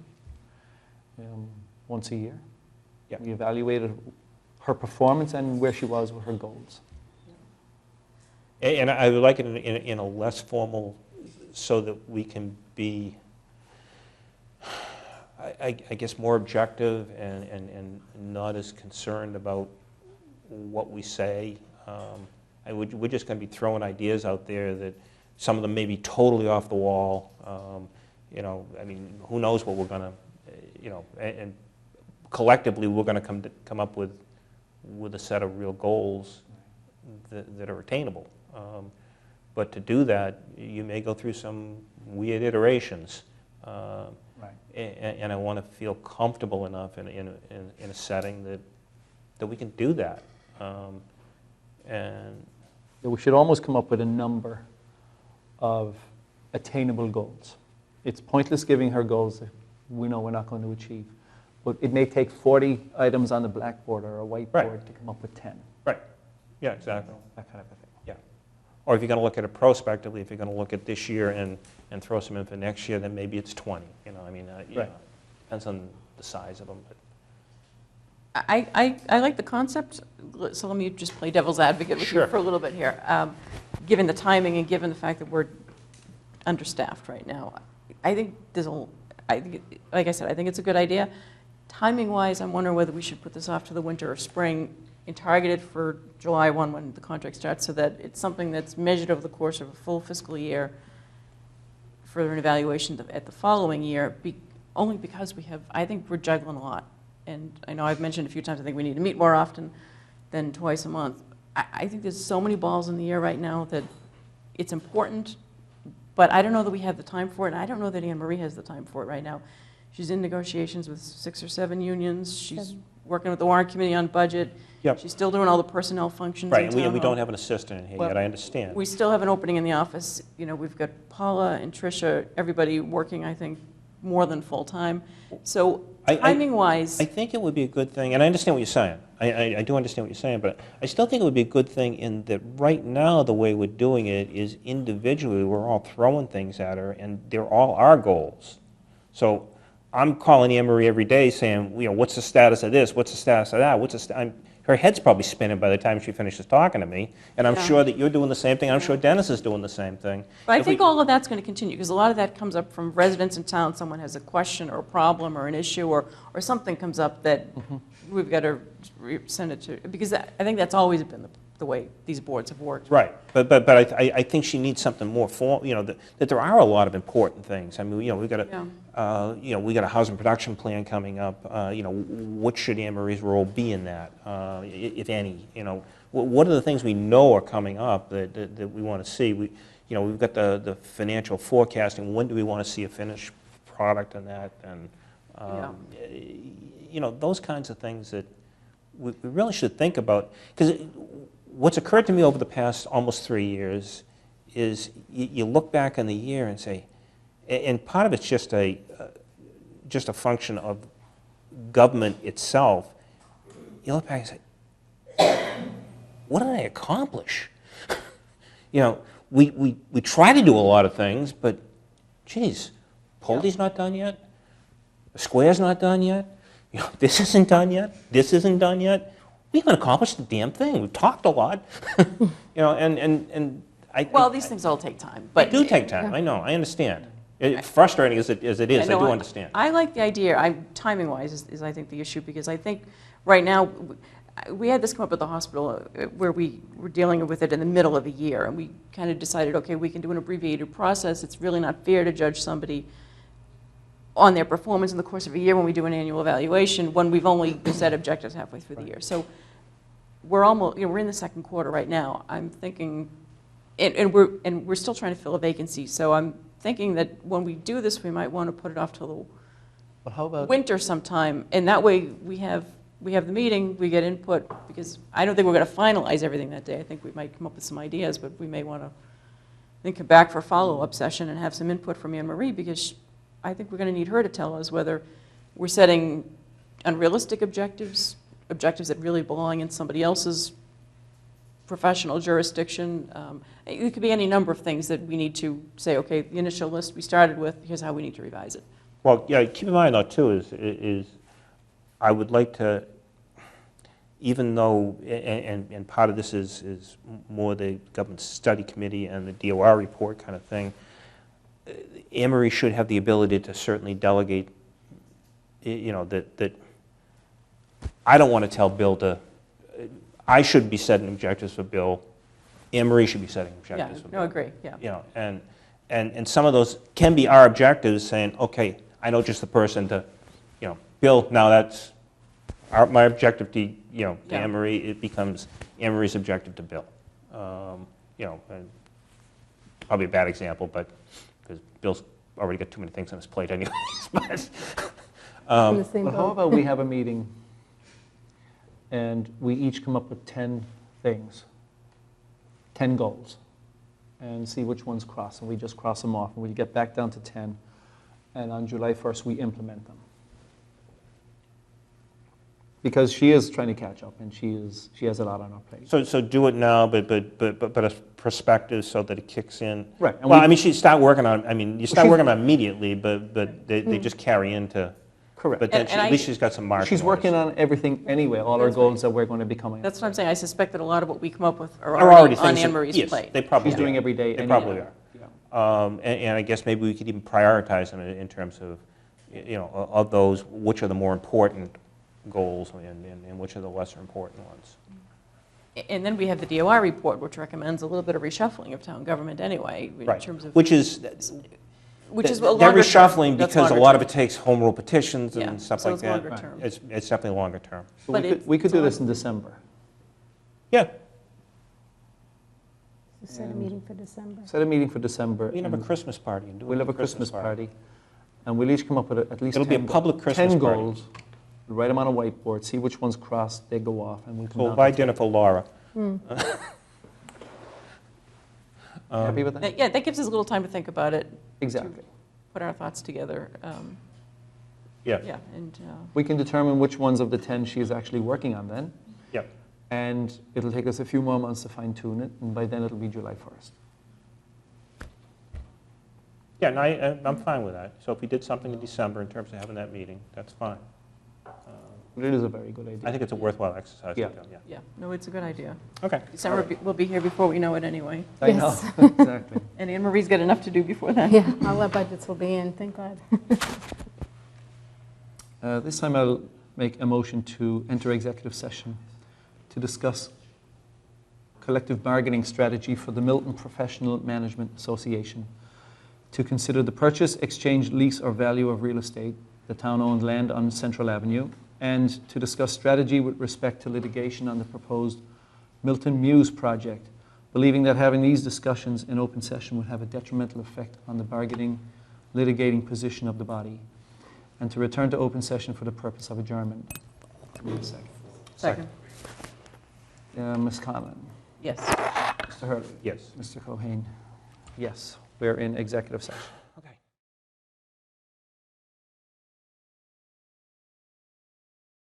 Speaker 1: once a year.
Speaker 2: Yeah.
Speaker 1: We evaluated her performance and where she was with her goals.
Speaker 2: And I would like it in a less formal, so that we can be, I guess, more objective and not as concerned about what we say. We're just going to be throwing ideas out there that some of them may be totally off the wall. I mean, who knows what we're going to, and collectively we're going to come up with a set of real goals that are attainable. But to do that, you may go through some weird iterations.
Speaker 1: Right.
Speaker 2: And I want to feel comfortable enough in a setting that we can do that. And
Speaker 1: Yeah, we should almost come up with a number of attainable goals. It's pointless giving her goals that we know we're not going to achieve. But it may take 40 items on the blackboard or a whiteboard to come up with 10.
Speaker 2: Right. Yeah, exactly. That kind of a thing. Yeah. Or if you're going to look at it prospectively, if you're going to look at this year and throw some in for next year, then maybe it's 20. You know, I mean, you know, depends on the size of them. But
Speaker 3: I like the concept, so let me just play devil's advocate with you for a little bit here. Given the timing and given the fact that we're understaffed right now, I think like I said, I think it's a good idea. Timing-wise, I'm wondering whether we should put this off to the winter or spring and target it for July 1 when the contract starts, so that it's something that's measured over the course of a full fiscal year for an evaluation at the following year, only because I think we're juggling a lot. And I know I've mentioned a few times, I think we need to meet more often than twice a month. I think there's so many balls in the air right now that it's important, but I don't know that we have the time for it, and I don't know that Anne Marie has the time for it right now. She's in negotiations with 6 or 7 unions. She's working with the warrant committee on budget.
Speaker 2: Yep.
Speaker 3: She's still doing all the personnel functions.
Speaker 2: right,
Speaker 3: in
Speaker 2: and we
Speaker 3: town
Speaker 2: don't have an assistant in here yet, I understand.
Speaker 3: We still have an opening in the office. You know, we've got Paula and Tricia, everybody working, I think, more than full-time. So timing-wise,
Speaker 2: I think it would be a good thing, and I understand what you're saying. I do understand what you're saying, but I still think it would be a good thing in that right now the way we're doing it is individually we're all throwing things at her, and they're all our goals. So I'm calling Anne Marie every day saying, you know, what's the status of this? What's the status of that? Her head's probably spinning by the time she finishes talking to me, and I'm sure that you're doing the same thing. I'm sure Dennis is doing the same thing.
Speaker 3: but I think all of that's going to continue, because a lot of that comes up from residents in town. Someone has a question or a problem or an issue or something comes up that we've got to send it to, because I think that's always been the way these boards have worked.
Speaker 2: Right, but I think she needs something more formal. You know, that there are a lot of important things. I mean, you know, we've got a housing production plan coming up. You know, what should Anne Marie's role be in that, if any? You know, what are the things we know are coming up that we want to see? You know, we've got the financial forecasting. When do we want to see a finished product on that? And you know, those kinds of things that we really should think about, because what's occurred to me over the past almost 3 years is you look back on the year and say, and part of it's just a function of government itself. You look back and say, what did I accomplish? You know, we try to do a lot of things, but geez, Poldy's not done yet. The square's not done yet. You know, this isn't done yet. This isn't done yet. We haven't accomplished the damn thing. We've talked a lot. You know, and
Speaker 3: Well, these things all take time. But
Speaker 2: they do take time. I know. I understand. It's frustrating as it is. I do understand.
Speaker 3: I like the idea. Timing-wise is I think the issue, because I think right now we had this come up at the hospital where we were dealing with it in the middle of a year, and we kind of decided, okay, we can do an abbreviated process. It's really not fair to judge somebody on their performance in the course of a year when we do an annual evaluation, when we've only set objectives halfway through the year. So we're almost, you know, we're in the second quarter right now. I'm thinking, and we're still trying to fill a vacancy. So I'm thinking that when we do this, we might want to put it off till the winter sometime, and that way we have the meeting, we get input, because I don't think we're going to finalize everything that day. I think we might come up with some ideas, but we may want to then come back for a follow-up session and have some input from Anne Marie, because I think we're going to need her to tell us whether we're setting unrealistic objectives that really belong in somebody else's professional jurisdiction. It could be any number of things that we need to say, okay, the initial list we started with, here's how we need to revise it.
Speaker 2: Well, yeah, keep in mind, though, too, is I would like to, even though, and part of this is more the government study committee and the DOR report kind of thing, Anne Marie should have the ability to certainly delegate, you know, that I don't want to tell Bill to, I should be setting objectives for Bill, Anne Marie should be setting objectives for Bill.
Speaker 3: No, agree, yeah.
Speaker 2: You know, and some of those can be our objectives, saying, okay, I know just the person to, you know, Bill, now that's my objective to, you know, to Anne Marie, it becomes Anne Marie's objective to Bill. You know, and probably a bad example, but because Bill's already got too many things on his plate anyways. But,
Speaker 14: In the same
Speaker 1: But how
Speaker 14: boat.
Speaker 1: about we have a meeting and we each come up with 10 things, 10 goals, and see which ones cross, and we just cross them off, and we get back down to 10, and on July 1st, we implement them. Because she is trying to catch up, and she has a lot on her plate.
Speaker 2: so do it now, but a perspective so that it kicks in.
Speaker 1: Right, and
Speaker 2: Well,
Speaker 1: we-
Speaker 2: I mean, you start working on you start
Speaker 1: She's-
Speaker 2: working on it immediately, but they just carry into.
Speaker 1: Correct.
Speaker 2: But then
Speaker 3: And-
Speaker 2: she,
Speaker 3: and
Speaker 2: at least she's got some margin.
Speaker 1: She's working on everything anyway, all our
Speaker 3: That's
Speaker 1: goals that we're going to be coming up
Speaker 3: That's what I'm saying. I suspect that a lot of what we come up with are
Speaker 2: Are
Speaker 3: already
Speaker 2: things
Speaker 3: on
Speaker 2: that-
Speaker 3: Anne Marie's
Speaker 2: yes,
Speaker 3: plate.
Speaker 2: they probably
Speaker 1: She's doing
Speaker 2: are.
Speaker 1: every day
Speaker 2: They
Speaker 1: anyway.
Speaker 2: probably are. And I guess maybe we could even prioritize them in terms of, of those, which are the more important goals and which are the lesser important ones.
Speaker 3: And then we have the DOI report, which recommends a little bit of reshuffling of town government anyway, in
Speaker 2: Right.
Speaker 3: terms of.
Speaker 2: Which is
Speaker 3: a
Speaker 2: they're
Speaker 3: longer term.
Speaker 2: reshuffling
Speaker 3: That's
Speaker 2: because a
Speaker 3: longer
Speaker 2: lot
Speaker 3: term.
Speaker 2: of it takes home rule petitions
Speaker 3: Yeah,
Speaker 2: and stuff
Speaker 3: so
Speaker 2: like
Speaker 3: it's
Speaker 2: that.
Speaker 3: longer term.
Speaker 2: It's definitely longer term.
Speaker 1: So
Speaker 3: But
Speaker 1: we could
Speaker 3: it's
Speaker 1: do
Speaker 3: a
Speaker 1: this
Speaker 3: lot-
Speaker 1: in December.
Speaker 2: Yeah.
Speaker 14: Set a meeting for December.
Speaker 1: Set a meeting for December.
Speaker 2: We can have a
Speaker 1: and
Speaker 2: Christmas party and do it.
Speaker 1: We'll
Speaker 2: at
Speaker 1: have a
Speaker 2: the
Speaker 1: Christmas party, and we'll each come up with at least
Speaker 2: It'll be a
Speaker 1: 10
Speaker 2: public Christmas
Speaker 1: 10
Speaker 2: party.
Speaker 1: goals. We'll write them on a whiteboard, see which ones cross, they go off, and we'll come
Speaker 2: So we'll
Speaker 1: down.
Speaker 2: buy
Speaker 1: to
Speaker 2: dinner for Laura.
Speaker 1: Happy with that?
Speaker 3: Yeah, that gives us a little time to think about it,
Speaker 1: Exactly.
Speaker 3: put our thoughts together.
Speaker 2: Yeah.
Speaker 3: Yeah, and
Speaker 1: We can determine which ones of the 10 she is actually working on then,
Speaker 2: Yep.
Speaker 1: and it'll take us a few more months to fine tune it, and by then it'll be July 1st.
Speaker 2: Yeah, and I'm fine with that. So if we did something in December in terms of having that meeting, that's fine.
Speaker 1: But it is a very good idea.
Speaker 2: I think it's a worthwhile exercise.
Speaker 1: Yeah.
Speaker 3: yeah, no, it's a good idea.
Speaker 2: Okay.
Speaker 3: December will be here before we know it anyway.
Speaker 1: I know,
Speaker 14: Yes.
Speaker 1: exactly.
Speaker 3: And Anne Marie's got enough to do before then.
Speaker 14: Yeah, all our budgets will be in, thank God.
Speaker 1: This time I'll make a motion to enter executive session to discuss collective bargaining strategy for the Milton Professional Management Association, to consider the purchase, exchange, lease, or value of real estate, the town-owned land on Central Avenue, and to discuss strategy with respect to litigation on the proposed Milton Muse project, believing that having these discussions in open session would have a detrimental effect on the bargaining, litigating position of the body, and to return to open session for the purpose of adjournment. Need a second.
Speaker 3: Second.
Speaker 1: Ms. Conlon?
Speaker 3: Yes.
Speaker 1: Mr. Hurley?
Speaker 2: Yes.
Speaker 1: Mr. Cohen? Yes. We're in executive session.